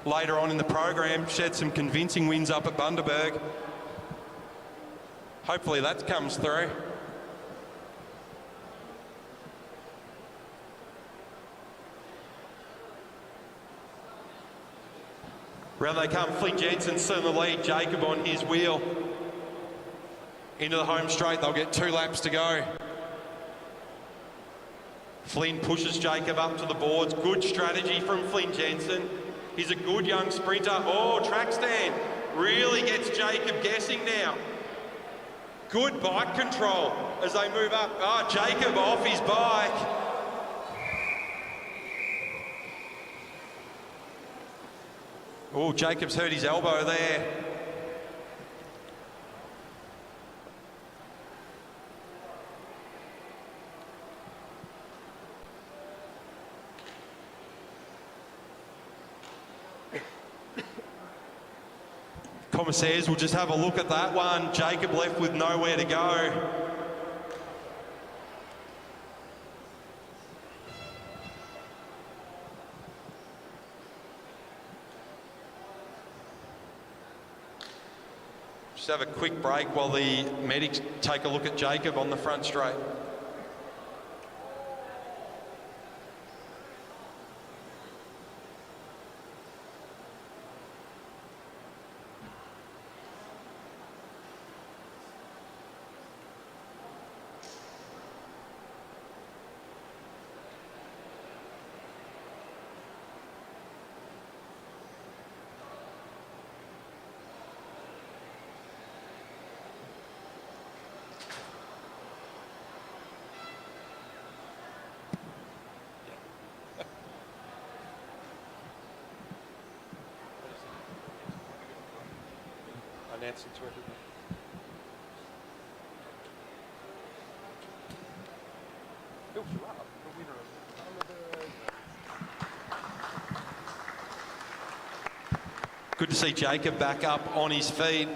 later on in the program. She had some convincing wins up at Bundaberg. Hopefully that comes through. Round they come, Flynn Jensen still in the lead, Jacob on his wheel. Into the home straight, they'll get 2 laps to go. Flynn pushes Jacob up to the boards. Good strategy from Flynn Jensen. He's a good young sprinter. Oh, track stand really gets Jacob guessing now. Good bike control as they move up. Oh, Jacob off his bike. Oh, Jacob's hurt his elbow there. Commissaires will just have a look at that one. Jacob left with nowhere to go. Just have a quick break while the medics take a look at Jacob on the front straight. Good to see Jacob back up on his feet.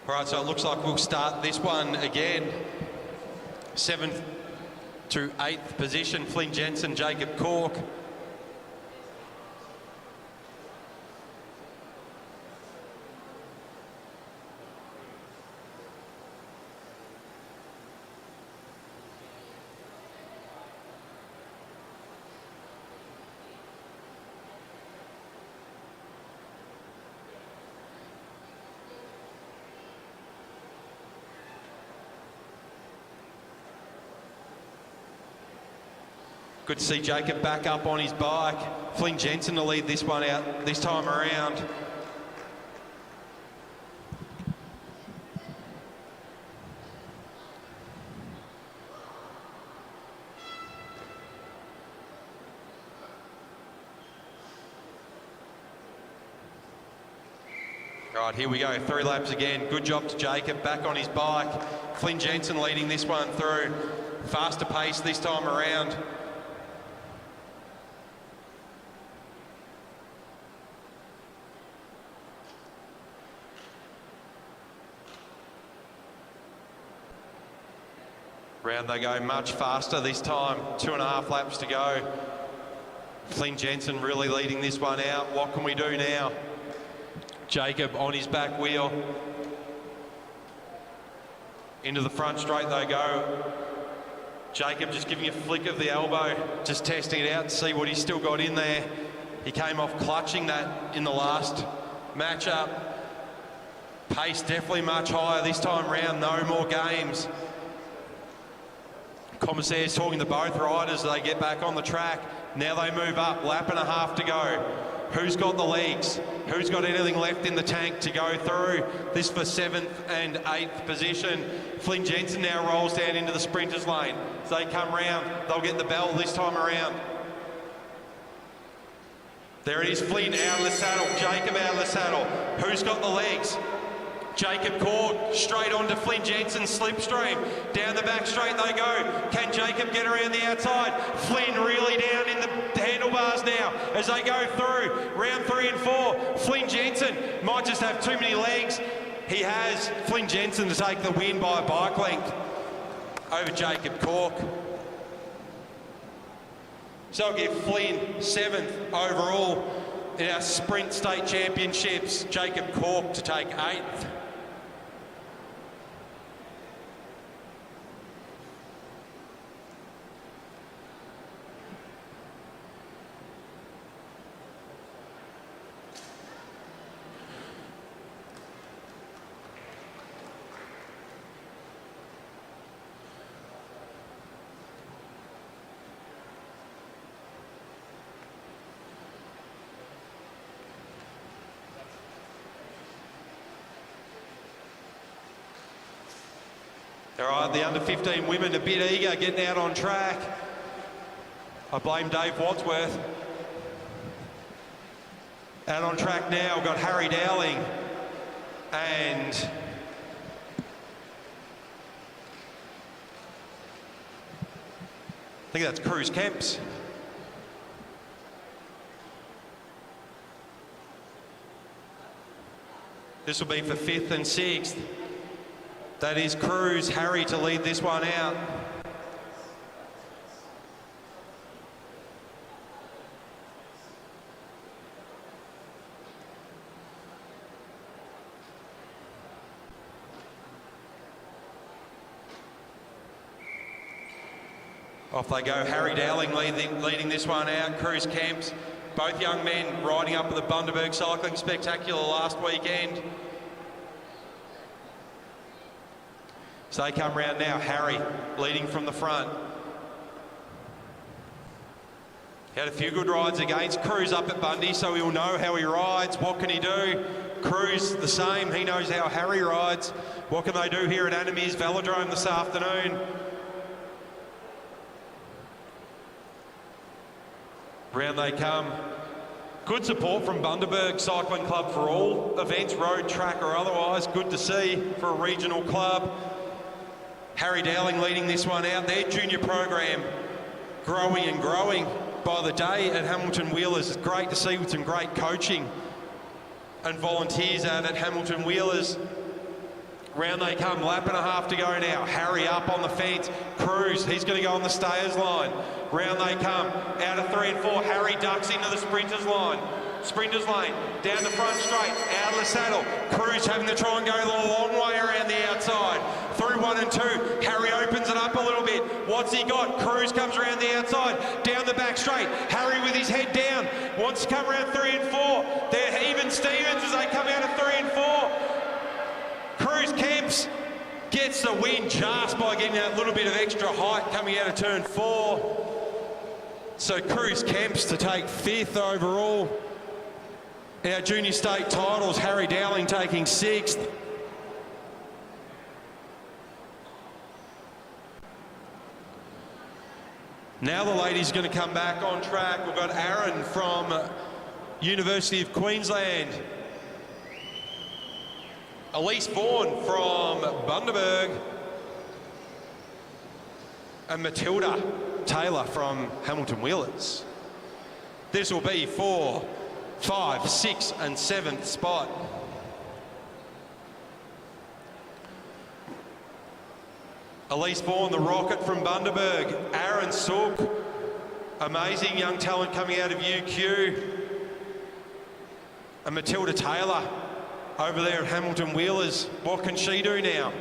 All right, so it looks like we'll start this one again. 7th to 8th position, Flynn Jensen, Jacob Cork. Good to see Jacob back up on his bike. Flynn Jensen to lead this one out this time around. Right, here we go, 3 laps again. Good job to Jacob, back on his bike. Flynn Jensen leading this one through. Faster pace this time around. Round they go much faster this time, 2.5 laps to go. Flynn Jensen really leading this one out. What can we do now? Jacob on his back wheel. Into the front straight they go. Jacob just giving a flick of the elbow, just testing it out to see what he's still got in there. He came off clutching that in the last matchup. Pace definitely much higher this time round, no more games. Commissaire's talking to both riders as they get back on the track. Now they move up, lap and a half to go. Who's got the legs? Who's got anything left in the tank to go through? This for 7th and 8th position. Flynn Jensen now rolls down into the sprinters lane. As they come round, they'll get the bell this time around. There it is, Flynn out of the saddle, Jacob out of the saddle. Who's got the legs? Jacob Cord straight onto Flynn Jensen's slipstream. Down the back straight they go. Can Jacob get around the outside? Flynn really down in the handlebars now as they go through. Round 3 and 4. Flynn Jensen might just have too many legs. He has Flynn Jensen to take the win by a bike length over Jacob Cork. So I'll give Flynn 7th overall in our Sprint State Championships. Jacob Cork to take 8th. All right, the under-15 women a bit eager, getting out on track. I blame Dave Wadsworth. Out on track now, we've got Harry Dowling and I think that's Cruz Kemps. This will be for 5th and 6th. That is Cruz, Harry to lead this one out. Off they go, Harry Dowling leading this one out, Cruz Kemps. Both young men riding up at the Bundaberg Cycling Spectacular last weekend. So they come round now, Harry leading from the front. Had a few good rides against Cruz up at Bundy, so he'll know how he rides. What can he do? Cruz the same, he knows how Harry rides. What can they do here at Anime's Velodrome this afternoon? Round they come. Good support from Bundaberg Cycling Club for all events, road, track or otherwise. Good to see for a regional club. Harry Dowling leading this one out. Their junior program growing and growing by the day at Hamilton Wheelers. It's great to see with some great coaching and volunteers out at Hamilton Wheelers. Round they come, lap and a half to go now. Harry up on the fence. Cruz, he's going to go on the stayers line. Round they come, out of 3 and 4. Harry ducks into the sprinters line. Sprinters lane, down the front straight, out of the saddle. Cruz having to try and go the long way around the outside. Through 1 and 2, Harry opens it up a little bit. What's he got? Cruz comes around the outside, down the back straight. Harry with his head down, wants to come around 3 and 4. They're even Stevens as they come out of 3 and 4. Cruz Kemps gets the win just by getting that little bit of extra height coming out of turn 4. So Cruz Kemps to take 5th overall. Our junior state titles, Harry Dowling taking 6th. Now the ladies are going to come back on track. We've got Aaron from University of Queensland Elise Vaughan from Bundaberg. And Matilda Taylor from Hamilton Wheelers. This will be for 5th, 6th and 7th spot. Elise Vaughan, the rocket from Bundaberg. Aaron Sook, amazing young talent coming out of UQ. And Matilda Taylor over there at Hamilton Wheelers. What can she do now?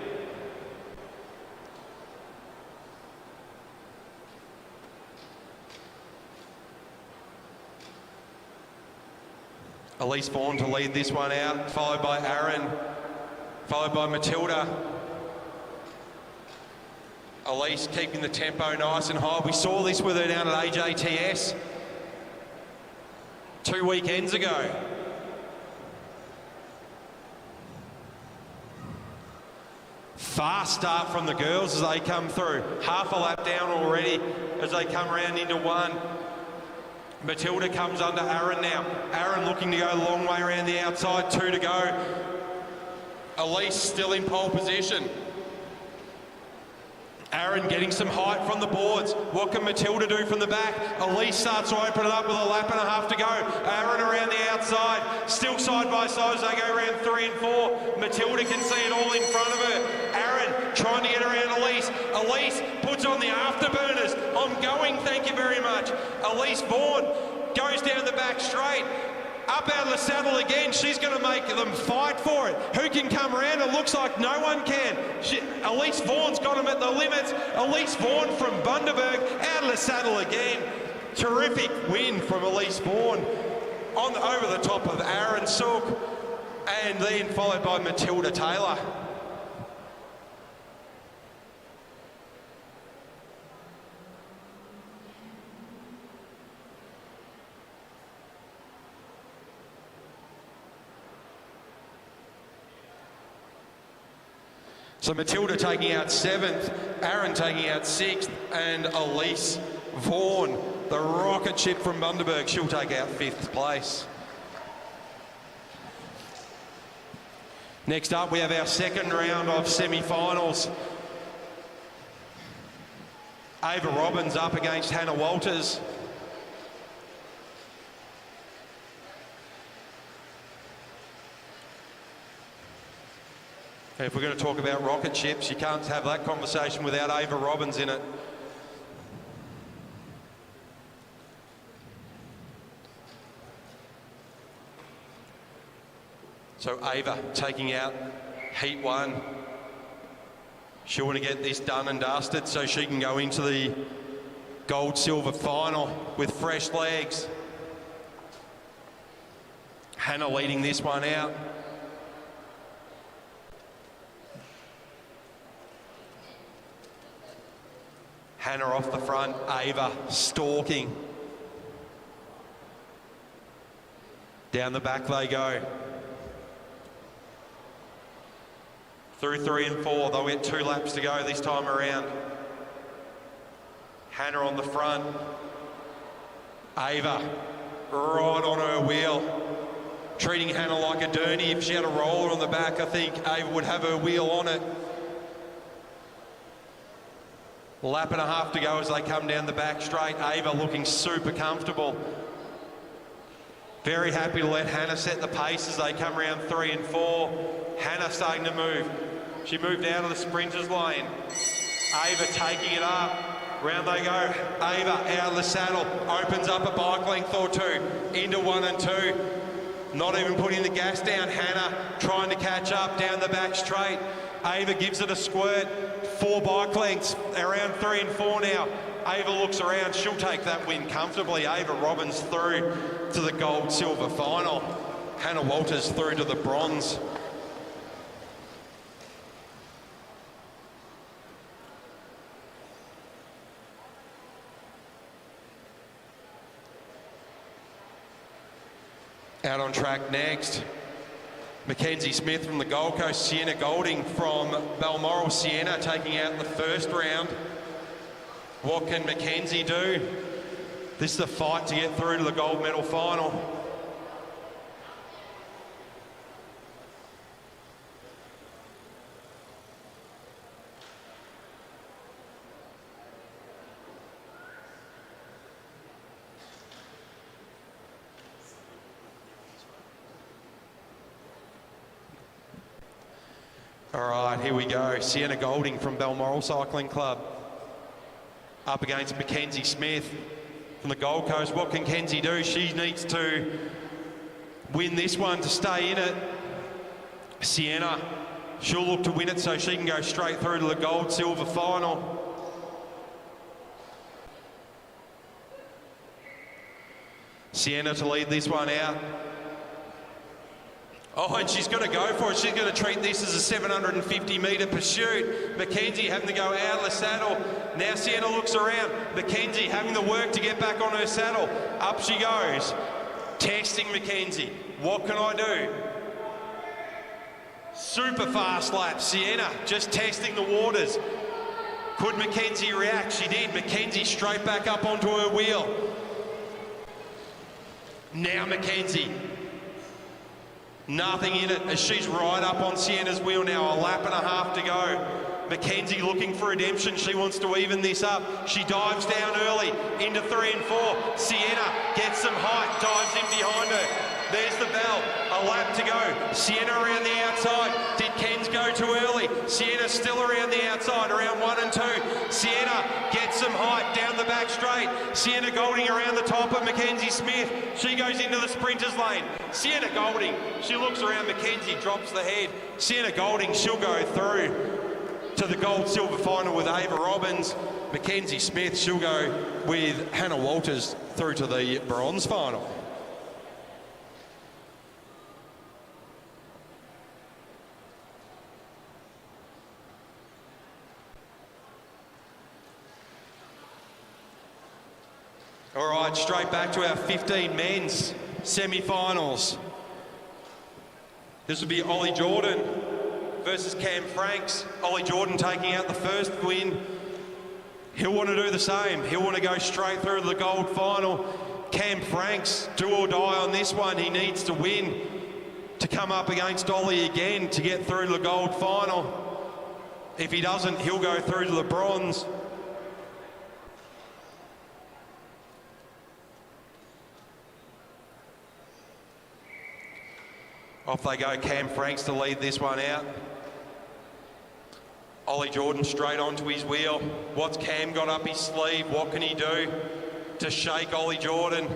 Elise Vaughan to lead this one out, followed by Aaron, followed by Matilda. Elise keeping the tempo nice and high. We saw this with her down at AJTS 2 weekends ago. Fast start from the girls as they come through. Half a lap down already as they come around into one. Matilda comes under Aaron now. Aaron looking to go a long way around the outside, 2 to go. Elise still in pole position. Aaron getting some height from the boards. What can Matilda do from the back? Elise starts to open it up with a lap and a half to go. Aaron around the outside, still side by side as they go around 3 and 4. Matilda can see it all in front of her. Aaron trying to get around Elise. Elise puts on the afterburners. I'm going, thank you very much. Elise Vaughan goes down the back straight. Up out of the saddle again. She's going to make them fight for it. Who can come around? It looks like no one can. Elise Vaughan's got them at the limits. Elise Vaughan from Bundaberg out of the saddle again. Terrific win from Elise Vaughan over the top of Aaron Sook, and then followed by Matilda Taylor. So Matilda taking out 7th, Aaron taking out 6th, and Elise Vaughan, the rocket ship from Bundaberg, she'll take out 5th place. Next up, we have our second round of semi-finals. Ava Robbins up against Hannah Walters. If we're going to talk about rocket ships, you can't have that conversation without Ava Robbins in it. So Ava taking out heat 1. She'll want to get this done and dusted so she can go into the gold-silver final with fresh legs. Hannah leading this one out. Hannah off the front, Ava stalking. Down the back they go. Through 3 and 4, they'll get 2 laps to go this time around. Hannah on the front. Ava right on her wheel. Treating Hannah like a Derny. If she had a roller on the back, I think Ava would have her wheel on it. Lap and a half to go as they come down the back straight. Ava looking super comfortable. Very happy to let Hannah set the pace as they come around 3 and 4. Hannah starting to move. She moved out of the sprinters lane. Ava taking it up. Round they go. Ava out of the saddle. Opens up a bike length or 2. Into 1 and 2. Not even putting the gas down. Hannah trying to catch up down the back straight. Ava gives it a squirt. 4 bike lengths, around 3 and 4 now. Ava looks around, she'll take that win comfortably. Ava Robbins through to the gold-silver final. Hannah Walters through to the bronze. Out on track next, Mackenzie Smith from the Gold Coast, Sienna Golding from Balmoral. Sienna taking out the first round. What can Mackenzie do? This is a fight to get through to the gold medal final. All right, here we go. Sienna Golding from Balmoral Cycling Club up against Mackenzie Smith from the Gold Coast. What can Kenzie do? She needs to win this one to stay in it. Sienna, she'll look to win it so she can go straight through to the gold-silver final. Sienna to lead this one out. Oh, and she's going to go for it. She's going to treat this as a 750-metre pursuit. Mackenzie having to go out of the saddle. Now Sienna looks around. Mackenzie having to work to get back on her saddle. Up she goes. Testing Mackenzie. What can I do? Super fast lap. Sienna just testing the waters. Could Mackenzie react? She did. Mackenzie straight back up onto her wheel. Now Mackenzie. Nothing in it as she's right up on Sienna's wheel now. A lap and a half to go. Mackenzie looking for redemption. She wants to even this up. She dives down early into 3 and 4. Sienna gets some height, dives in behind her. There's the bell. A lap to go. Sienna around the outside. Did Ken's go too early? Sienna still around the outside, around 1 and 2. Sienna gets some height down the back straight. Sienna Golding around the top of Mackenzie Smith. She goes into the sprinters lane. Sienna Golding, she looks around Mackenzie, drops the head. Sienna Golding, she'll go through to the gold-silver final with Ava Robbins. Mackenzie Smith, she'll go with Hannah Walters through to the bronze final. All right, straight back to our 15 men's semi-finals. This will be Ollie Jordan versus Cam Franks. Ollie Jordan taking out the first win. He'll want to do the same. He'll want to go straight through to the gold final. Cam Franks, do or die on this one. He needs to win to come up against Ollie again to get through to the gold final. If he doesn't, he'll go through to the bronze. Off they go, Cam Franks to lead this one out. Ollie Jordan straight onto his wheel. What's Cam got up his sleeve? What can he do to shake Ollie Jordan?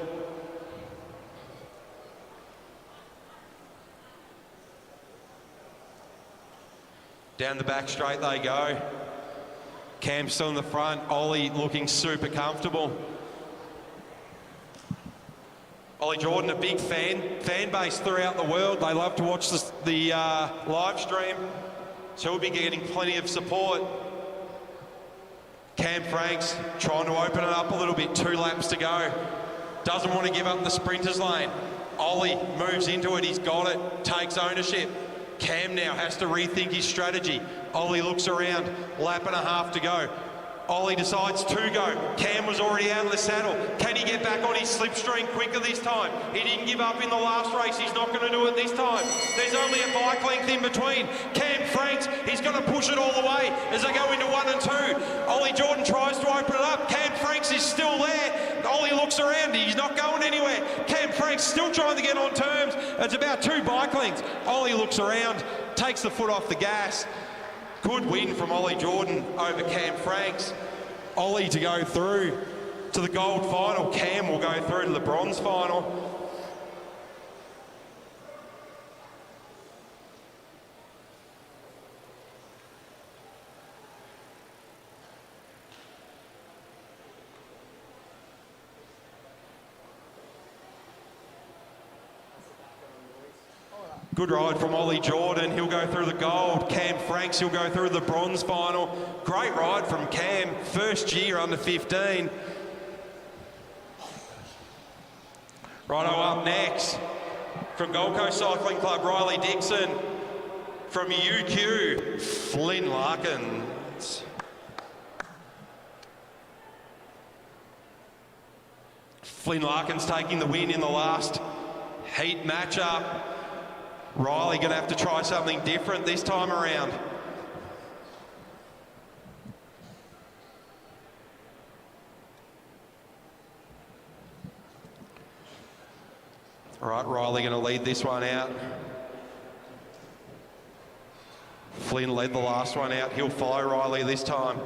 Down the back straight they go. Cam's still in the front. Ollie looking super comfortable. Ollie Jordan, a big fan base throughout the world. They love to watch the live stream, so he'll be getting plenty of support. Cam Franks trying to open it up a little bit, 2 laps to go. Doesn't want to give up the sprinters lane. Ollie moves into it, he's got it, takes ownership. Cam now has to rethink his strategy. Ollie looks around, lap and a half to go. Ollie decides to go. Cam was already out of the saddle. Can he get back on his slipstream quicker this time? He didn't give up in the last race. He's not going to do it this time. There's only a bike length in between. Cam Franks, he's going to push it all the way as they go into 1 and 2. Ollie Jordan tries to open it up. Cam Franks is still there. Ollie looks around. He's not going anywhere. Cam Franks still trying to get on terms. It's about 2 bike lengths. Ollie looks around, takes the foot off the gas. Good win from Ollie Jordan over Cam Franks. Ollie to go through to the gold final. Cam will go through to the bronze final. Good ride from Ollie Jordan. He'll go through the gold. Cam Franks, he'll go through the bronze final. Great ride from Cam. First year under 15. Righto, up next from Gold Coast Cycling Club, Riley Dixon. From UQ, Flynn Larkins. Flynn Larkins taking the win in the last heat matchup. Riley going to have to try something different this time around. All right, Riley going to lead this one out. Flynn led the last one out. He'll follow Riley this time.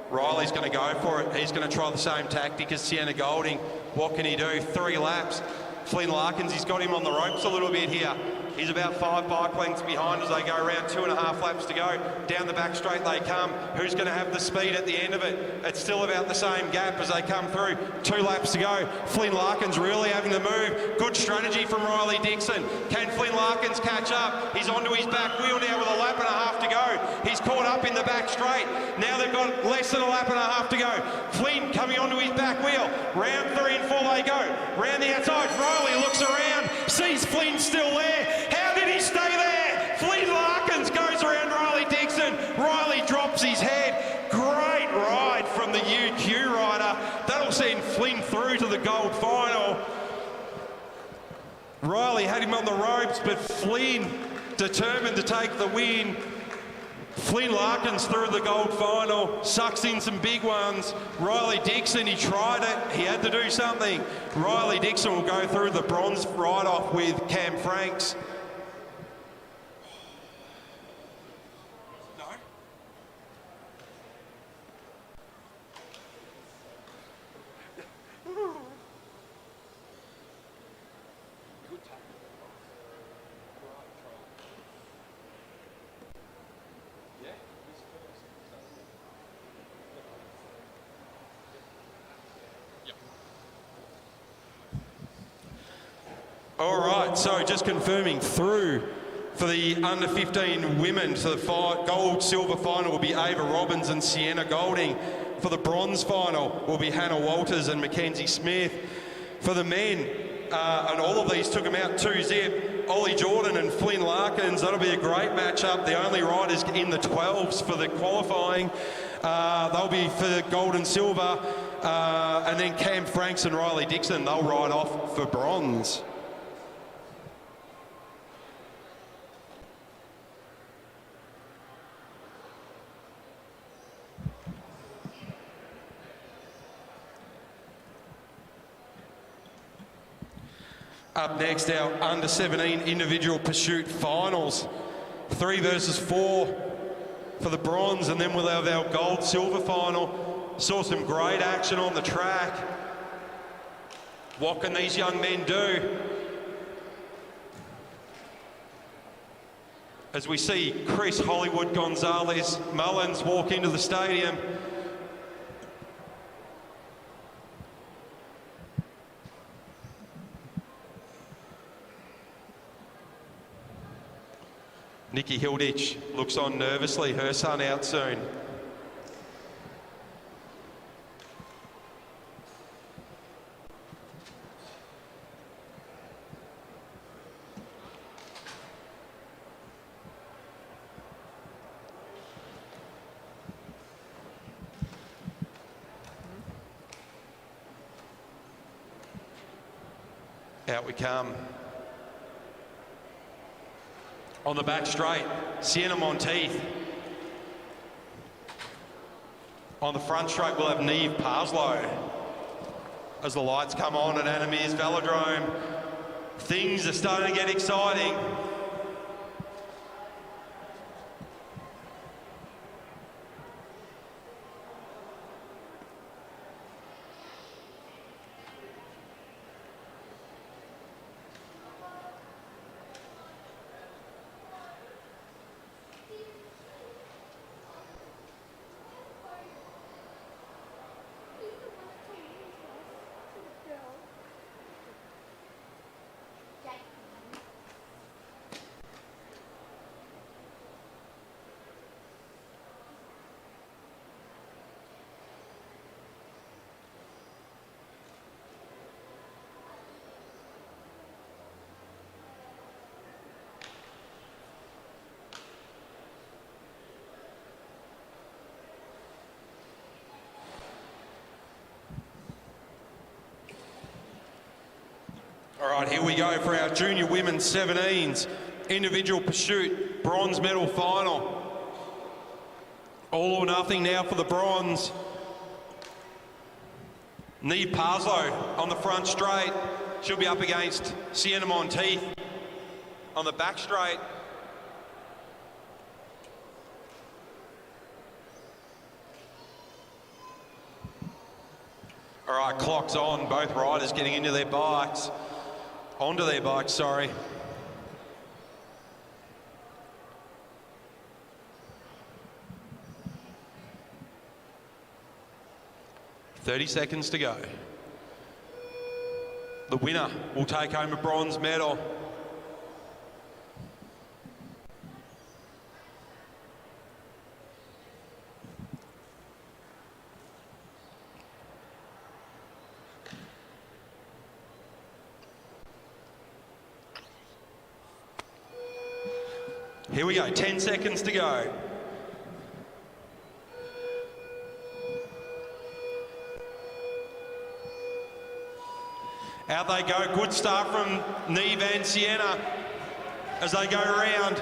Riley's going to go for it. He's going to try the same tactic as Sienna Golding. What can he do? 3 laps. Flynn Larkins, he's got him on the ropes a little bit here. He's about 5 bike lengths behind as they go around 2.5 laps to go. Down the back straight they come. Who's going to have the speed at the end of it? It's still about the same gap as they come through. 2 laps to go. Flynn Larkins really having the move. Good strategy from Riley Dixon. Can Flynn Larkins catch up? He's onto his back wheel now with 1.5 laps to go. He's caught up in the back straight. Now they've got less than 1.5 laps to go. Flynn coming onto his back wheel. Round 3 and 4 they go. Round the outside, Riley looks around, sees Flynn still there. How did he stay there? Flynn Larkins goes around Riley Dixon. Riley drops his head. Great ride from the UQ rider. That'll send Flynn through to the gold final. Riley had him on the ropes, but Flynn determined to take the win. Flynn Larkins through the gold final, sucks in some big ones. Riley Dixon, he tried it, he had to do something. Riley Dixon will go through the bronze ride-off with Cam Franks. All right, so just confirming through for the under 15 women. So the gold silver final will be Ava Robbins and Sienna Golding. For the bronze final will be Hannah Walters and Mackenzie Smith. For the men, and all of these took them out 2-zip, Ollie Jordan and Flynn Larkins. That'll be a great matchup. The only riders in the 12s for the qualifying. They'll be for gold and silver. And then Cam Franks and Riley Dixon, they'll ride off for bronze. Up next, our under 17 individual pursuit finals. 3 versus 4 for the bronze, and then we'll have our gold silver final. Saw some great action on the track. What can these young men do? As we see Chris Hollywood Gonzalez Mullins walk into the stadium. Nikki Hilditch looks on nervously, her son out soon. Out we come. On the back straight, Sienna Monteith. On the front straight, we'll have Neve Parslow. As the lights come on at Animere's Velodrome, things are starting to get exciting. All right, here we go for our junior women's 17s. Individual pursuit, bronze medal final. All or nothing now for the bronze. Neve Parslow on the front straight. She'll be up against Sienna Monteith on the back straight. All right, clock's on. Both riders getting into their bikes. Onto their bikes, sorry. "30 seconds to go. The winner will take home a bronze medal. Here we go, 10 seconds to go. Out they go, good start from Neve and Sienna as they go around.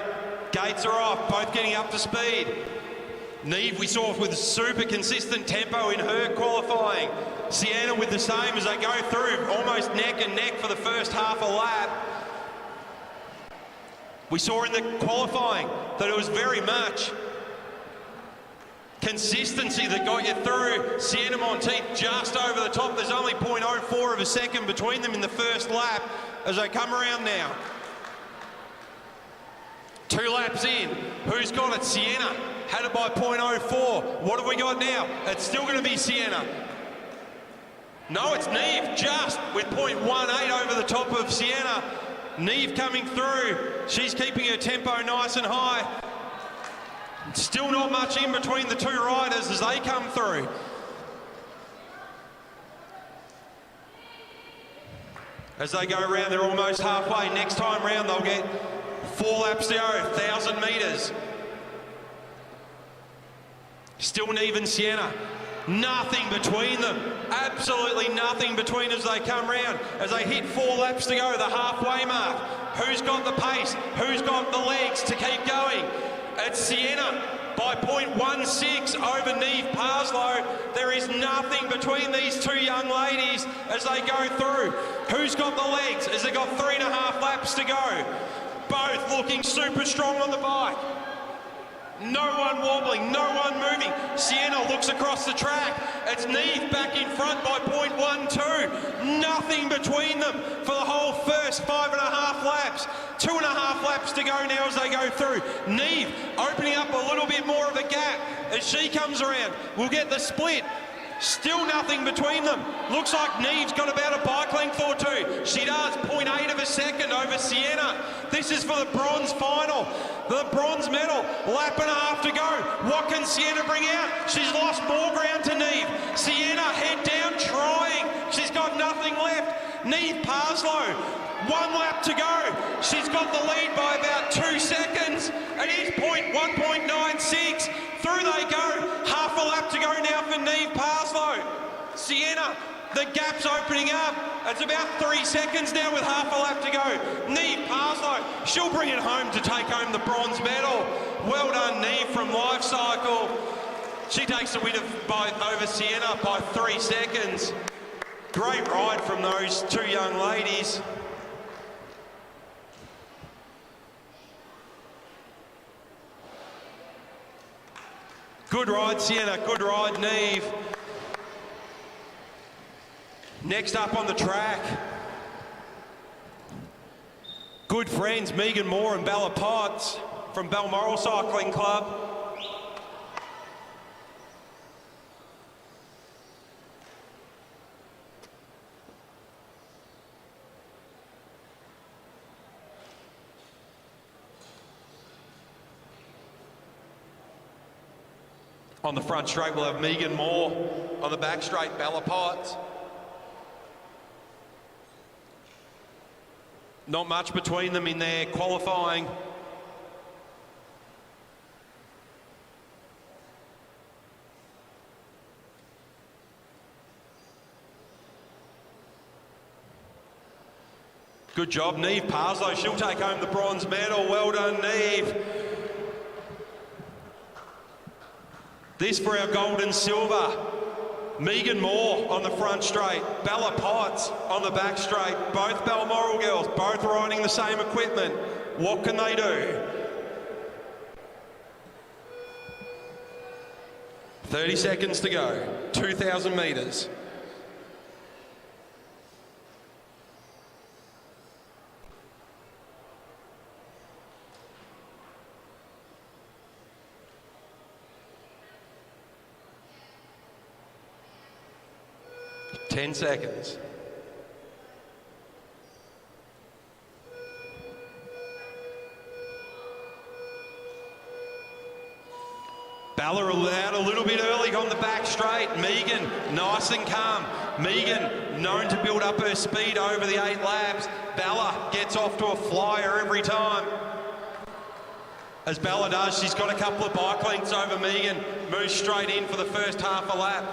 Gates are off, both getting up to speed. Neve we saw with super consistent tempo in her qualifying. Sienna with the same as they go through, almost neck and neck for the first half a lap. We saw in the qualifying that it was very much consistency that got you through. Sienna Monteith just over the top. There's only 0.04 of a second between them in the first lap as they come around now. 2 laps in. Who's got it? Sienna had it by 0.04. What have we got now? It's still going to be Sienna. No, it's Neve just with 0.18 over the top of Sienna. Neve coming through. She's keeping her tempo nice and high. Still not much in between the two riders as they come through. As they go around, they're almost halfway. Next time round, they'll get 4 laps to go, 1,000 metres. Still Neve and Sienna. Nothing between them. Absolutely nothing between as they come round. As they hit 4 laps to go, the halfway mark. Who's got the pace? Who's got the legs to keep going? It's Sienna by 0.16 over Neve Parslow. There is nothing between these two young ladies as they go through. Who's got the legs? As they got 3.5 laps to go. Both looking super strong on the bike. No one wobbling, no one moving. Sienna looks across the track. It's Neve back in front by 0.12. Nothing between them for the whole first 5.5 laps. 2.5 laps to go now as they go through. Neve opening up a little bit more of a gap as she comes around. We'll get the split. Still nothing between them. Looks like Neve's got about a bike length or two. She does, 0.8 of a second over Sienna. This is for the bronze final. The bronze medal, lap and a half to go. What can Sienna bring out? She's lost more ground to Neve. Sienna head down trying. She's got nothing left. Neve Parslow, 1 lap to go. She's got the lead by about 2 seconds. It is 1.96. Through they go. Half a lap to go now for Neve Parslow. Sienna, the gap's opening up. It's about 3 seconds now with half a lap to go. Neve Parslow, she'll bring it home to take home the bronze medal. Well done, Neve from Life Cycle. She takes the win over Sienna by 3 seconds. Great ride from those two young ladies. Good ride, Sienna. Good ride, Neve. Next up on the track, good friends Megan Moore and Bella Potts from Balmoral Cycling Club. On the front straight, we'll have Megan Moore. On the back straight, Bella Potts. Not much between them in their qualifying. Good job, Neve Parslow. She'll take home the bronze medal. Well done, Neve. This for our gold and silver. Megan Moore on the front straight, Bella Potts on the back straight, both Balmoral girls, both riding the same equipment. What can they do? 30 seconds to go, 2,000 metres. 10 seconds. Bella out a little bit early on the back straight. Megan, nice and calm. Megan, known to build up her speed over the 8 laps. Bella gets off to a flyer every time. As Bella does, she's got a couple of bike lengths over Megan. Moves straight in for the first half a lap.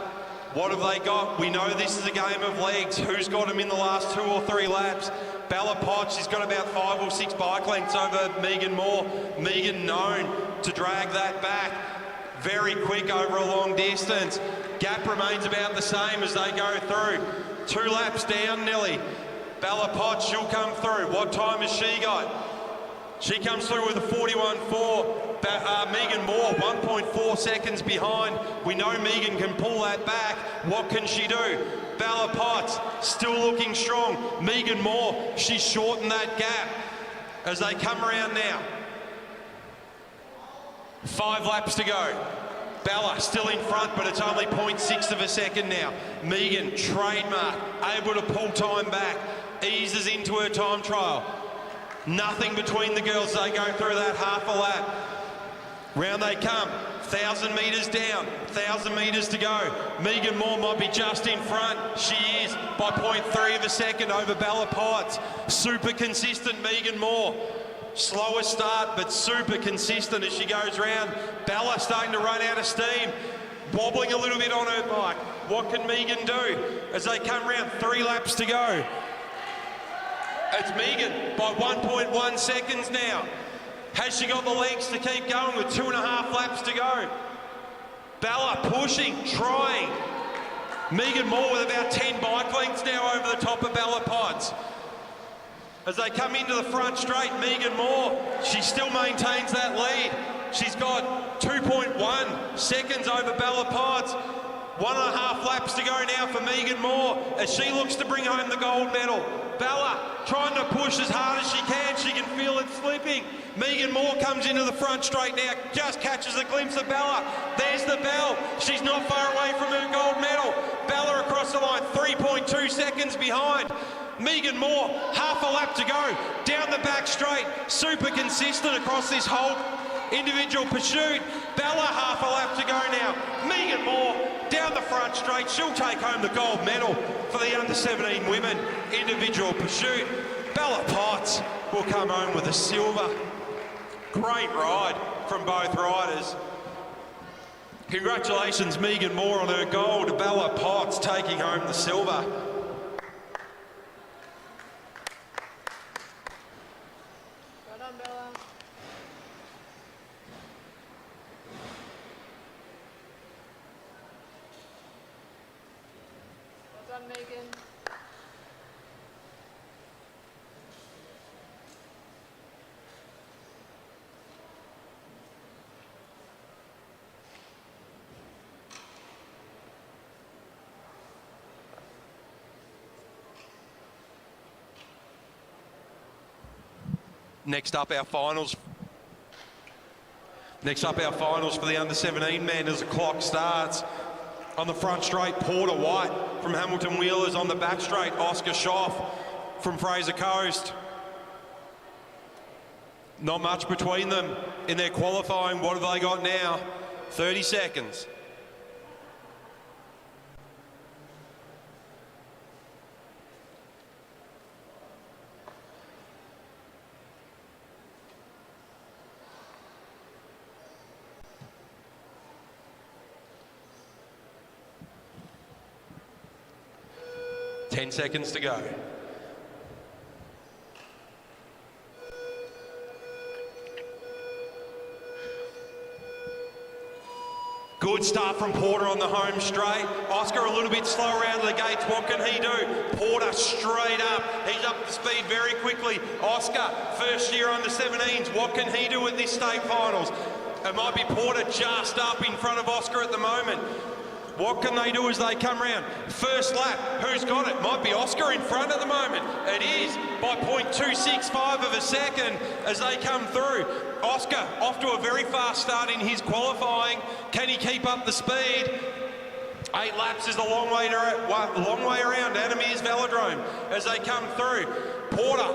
What have they got? We know this is a game of legs. Who's got them in the last 2 or 3 laps? Bella Potts, she's got about 5 or 6 bike lengths over Megan Moore. Megan known to drag that back. Very quick over a long distance. Gap remains about the same as they go through. 2 laps down, Nelly. Bella Potts, she'll come through. What time has she got? She comes through with a 41.4. Megan Moore, 1.4 seconds behind. We know Megan can pull that back. What can she do? Bella Potts, still looking strong. Megan Moore, she's shortened that gap as they come around now. 5 laps to go. Bella still in front, but it's only 0.6 of a second now. Megan, trademark, able to pull time back, eases into her time trial. Nothing between the girls, they go through that half a lap. Round they come, 1,000 metres down, 1,000 metres to go. Megan Moore might be just in front. She is by 0.3 of a second over Bella Potts. Super consistent Megan Moore. Slower start, but super consistent as she goes round. Bella starting to run out of steam, wobbling a little bit on her bike. What can Megan do as they come round? 3 laps to go. It's Megan by 1.1 seconds now. Has she got the legs to keep going with 2.5 laps to go? Bella pushing, trying. Megan Moore with about 10 bike lengths now over the top of Bella Potts. As they come into the front straight, Megan Moore, she still maintains that lead. She's got 2.1 seconds over Bella Potts. 1.5 laps to go now for Megan Moore as she looks to bring home the gold medal. Bella trying to push as hard as she can. She can feel it slipping. Megan Moore comes into the front straight now, just catches a glimpse of Bella. There's the bell. She's not far away from her gold medal. Bella across the line, 3.2 seconds behind. Megan Moore, half a lap to go, down the back straight, super consistent across this whole individual pursuit. Bella, half a lap to go now. Megan Moore, down the front straight, she'll take home the gold medal for the under-17 women individual pursuit. Bella Potts will come home with a silver. Great ride from both riders. Congratulations, Megan Moore, on her gold. Bella Potts taking home the silver. Well done, Bella. Well done, Megan. Next up, our finals. Next up, our finals for the under-17 men as the clock starts. On the front straight, Porter White from Hamilton Wheelers. On the back straight, Oscar Schoff from Fraser Coast. Not much between them in their qualifying. What have they got now? 30 seconds. Ten seconds to go. Good start from Porter on the home straight. Oscar a little bit slower out of the gates. What can he do? Porter straight up. He's up to speed very quickly. Oscar, first year under 17s. What can he do at this state finals? It might be Porter just up in front of Oscar at the moment. What can they do as they come round? First lap, who's got it? Might be Oscar in front at the moment. It is by 0.265 of a second as they come through. Oscar off to a very fast start in his qualifying. Can he keep up the speed? 8 laps is a long way around Anime's Velodrome as they come through. Porter,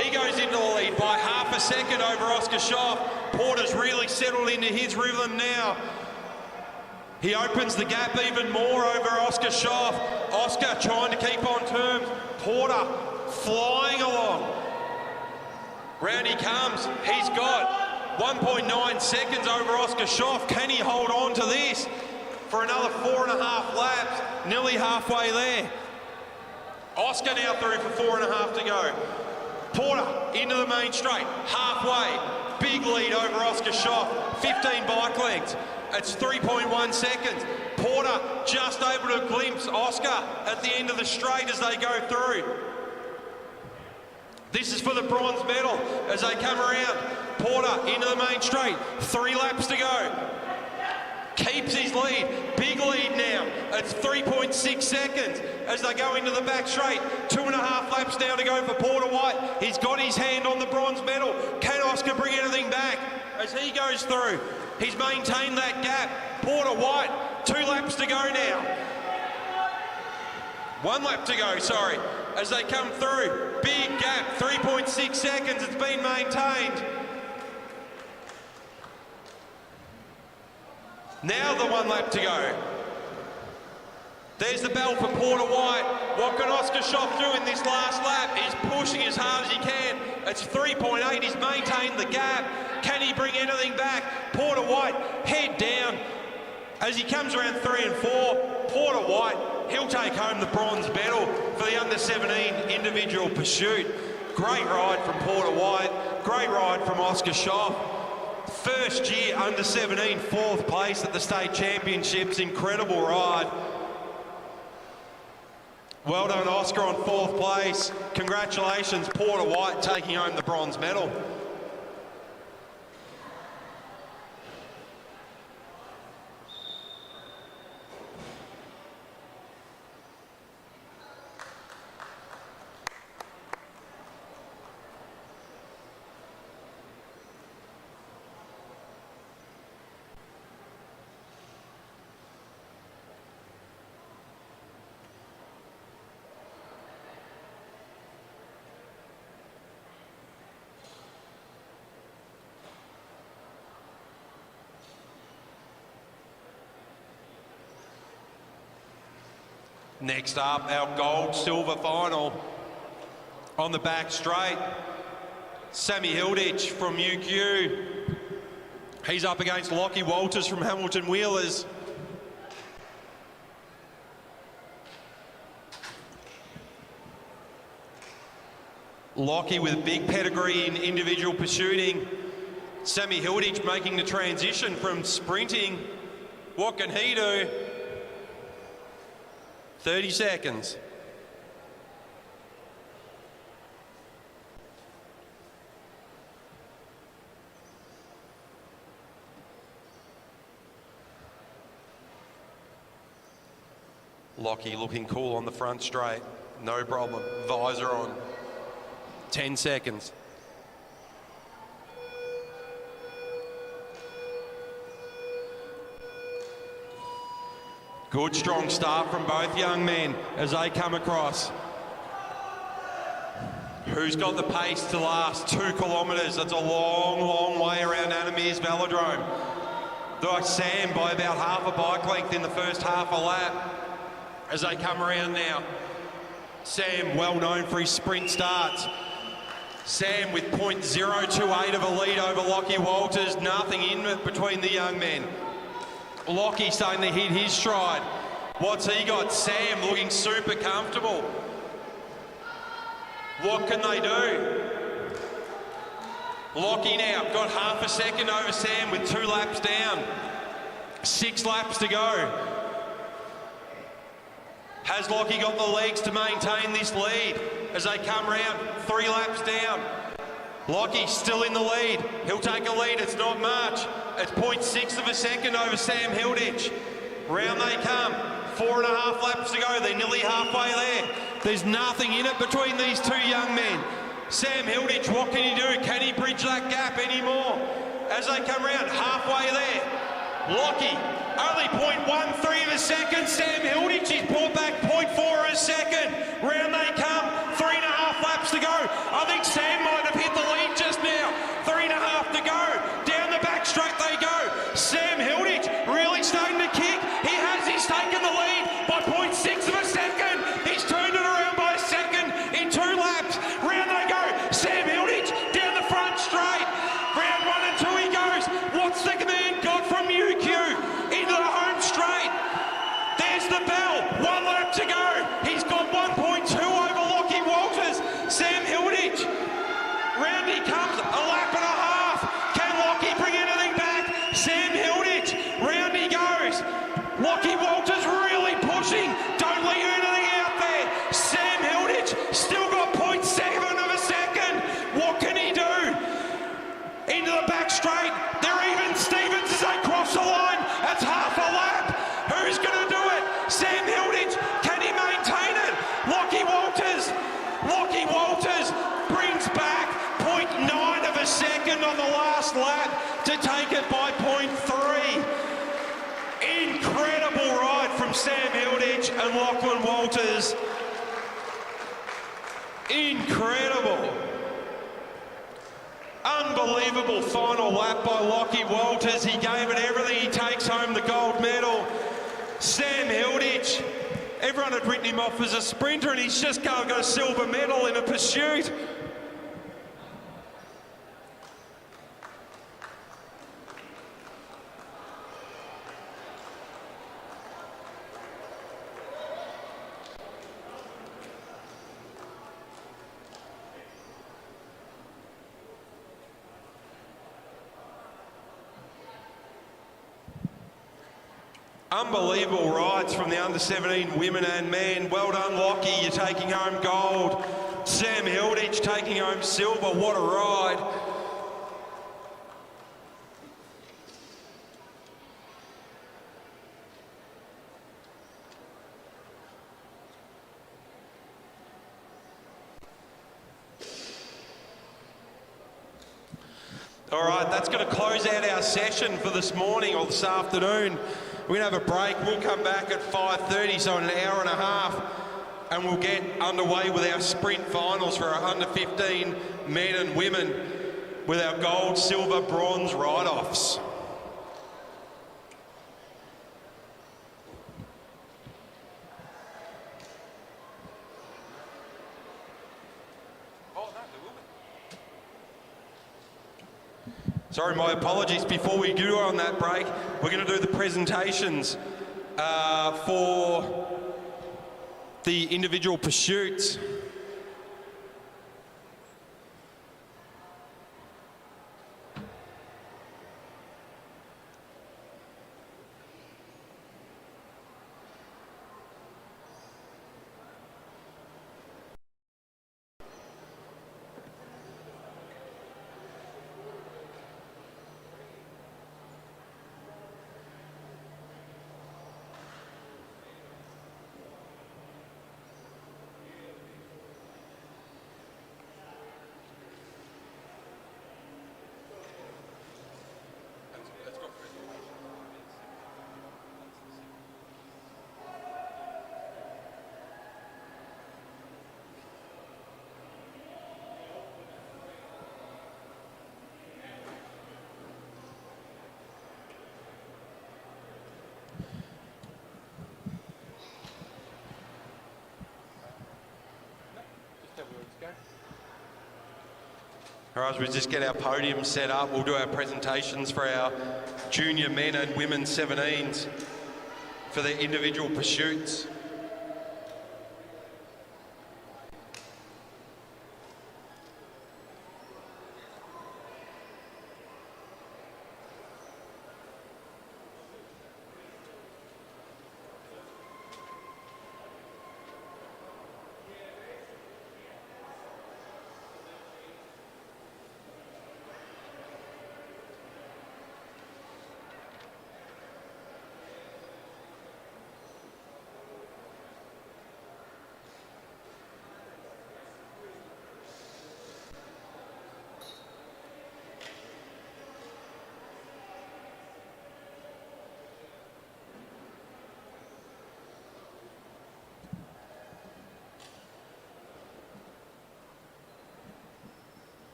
he goes into the lead by half a second over Oscar Schoff. Porter's really settled into his rhythm now. He opens the gap even more over Oscar Schoff. Oscar trying to keep on terms. Porter flying along. Round he comes. He's got 1.9 seconds over Oscar Schoff. Can he hold on to this for another 4.5 laps? Nearly halfway there. Oscar now through for 4.5 to go. Porter into the main straight, halfway. Big lead over Oscar Schoff, 15 bike lengths. It's 3.1 seconds. Porter just able to glimpse Oscar at the end of the straight as they go through. This is for the bronze medal as they come around. Porter into the main straight, 3 laps to go. Keeps his lead, big lead now. It's 3.6 seconds as they go into the back straight. 2.5 laps now to go for Porter White. He's got his hand on the bronze medal. Can Oscar bring anything back as he goes through? He's maintained that gap. Porter White, 2 laps to go now. 1 lap to go, sorry, as they come through. Big gap, 3.6 seconds, it's been maintained. Now the 1 lap to go. There's the bell for Porter White. What can Oscar Schoff do in this last lap? He's pushing as hard as he can. It's 3.8, he's maintained the gap. Can he bring anything back? Porter White, head down. As he comes around 3 and 4, Porter White, he'll take home the bronze medal for the under-17 individual pursuit. Great ride from Porter White, great ride from Oscar Schoff. First year under-17, 4th place at the state championships, incredible ride. Well done, Oscar, on 4th place. Congratulations, Porter White, taking home the bronze medal. Next up, our gold-silver final on the back straight. Sammy Hilditch from UQ. He's up against Lockie Walters from Hamilton Wheelers. Lockie with big pedigree in individual pursuing. Sammy Hilditch making the transition from sprinting. What can he do? 30 seconds. Lockie looking cool on the front straight. No problem. Visor on. 10 seconds. Good strong start from both young men as they come across. Who's got the pace to last 2 kilometres? That's a long, long way around Anime's Velodrome. Like Sam by about half a bike length in the first half a lap as they come around now. Sam, well known for his sprint starts. Sam with 0.028 of a lead over Lockie Walters. Nothing in between the young men. Lockie starting to hit his stride. What's he got? Sam looking super comfortable. What can they do? Lockie now got half a second over Sam with 2 laps down. 6 laps to go. Has Lockie got the legs to maintain this lead as they come round? 3 laps down. Lockie still in the lead. He'll take a lead, it's not much. It's 0.6 of a second over Sam Hilditch. Round they come. 4.5 laps to go. They're nearly halfway there. There's nothing in it between these 2 young men. Sam Hilditch, what can he do? Can he bridge that gap anymore? As they come round, halfway there. Lockie, only 0.13 of a second. Sam Hilditch, he's brought back 0.4 of a second. Round they come, 3.5 laps to go. I think Sam might have hit the lead just now. 3.5 to go. Down the back straight they go. Sam Hilditch really starting to kick. He's taken the lead by 0.6 of a second. He's turned it around by a second in 2 laps. Round they go. Sam Hilditch down the front straight. Round 1 and 2 he goes. What's the command got from UQ? Into the home straight. There's the bell. 1 lap to go. He's got 1.2 over Lockie Walters. Sam Hilditch. Round he comes. A lap and a half. Can Lockie bring anything back? Sam Hilditch. Round he goes. Lockie Walters really pushing. Don't leave anything out there. Sam Hilditch still got 0.7 of a second. What can he do? Into the back straight. They're even. Stevens as they cross the line. That's half a lap. Who's going to do it? Sam Hilditch. Can he maintain it? Lockie Walters. Lockie Walters brings back 0.9 of a second on the last lap to take it by 0.3. Incredible ride from Sam Hilditch and Lachlan Walters. Incredible. Unbelievable final lap by Lockie Walters. He gave it everything. He takes home the gold medal. Sam Hilditch, everyone had written him off as a sprinter and he's just got a silver medal in a pursuit. Unbelievable rides from the under-17 women and men. Well done, Lockie. You're taking home gold. Sam Hilditch taking home silver. What a ride. All right, that's going to close out our session for this morning or this afternoon. We're going to have a break. We'll come back at 5:30, so in an hour and a half, and we'll get underway with our sprint finals for our under-15 men and women with our gold, silver, bronze ride-offs. Sorry, my apologies. Before we go on that break, we're going to do the presentations for the individual pursuits. All right, as we just get our podium set up, we'll do our presentations for our junior men and women 17s for their individual pursuits.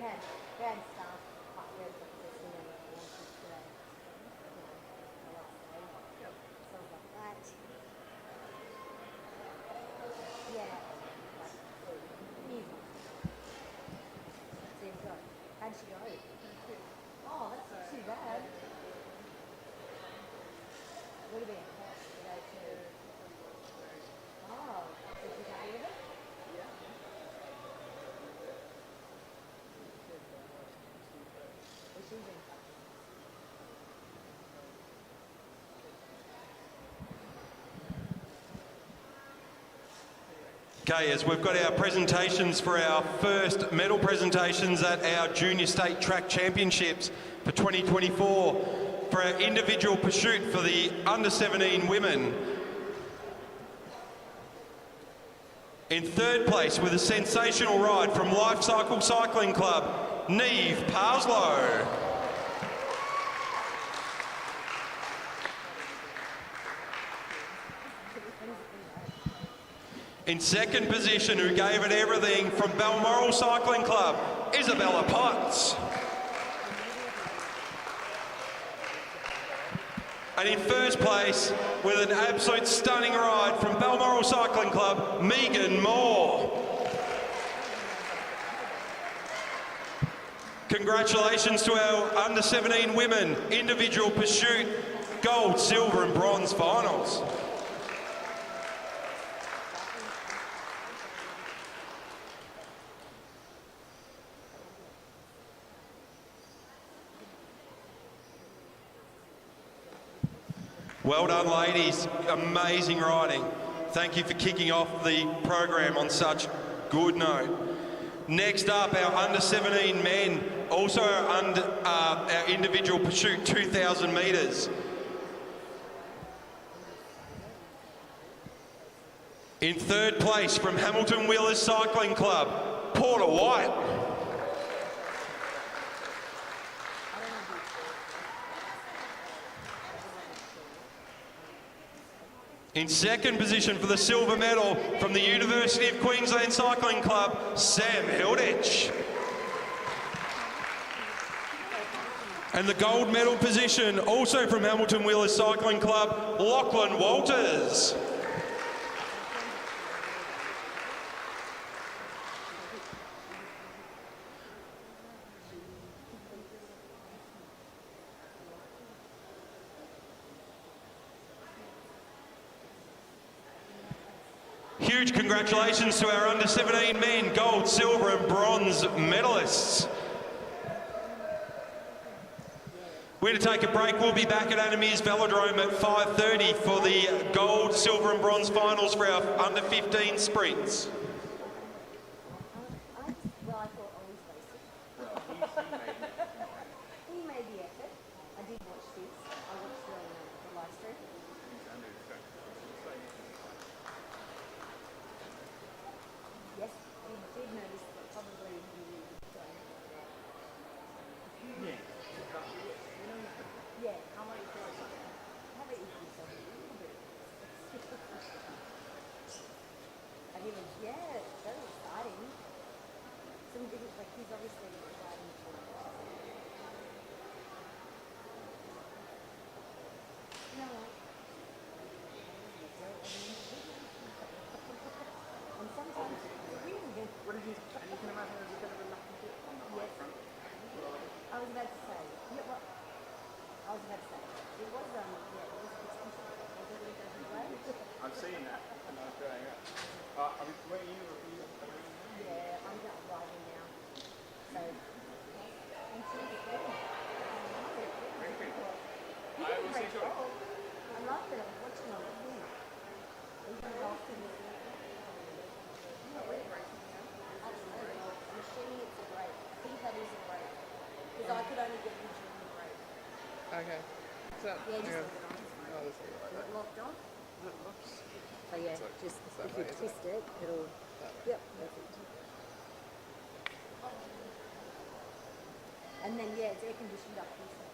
had staff quite well for this and then launches today. You know, the last day. Yep. Something like that. Yeah. Easy. So you've got, how'd she go? Oh, that's not too bad. Would have been hot today too. Oh, so she's happy with it? Yeah. Or she's in? Okay, as we've got our presentations for our first medal presentations at our Junior State Track Championships for 2024 for our individual pursuit for the under-17 women. In third place with a sensational ride from Life Cycle Cycling Club, Neve Parslow. In second position, who gave it everything, from Balmoral Cycling Club, Isabella Potts. And in first place, with an absolute stunning ride from Balmoral Cycling Club, Megan Moore. Congratulations to our under-17 women, individual pursuit, gold, silver and bronze finals. Well done, ladies. Amazing riding. Thank you for kicking off the program on such good note. Next up, our under-17 men, also our individual pursuit, 2,000 metres. In third place from Hamilton Wheelers Cycling Club, Porter White. In second position for the silver medal from the University of Queensland Cycling Club, Sam Hilditch. And the gold medal position, also from Hamilton Wheelers Cycling Club, Lachlan Walters. Huge congratulations to our under-17 men, gold, silver and bronze medalists. We're going to take a break. We'll be back at Animere's Velodrome at 5:30 for the gold, silver and bronze finals for our under-15 sprints. Well, I thought always racing. He made the effort. I did watch this. I watched the live stream. Yes, he did notice that probably he don't. Yeah, I want to have it easy so a little bit. And he was, yeah, very exciting. Some different, like he's obviously riding for you know what? And sometimes it's really good. What did you, and you can imagine there's a bit of a lucky dip on the right front. I was about to say, yeah, what? I was about to say, it was, yeah, it was potential. Was it a way? I'm seeing that, and I'm going up. I mean, where are you? Yeah, I'm just riding now. So, I'm too scared. He did a great job. I loved it. I was watching on the thing. Even after this. Absolutely. Machining it's a break. I think that is a break. Because I could only get you during the break. Okay. So, Yeah, just hang on. leave it on. It's fine. Oh, this is Is it locked on? So yeah, It's like- just it's that if way, you isn't twist it, it'll. That way. Yep, perfect. And then yeah, it's air conditioned up here. So